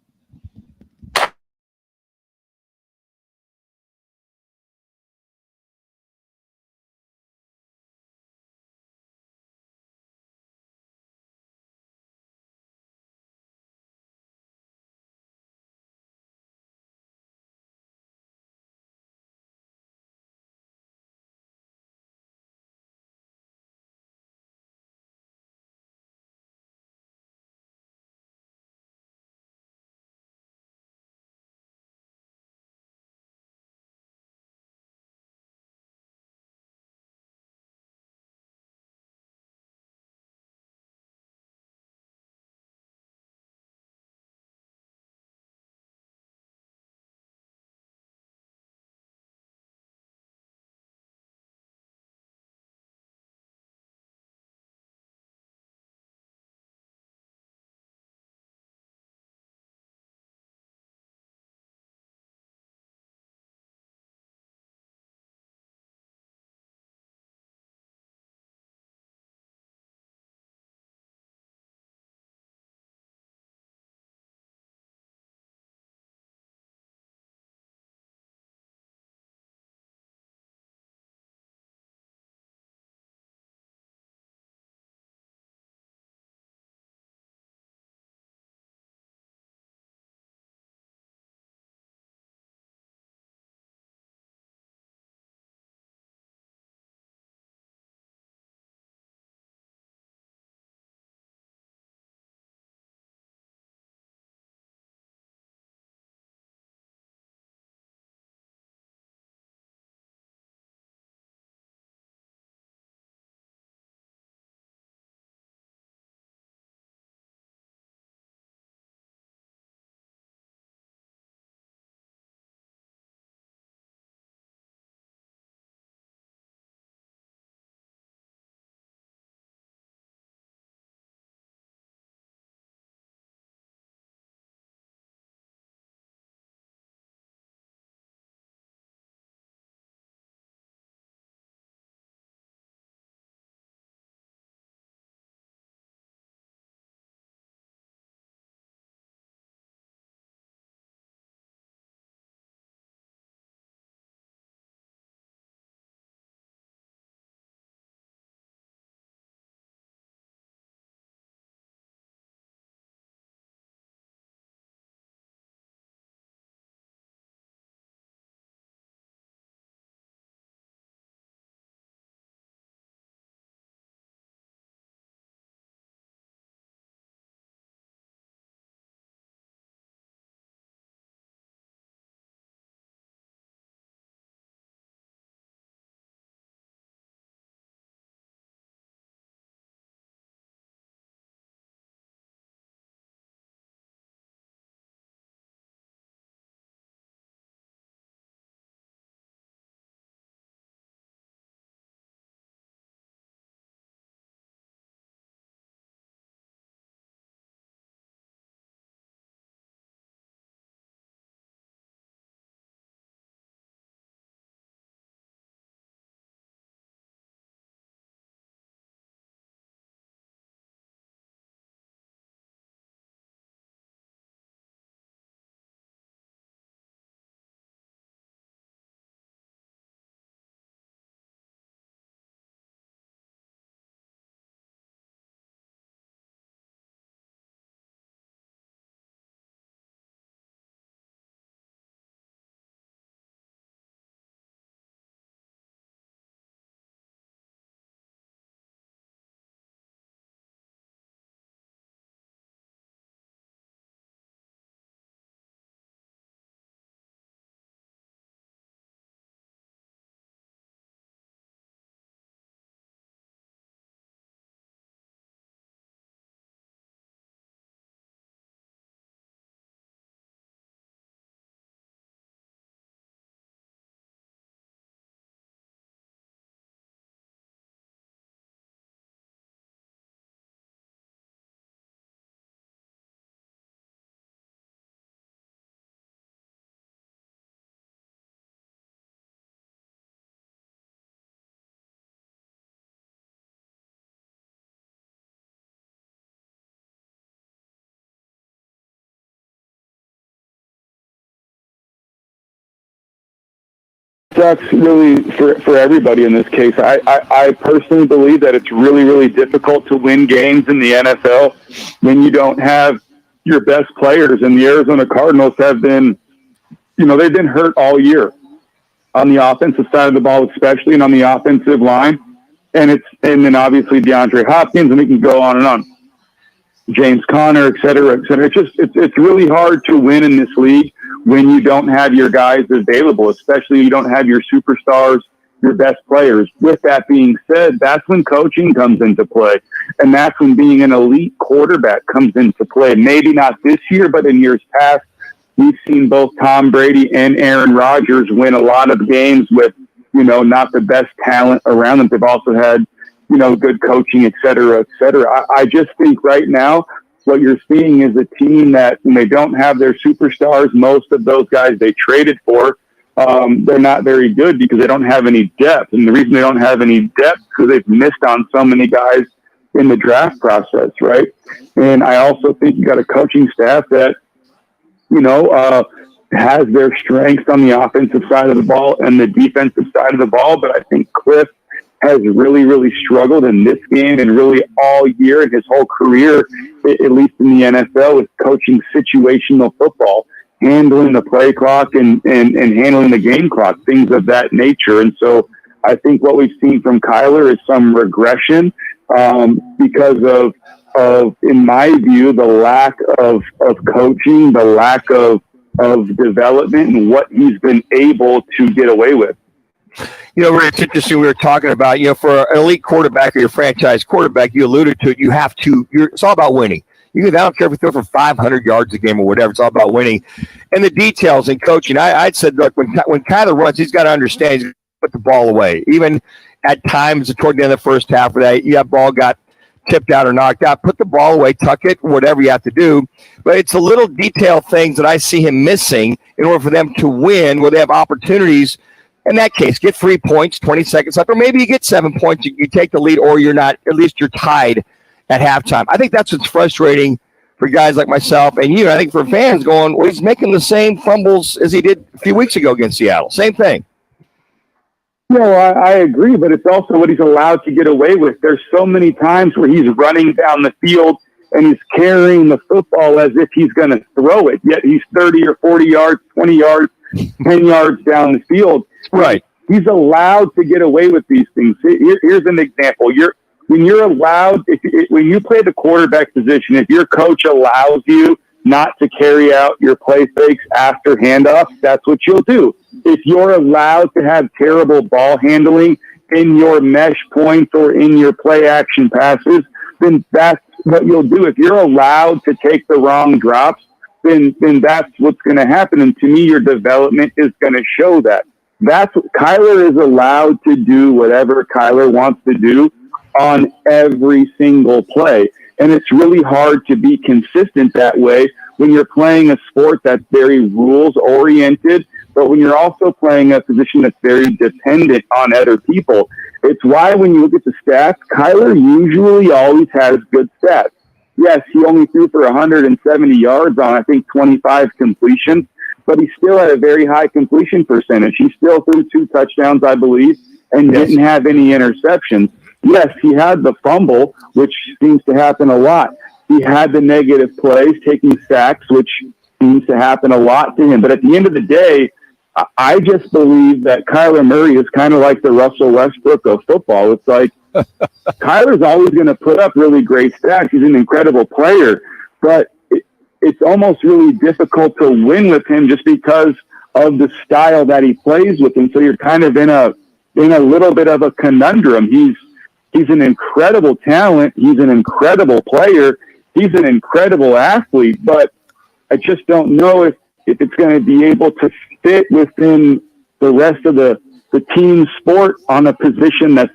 sucks really for everybody in this case. I personally believe that it's really, really difficult to win games in the NFL when you don't have your best players. And the Arizona Cardinals have been, they've been hurt all year on the offensive side of the ball, especially, and on the offensive line. And then obviously DeAndre Hopkins, and we can go on and on. James Conner, et cetera, et cetera. It's really hard to win in this league when you don't have your guys available, especially you don't have your superstars, your best players. With that being said, that's when coaching comes into play. And that's when being an elite quarterback comes into play. Maybe not this year, but in years past, we've seen both Tom Brady and Aaron Rodgers win a lot of games with, not the best talent around them. They've also had, good coaching, et cetera, et cetera. I just think right now what you're seeing is a team that when they don't have their superstars, most of those guys they traded for, they're not very good because they don't have any depth. And the reason they don't have any depth is because they've missed on so many guys in the draft process, right? And I also think you got a coaching staff that, has their strengths on the offensive side of the ball and the defensive side of the ball. But I think Cliff has really, really struggled in this game and really all year in his whole career, at least in the NFL, with coaching situational football, handling the play clock and handling the game clock, things of that nature. And so I think what we've seen from Kyler is some regression because of, in my view, the lack of coaching, the lack of development, and what he's been able to get away with. It's interesting. We were talking about, for an elite quarterback or your franchise quarterback, you alluded to it. It's all about winning. I don't care if you throw for 500 yards a game or whatever. It's all about winning. And the details in coaching, I'd said, look, when Kyler runs, he's got to understand he's going to put the ball away. Even at times toward the end of the first half, where that ball got tipped out or knocked out, put the ball away, tuck it, whatever you have to do. But it's the little detail things that I see him missing in order for them to win, where they have opportunities. In that case, get 3 points, 20 seconds left, or maybe you get 7 points, you take the lead, or you're not, at least you're tied at halftime. I think that's what's frustrating for guys like myself and you. I think for fans going, well, he's making the same fumbles as he did a few weeks ago against Seattle. Same thing. I agree, but it's also what he's allowed to get away with. There's so many times where he's running down the field and he's carrying the football as if he's going to throw it, yet he's 30 or 40 yards, 20 yards, 10 yards down the field. Right. He's allowed to get away with these things. Here's an example. When you play the quarterback position, if your coach allows you not to carry out your play fakes after handoffs, that's what you'll do. If you're allowed to have terrible ball handling in your mesh points or in your play action passes, then that's what you'll do. If you're allowed to take the wrong drops, then that's what's going to happen. And to me, your development is going to show that. Kyler is allowed to do whatever Kyler wants to do on every single play. And it's really hard to be consistent that way when you're playing a sport that's very rules-oriented, but when you're also playing a position that's very dependent on other people. It's why when you look at the stats, Kyler usually always has good stats. Yes, he only threw for 170 yards on, I think, 25 completions, but he still had a very high completion percentage. He still threw 2 touchdowns, I believe, and didn't have any interceptions. Yes, he had the fumble, which seems to happen a lot. He had the negative plays, taking sacks, which seems to happen a lot to him. But at the end of the day, I just believe that Kyler Murray is kind of like the Russell Westbrook of football. It's like Kyler's always going to put up really great stats. He's an incredible player, but it's almost really difficult to win with him just because of the style that he plays with. And so you're kind of in a little bit of a conundrum. He's an incredible talent. He's an incredible player. He's an incredible athlete, but I just don't know if it's going to be able to fit within the rest of the team sport on a position that's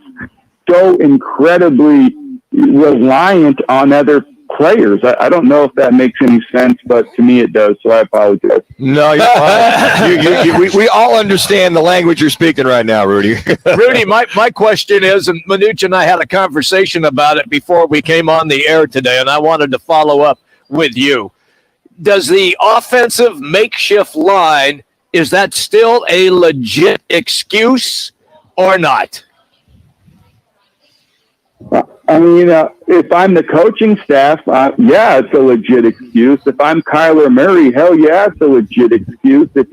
so incredibly reliant on other players. I don't know if that makes any sense, but to me it does, so I apologize. No, you're fine. we all understand the language you're speaking right now, Rudy. Rudy, my question is, and Manuch and I had a conversation about it before we came on the air today, and I wanted to follow up with you. Does the offensive makeshift line is that still a legit excuse or not? I mean, if I'm the coaching staff, yeah, it's a legit excuse. If I'm Kyler Murray, hell yeah, it's a legit excuse. If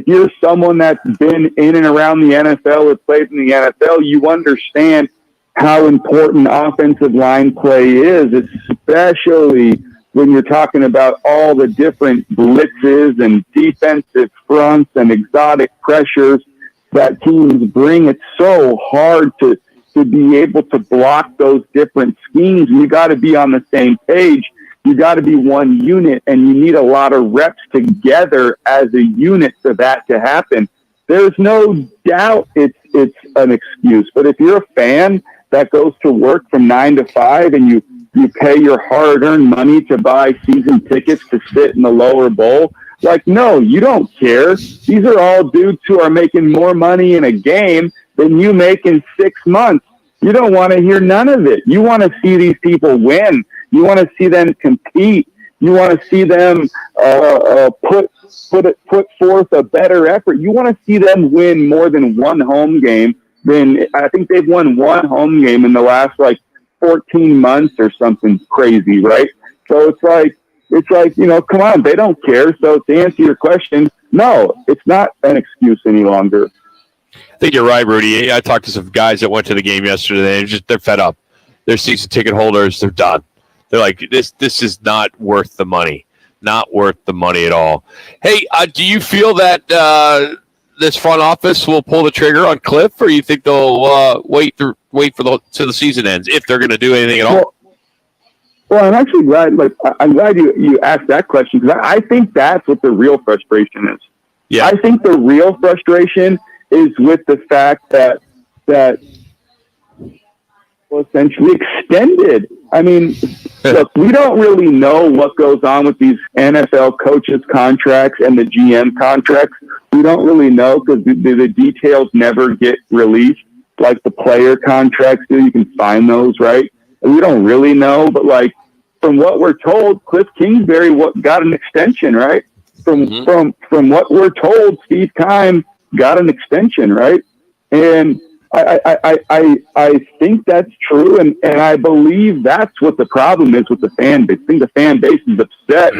you're someone that's been in and around the NFL or played in the NFL, you understand how important offensive line play is, especially when you're talking about all the different blitzes and defensive fronts and exotic pressures that teams bring. It's so hard to be able to block those different schemes. You got to be on the same page. You got to be one unit, and you need a lot of reps together as a unit for that to happen. There's no doubt it's an excuse. But if you're a fan that goes to work from 9 to 5 and you pay your hard-earned money to buy season tickets to sit in the lower bowl, like, no, you don't care. These are all dudes who are making more money in a game than you make in 6 months. You don't want to hear none of it. You want to see these people win. You want to see them compete. You want to see them put forth a better effort. You want to see them win more than one home game. I think they've won one home game in the last 14 months or something crazy, right? So it's like, come on, they don't care. So to answer your question, no, it's not an excuse any longer. I think you're right, Rudy. I talked to some guys that went to the game yesterday. They're fed up. They're season ticket holders. They're done. They're like, this is not worth the money. Not worth the money at all. Hey, do you feel that this front office will pull the trigger on Cliff, or you think they'll wait till the season ends if they're going to do anything at all? Well, I'm actually glad. I'm glad you asked that question, because I think that's what the real frustration is. Yeah, I think the real frustration is with the fact that essentially extended. I mean, look, we don't really know what goes on with these NFL coaches' contracts and the GM contracts. We don't really know, because the details never get released, like the player contracts do. You can find those, right? And we don't really know, but from what we're told, Cliff Kingsbury got an extension, right? From what we're told, Steve Keim got an extension, right? And I think that's true, and I believe that's what the problem is with the fan base. I think the fan base is upset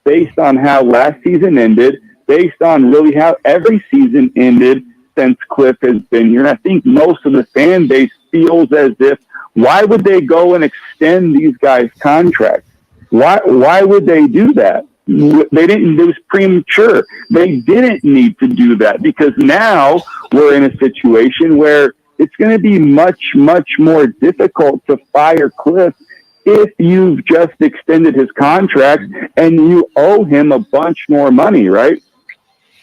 based on how last season ended, based on really how every season ended since Cliff has been here. And I think most of the fan base feels as if, why would they go and extend these guys' contracts? Why would they do that? They didn't. It was premature. They didn't need to do that, because now we're in a situation where it's going to be much, much more difficult to fire Cliff if you've just extended his contract and you owe him a bunch more money, right?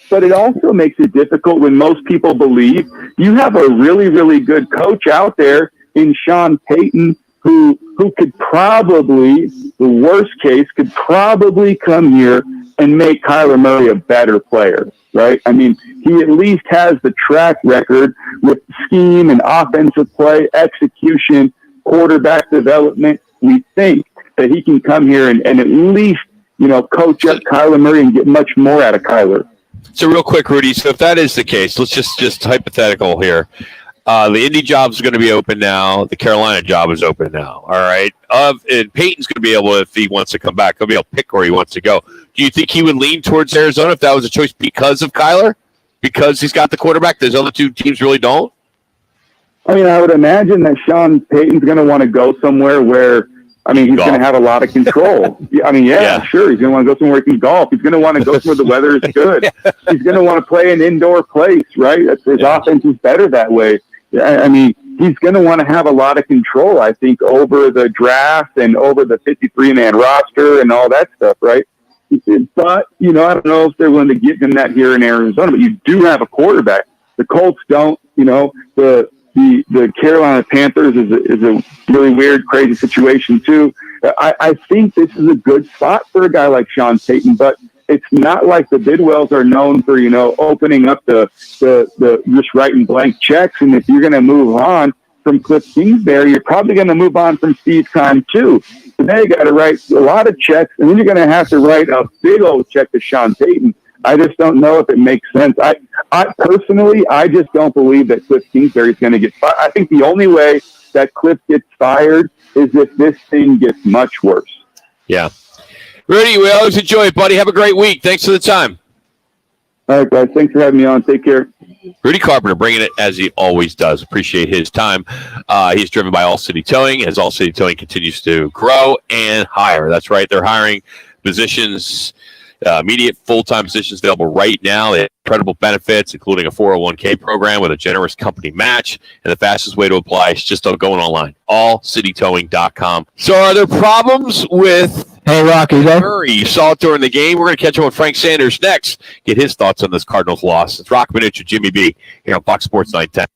But it also makes it difficult when most people believe you have a really, really good coach out there in Sean Payton, who could probably, the worst case, could probably come here and make Kyler Murray a better player, right? I mean, he at least has the track record with scheme and offensive play, execution, quarterback development. We think that he can come here and at least, coach up Kyler Murray and get much more out of Kyler. So real quick, Rudy, so if that is the case, let's just hypothetical here. The Indy job is going to be open now. The Carolina job is open now. All right. And Peyton's going to be able, if he wants to come back, he'll be able to pick where he wants to go. Do you think he would lean towards Arizona if that was a choice because of Kyler? Because he's got the quarterback? Those other two teams really don't? I mean, I would imagine that Sean Payton's going to want to go somewhere where, he's going to have a lot of control. Sure. He's going to want to go somewhere he can golf. He's going to want to go somewhere the weather is good. He's going to want to play an indoor place, right? His offense is better that way. He's going to want to have a lot of control, I think, over the draft and over the 53-man roster and all that stuff, right? But, I don't know if they're willing to give him that here in Arizona, but you do have a quarterback. The Colts don't, the Carolina Panthers is a really weird, crazy situation too. I think this is a good spot for a guy like Sean Payton, but it's not like the Bidwells are known for, opening up the just writing blank checks. And if you're going to move on from Cliff Kingsbury, you're probably going to move on from Steve Keim too. So now you got to write a lot of checks, and then you're going to have to write a big old check to Sean Payton. I just don't know if it makes sense. I personally, I just don't believe that Cliff Kingsbury is going to get fired. I think the only way that Cliff gets fired is if this thing gets much worse. Yeah. Rudy, we always enjoy it, buddy. Have a great week. Thanks for the time. All right, guys. Thanks for having me on. Take care. Rudy Carpenter bringing it as he always does. Appreciate his time. He's driven by All City Towing as All City Towing continues to grow and hire. That's right. They're hiring positions, immediate full-time positions available right now. They have incredible benefits, including a 401k program with a generous company match. And the fastest way to apply is just going online, allcitytowing.com. So are there problems with Hey, Rocky, Murray? You saw it during the game. We're going to catch up with Frank Sanders next. Get his thoughts on this Cardinals loss. It's Roc and Manuch with Jimmy B here on Fox Sports 910.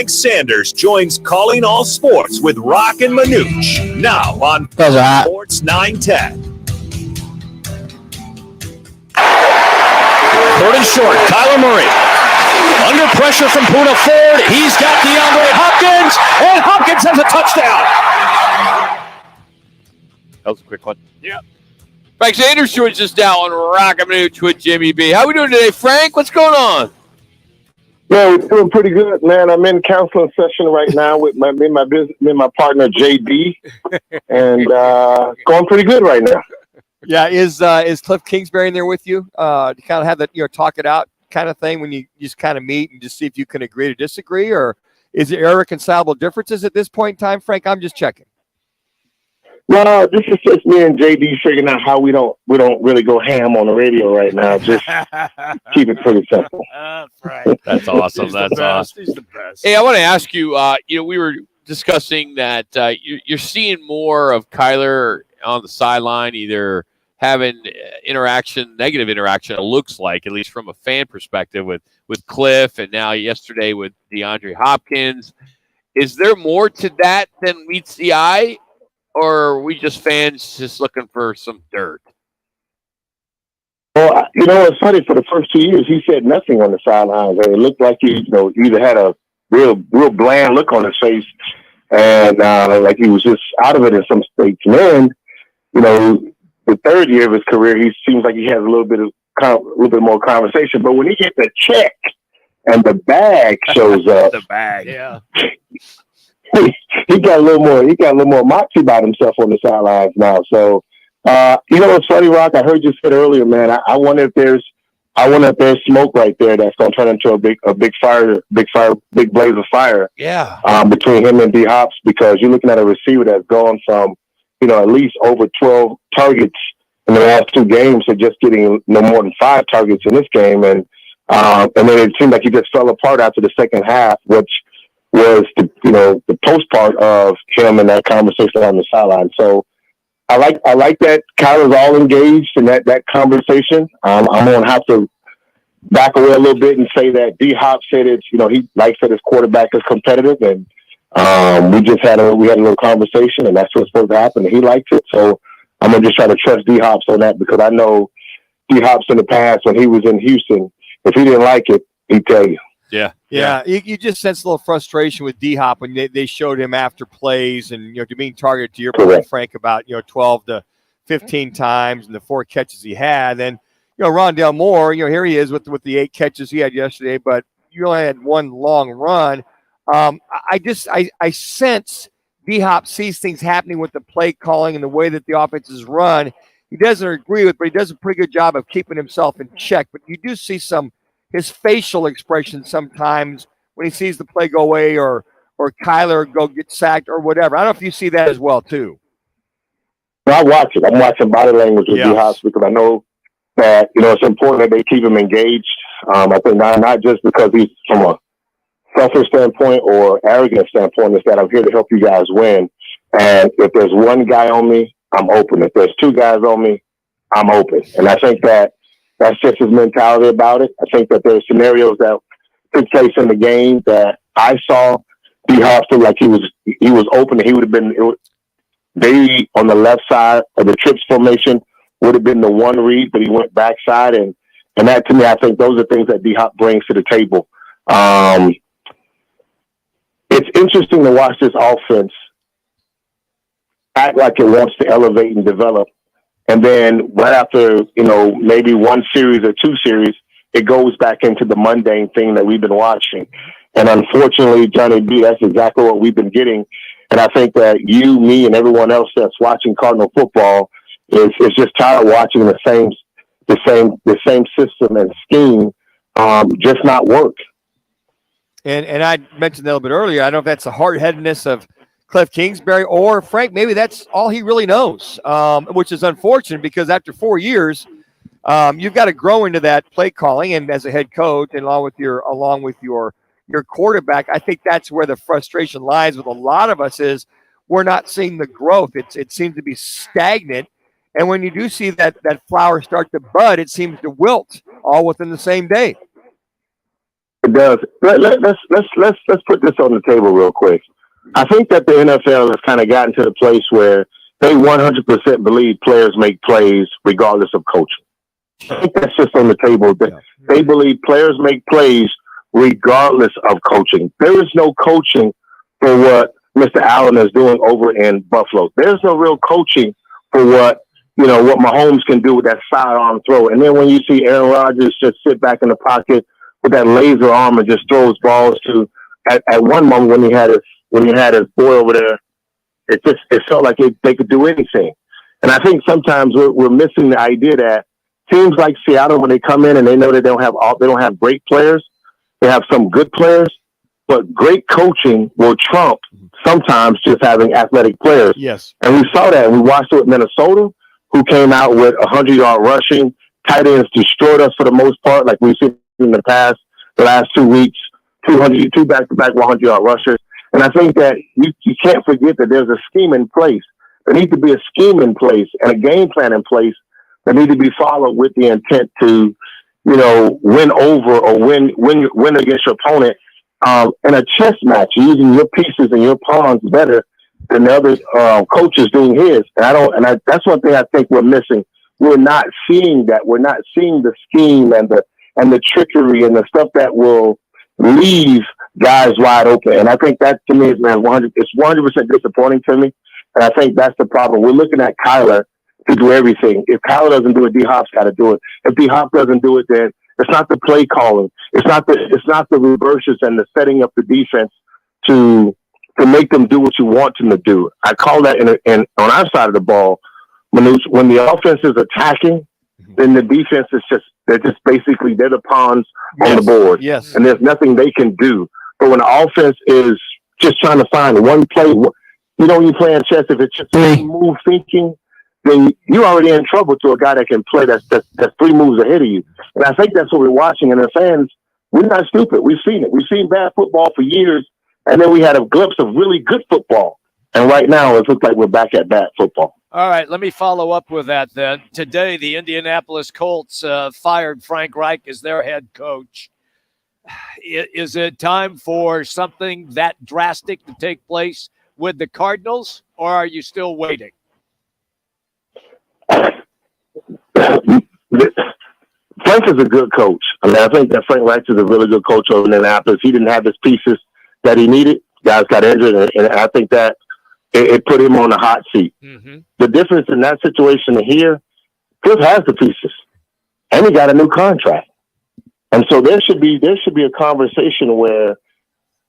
Frank Sanders joins Calling All Sports with Roc and Manuch. Now on Sports 910. Third and short, Kyler Murray. Under pressure from Puna Ford. He's got DeAndre Hopkins, and Hopkins has a touchdown. That was a quick one. Yeah. Frank Sanders joins us now on Roc and Manuch with Jimmy B. How we doing today, Frank? What's going on? Yeah, we're doing pretty good, man. I'm in counseling session right now with my partner JD, and going pretty good right now. Yeah, is Cliff Kingsbury in there with you to kind of have that talk it out kind of thing when you just kind of meet and just see if you can agree to disagree, or is there irreconcilable differences at this point in time, Frank? I'm just checking. No, this is just me and JD figuring out how we don't really go ham on the radio right now. Just keep it pretty simple. That's right. That's awesome. That's awesome. He's the best. Hey, I want to ask you. We were discussing that you're seeing more of Kyler on the sideline, either having negative interaction. It looks like, at least from a fan perspective, with Cliff, and now yesterday with DeAndre Hopkins. Is there more to that than meets the eye? Or are we just fans just looking for some dirt? Well, it's funny. For the first 2 years, he said nothing on the sidelines. It looked like he, either had a real bland look on his face, and like he was just out of it in some states. And then, the third year of his career, he seems like he has a little bit more conversation. But when he gets a check and the bag shows up, the bag, yeah. He got a little more moxie about himself on the sidelines now. So, it's funny, Rock. I heard you said earlier, man. I wonder if there's smoke right there that's going to turn into a big blaze of fire. Yeah. Between him and D Hops, because you're looking at a receiver that's gone from, at least over 12 targets in the last 2 games to just getting no more than 5 targets in this game, and then it seemed like he just fell apart after the second half, which was the post part of him and that conversation on the sideline. So I like that Kyler's all engaged in that conversation. I'm going to have to back away a little bit and say that D Hop said it's, he likes that his quarterback is competitive, and we had a little conversation, and that's what's supposed to happen. And he likes it. So I'm going to just try to trust D Hops on that, because I know D Hops in the past when he was in Houston, if he didn't like it, he'd tell you. Yeah. You just sense a little frustration with D-Hop when they showed him after plays and, to being targeted, to your point, Frank, about, 12 to 15 times and the 4 catches he had. And, Rondale Moore, here he is with the 8 catches he had yesterday, but you only had 1 long run. I sense D-Hop sees things happening with the play calling and the way that the offense is run. He doesn't agree with, but he does a pretty good job of keeping himself in check. But you do see his facial expression sometimes when he sees the play go away or Kyler go get sacked or whatever. I don't know if you see that as well, too. I watch it. I'm watching body language with D-Hops, because I know that, it's important that they keep him engaged. I think not just because he's from a selfish standpoint or arrogant standpoint, is that I'm here to help you guys win. And if there's 1 guy on me, I'm open. If there's 2 guys on me, I'm open. And I think that's just his mentality about it. I think that there are scenarios that took place in the game that I saw D-Hop feel like he was open, and he would have been they on the left side of the trips formation would have been the 1 read, but he went backside, and that, to me, I think those are things that D-Hop brings to the table. It's interesting to watch this offense act like it wants to elevate and develop. And then right after, maybe 1 series or 2 series, it goes back into the mundane thing that we've been watching. And unfortunately, Johnny B, that's exactly what we've been getting. And I think that you, me, and everyone else that's watching Cardinal football is just tired of watching the same system and scheme just not work. And I mentioned that a little bit earlier. I don't know if that's the hard-headedness of Cliff Kingsbury, or Frank, maybe that's all he really knows, which is unfortunate, because after 4 years, you've got to grow into that play calling, and as a head coach, and along with your quarterback, I think that's where the frustration lies with a lot of us, is we're not seeing the growth. It seems to be stagnant, and when you do see that flower start to bud, it seems to wilt all within the same day. It does. Let's put this on the table real quick. I think that the NFL has kind of gotten to the place where they 100% believe players make plays regardless of coaching. I think that's just on the table. They believe players make plays regardless of coaching. There is no coaching for what Mr. Allen is doing over in Buffalo. There's no real coaching for what Mahomes can do with that sidearm throw. And then when you see Aaron Rodgers just sit back in the pocket with that laser arm and just throws balls to, at one moment when he had his boy over there, it felt like they could do anything. And I think sometimes we're missing the idea that teams like Seattle, when they come in and they know they don't have great players, they have some good players, but great coaching will trump sometimes just having athletic players. Yes. And we saw that. We watched it with Minnesota, who came out with 100-yard rushing. Tight ends destroyed us for the most part, like we've seen in the last 2 weeks, two back-to-back 100-yard rushers. And I think that you can't forget that there's a scheme in place. There needs to be a scheme in place and a game plan in place that need to be followed with the intent to, win over or win against your opponent in a chess match, using your pieces and your pawns better than the other coaches doing his. And that's one thing I think we're missing. We're not seeing that. We're not seeing the scheme and the trickery and the stuff that will leave guys wide open. And I think that to me is 100% disappointing to me. And I think that's the problem. We're looking at Kyler to do everything. If Kyler doesn't do it, D-Hop's got to do it. If D-Hop doesn't do it, then it's not the play calling. It's not the reverses and the setting up the defense to make them do what you want them to do. I call that in on our side of the ball, when the offense is attacking, then the defense is they're the pawns on the board. Yes. And there's nothing they can do. But when the offense is just trying to find one play, when you're playing chess, if it's just move thinking, then you're already in trouble to a guy that can play that's 3 moves ahead of you. And I think that's what we're watching. And the fans, we're not stupid. We've seen it. We've seen bad football for years, and then we had a glimpse of really good football. And right now, it looks like we're back at bad football. All right, let me follow up with that then. Today, the Indianapolis Colts fired Frank Reich as their head coach. Is it time for something that drastic to take place with the Cardinals, or are you still waiting? Frank is a good coach. I think that Frank Reich is a really good coach over in Indianapolis. He didn't have his pieces that he needed. Guys got injured, and I think that it put him on the hot seat. Mm-hmm. The difference in that situation here, Cliff has the pieces, and he got a new contract. And so there should be a conversation where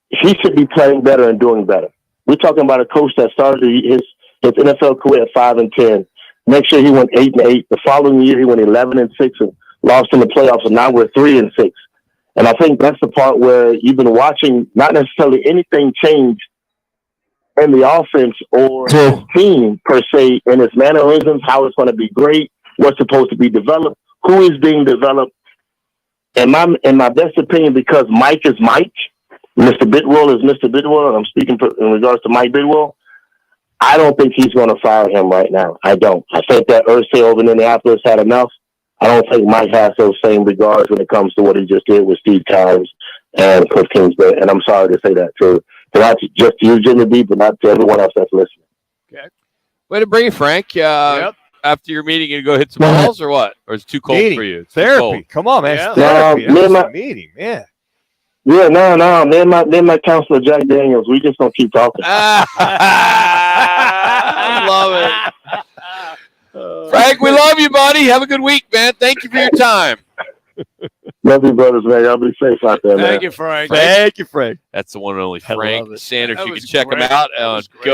he should be playing better and doing better. We're talking about a coach that started his NFL career at 5-10. Next year he went 8-8. The following year he went 11-6 and lost in the playoffs. And now we're 3-6. And I think that's the part where you've been watching not necessarily anything change in the offense or the team per se, in its mannerisms, how it's going to be great, what's supposed to be developed, who is being developed. In my best opinion, because Mike is Mike, Mr. Bidwell is Mr. Bidwell, and I'm speaking in regards to Mike Bidwell, I don't think he's going to fire him right now. I don't. I think that Irsay over in Indianapolis had enough. I don't think Mike has those same regards when it comes to what he just did with Steve Keim and Cliff Kingsbury. And I'm sorry to say that to not just to you, Jimmy B, but not to everyone else that's listening. Okay. Way to bring it, Frank. Yep. After your meeting, you go hit some balls or what? Or is it too cold for you? Therapy. Come on, man. Yeah. Therapy. Me and That's a meeting, man. Yeah, no. Me and my counselor, Jack Daniels, we just don't keep talking. I love it. Frank, we love you, buddy. Have a good week, man. Thank you for your time. Love you, brothers, man. Y'all be safe out there, man. Thank you, Frank. Thank you, Frank. That's the one and only Frank Sanders. That You was can check great. him out That on was great.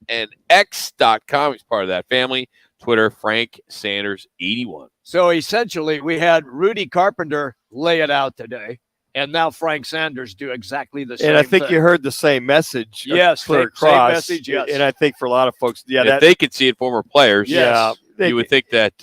gophnx.com. He's part of that family. Twitter, Frank Sanders 81. So essentially, we had Rudy Carpenter lay it out today, and now Frank Sanders do exactly the same And I think thing. you heard the same message. Yes, clear same across. message, yes. And I think for a lot of folks, If they could see it, former players, Yeah. you would think that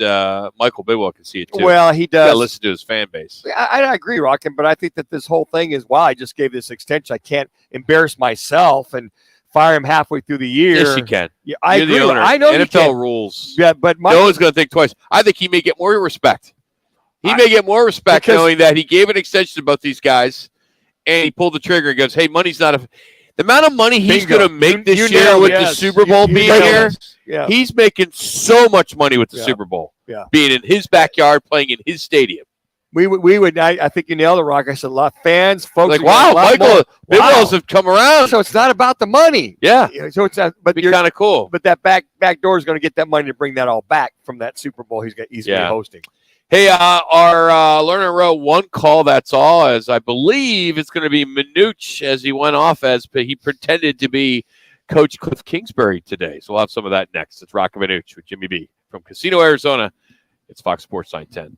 Michael Bidwell can see it too. Well, he You got does. to listen to his fan base. I agree, Rockin', but I think that this whole thing is, wow, I just gave this extension. I can't embarrass myself and fire him halfway through the year. Yes, you can. Yeah, I You're agree. the owner. I know you NFL can. rules. Yeah, but No one's going to think twice. I think he may get more respect. He may get more respect knowing that he gave an extension to both these guys, and he pulled the trigger and goes, "Hey, money's not the amount of money he's going to make this year with the Super Bowl being here. Yeah. He's making so much money with the Super Bowl, being in his backyard, playing in his stadium. We would. I think you nailed it, Rock. I said a lot of fans, folks. Like, wow, Michael, big wells have come around. So it's not about the money. Yeah. So it's but be kind of cool. But that back door is going to get that money to bring that all back from that Super Bowl he's going to be hosting. Hey, our Learner Row one call. That's all. As I believe it's going to be Manuch as he went off he pretended to be Coach Cliff Kingsbury today. So we'll have some of that next. It's Roc and Manuch with Jimmy B from Casino, Arizona. It's Fox Sports 910.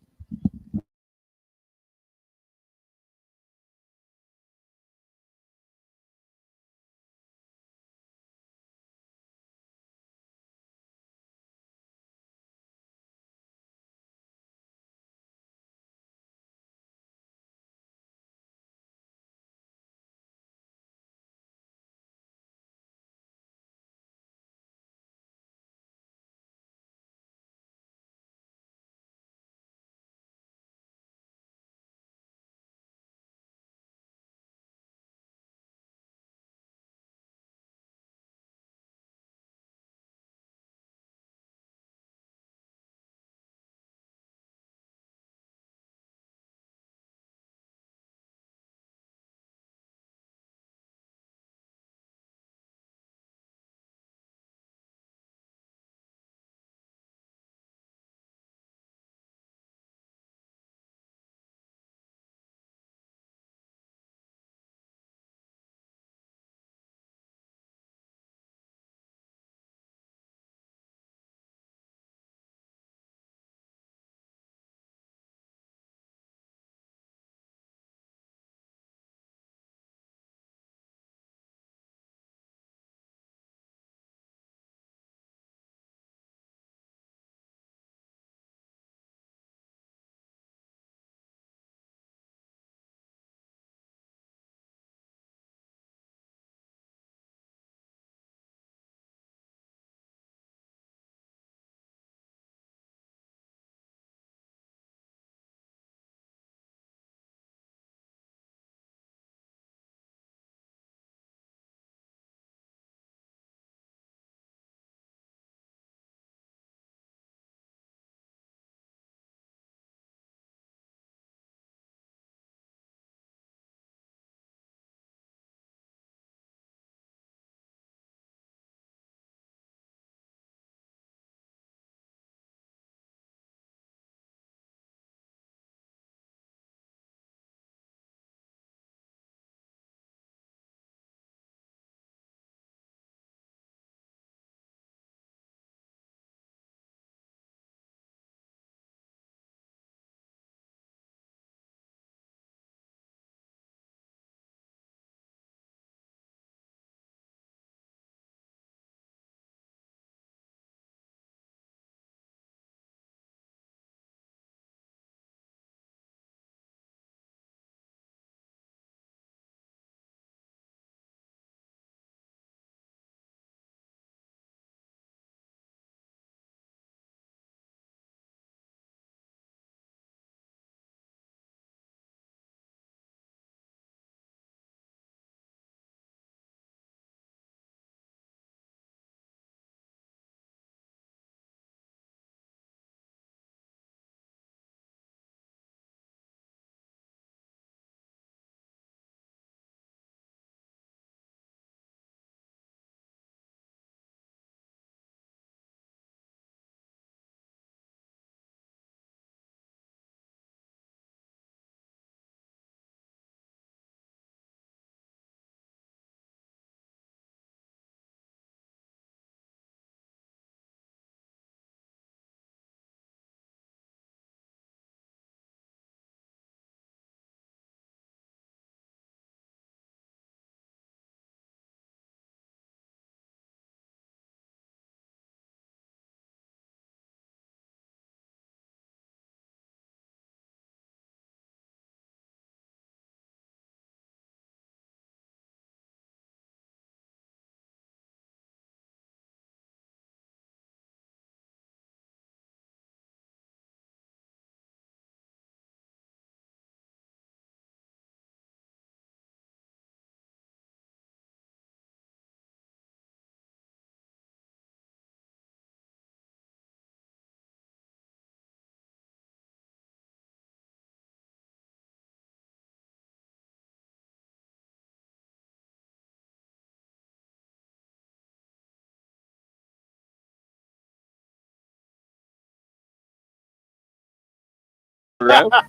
program. A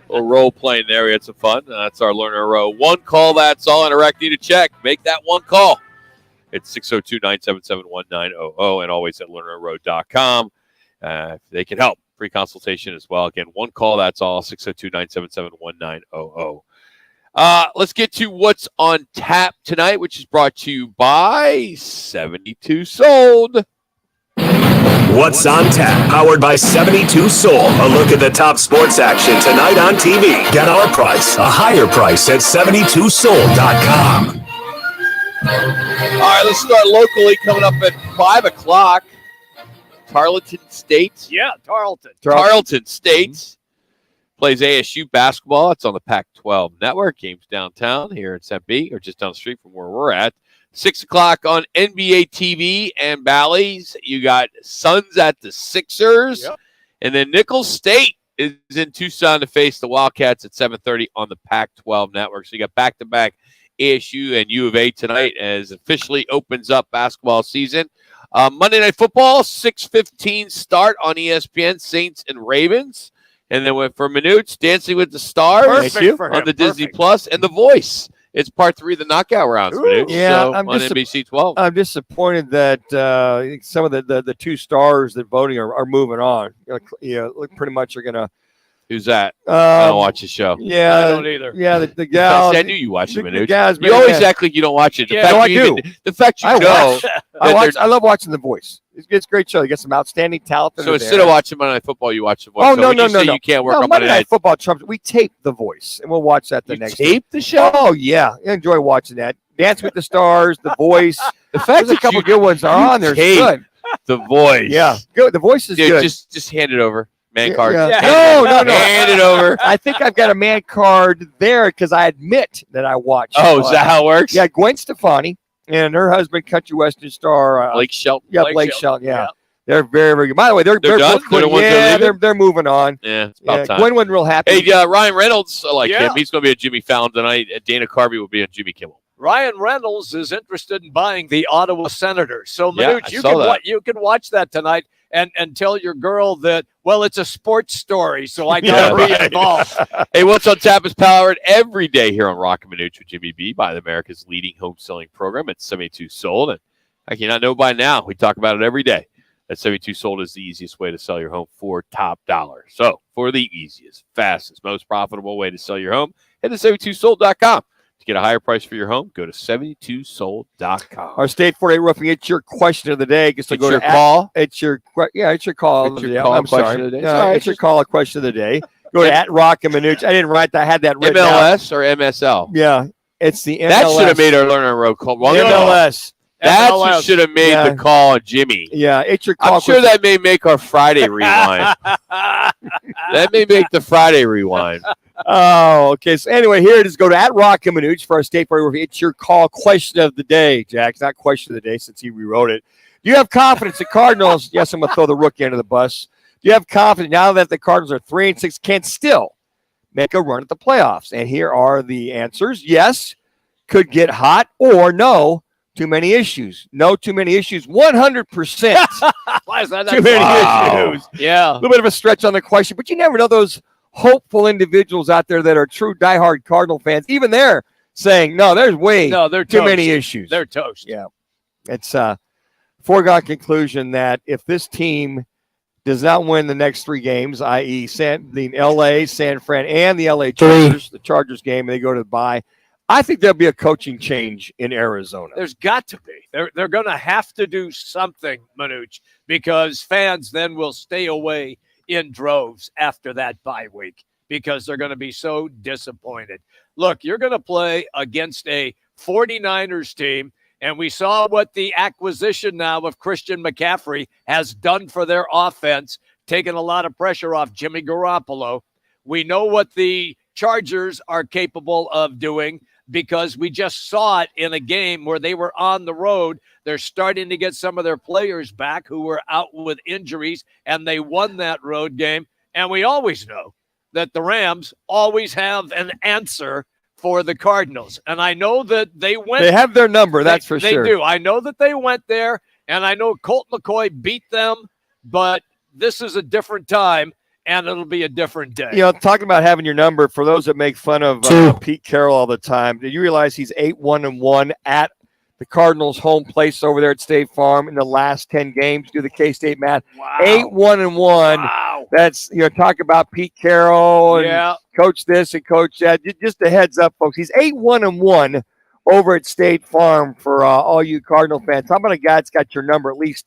little role playing there. We had some fun. That's our Learner Row. One call, that's all. Interact, need a check. Make that one call. It's 602-977-1900 and always at learnerrow.com. They can help. Free consultation as well. Again, one call, that's all. 602-977-1900. Let's get to what's on tap tonight, which is brought to you by 72 Sold. What's on tap? Powered by 72 Soul. A look at the top sports action tonight on TV. Get our price, a higher price at 72soul.com. All right, let's start locally. Coming up at 5 o'clock. Tarleton State. Yeah, Tarleton. Tarleton State plays ASU basketball. It's on the Pac-12 network. Games downtown here in Tempe, or just down the street from where we're at. 6 o'clock on NBA TV and Bally's. You got Suns at the Sixers. Yep. And then Nicholls State is in Tucson to face the Wildcats at 7:30 on the Pac-12 network. So you got back-to-back ASU and U of A tonight as officially opens up basketball season. Monday Night Football, 6:15 start on ESPN, Saints and Ravens. And then went for Manuch, Dancing with the Stars on the Disney Plus, and The Voice. It's part 3 of the knockout rounds, Manuch. Yeah, so on NBC 12. I'm disappointed that some of the 2 stars that voting are moving on. Pretty much are going to. Who's that? I don't watch the show. Yeah, I don't either. Yeah, the gal. I knew you watched it, Manuch. You always act like you don't watch it. I do. The fact you know. I love watching The Voice. It's a great show. You get some outstanding talent. So instead of watching Monday Night Football, you watch The Voice. Oh, so no. You can't work on Monday Night Football trumps. We tape The Voice, and we'll watch that next tape the show? Oh, yeah. I enjoy watching that. Dance with the Stars, The Voice. The fact There's a couple good ones are on there. It's good. The Voice. Yeah, good. The Voice is good. Just hand it over. Man card. Yeah. No. Hand it over. I think I've got a man card there because I admit that I watched. Oh, is that how it works? Yeah, Gwen Stefani and her husband, country western star Blake Shelton. Yeah, Blake Shelton. Yeah. They're very, very good. By the way, they're done? both They're the ones they're moving on. Yeah, it's about time. Gwen wasn't real happy. Hey, Ryan Reynolds, I like him. He's going to be at Jimmy Fallon tonight. Dana Carvey will be on Jimmy Kimmel. Ryan Reynolds is interested in buying the Ottawa Senators. So, Manuch, Yeah, you can watch that tonight and tell your girl that, well, it's a sports story, so I got to be involved. Hey, What's on Tap is powered every day here on Roc and Manuch with Jimmy B by America's leading home selling program at 72 Sold. And I cannot know by now, we talk about it every day. That 72 Sold is the easiest way to sell your home for top dollar. So, for the easiest, fastest, most profitable way to sell your home, head to 72sold.com. To get a higher price for your home, go to 72sold.com. Our State 48 Roofing, it's your question of the day. It's your call. It's your call. It's your call question of the day. It's your call, a question of the day. Go to at Roc and Manuch. I didn't write that. I had that written MLS or MSL? Yeah, it's the MLS. That should have made our Learner Row call. MLS. That should have made the call on Jimmy. Yeah, it's your call. I'm sure that may make our Friday rewind. That may make the Friday rewind. Oh, okay. So anyway, here it is. Go to at Roc and Manuch for our State Farm Review. It's your call question of the day, Jack. It's not question of the day since he rewrote it. Do you have confidence the Cardinals? Yes, I'm going to throw the rookie under the bus. Do you have confidence now that the Cardinals are 3-6 can still make a run at the playoffs? And here are the answers. Yes, could get hot, or no, too many issues. No, too many issues. 100%. Why is that? Too many issues. Yeah. A little bit of a stretch on the question, but you never know those hopeful individuals out there that are true diehard Cardinal fans. Even they're saying, no, there's they're too many issues. They're toast. Yeah. It's a foregone conclusion that if this team does not win the next 3 games, i.e. the LA, San Fran, and the LA Chargers, the Chargers game, and they go to the bye, I think there'll be a coaching change in Arizona. There's got to be. They're going to have to do something, Manuch, because fans then will stay away in droves after that bye week because they're going to be so disappointed. Look, you're going to play against a 49ers team, and we saw what the acquisition now of Christian McCaffrey has done for their offense, taking a lot of pressure off Jimmy Garoppolo. We know what the Chargers are capable of doing because we just saw it in a game where they were on the road. They're starting to get some of their players back who were out with injuries, and they won that road game. And we always know that the Rams always have an answer for the Cardinals. And I know that they have their number, that's for sure. They do. I know that they went there, and I know Colt McCoy beat them, but this is a different time. and it'll be a different day. You know, talking about having your number, for those that make fun of Pete Carroll all the time, did you realize he's 8-1-1 at the Cardinals' home place over there at State Farm in the last 10 games? Do the K-State math. Wow. 8-1-1. Wow. That's, talk about Pete Carroll and coach this and coach that. Just a heads up, folks. He's 8-1-1 over at State Farm for all you Cardinal fans. How about a guy that's got your number at least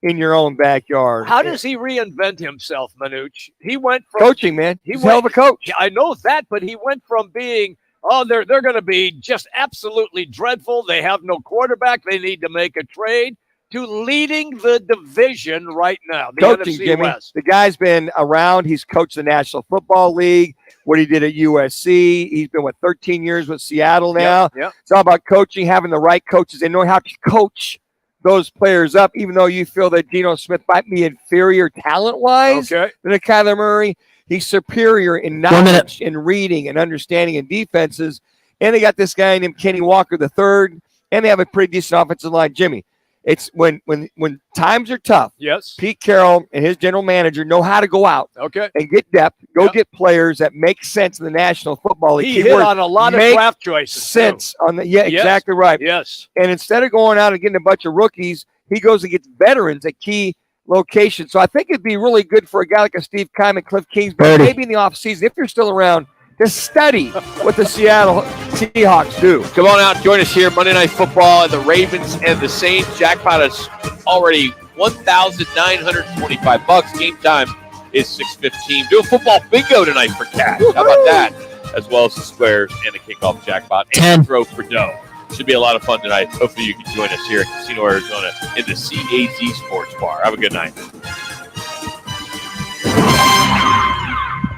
in your own backyard? How does he reinvent himself, Manuch? He went from coaching, man. He's a hell of a coach. I know that, but he went from being, they're going to be just absolutely dreadful. They have no quarterback. They need to make a trade, to leading the division right now. The Coaching, NFC Jimmy. West. The guy's been around. He's coached the National Football League, what he did at USC. He's been, 13 years with Seattle now. Yep. It's all about coaching, having the right coaches. They know how to coach those players up, even though you feel that Geno Smith might be inferior talent-wise than a Kyler Murray. He's superior in knowledge, in reading, and understanding, and defenses. And they got this guy named Kenny Walker III, and they have a pretty decent offensive line. Jimmy, it's when times are tough. Yes. Pete Carroll and his general manager know how to go out and get depth, get players that make sense in the National Football League. He hit on a lot of draft choices. Sense on the exactly right. Yes. And instead of going out and getting a bunch of rookies, he goes and gets veterans at key locations. So I think it'd be really good for a guy like a Steve Keim and Cliff Kingsbury, maybe in the offseason, if you're still around, to study what the Seattle Seahawks do. Come on out, join us here, Monday Night Football, and the Ravens and the Saints. Jackpot is already $1,925. Game time is 6:15. Do a football bingo tonight for cash. How about that? As well as the squares and the kickoff jackpot and the throw for dough. Should be a lot of fun tonight. Hopefully you can join us here at Casino Arizona in the CAZ Sports Bar. Have a good night.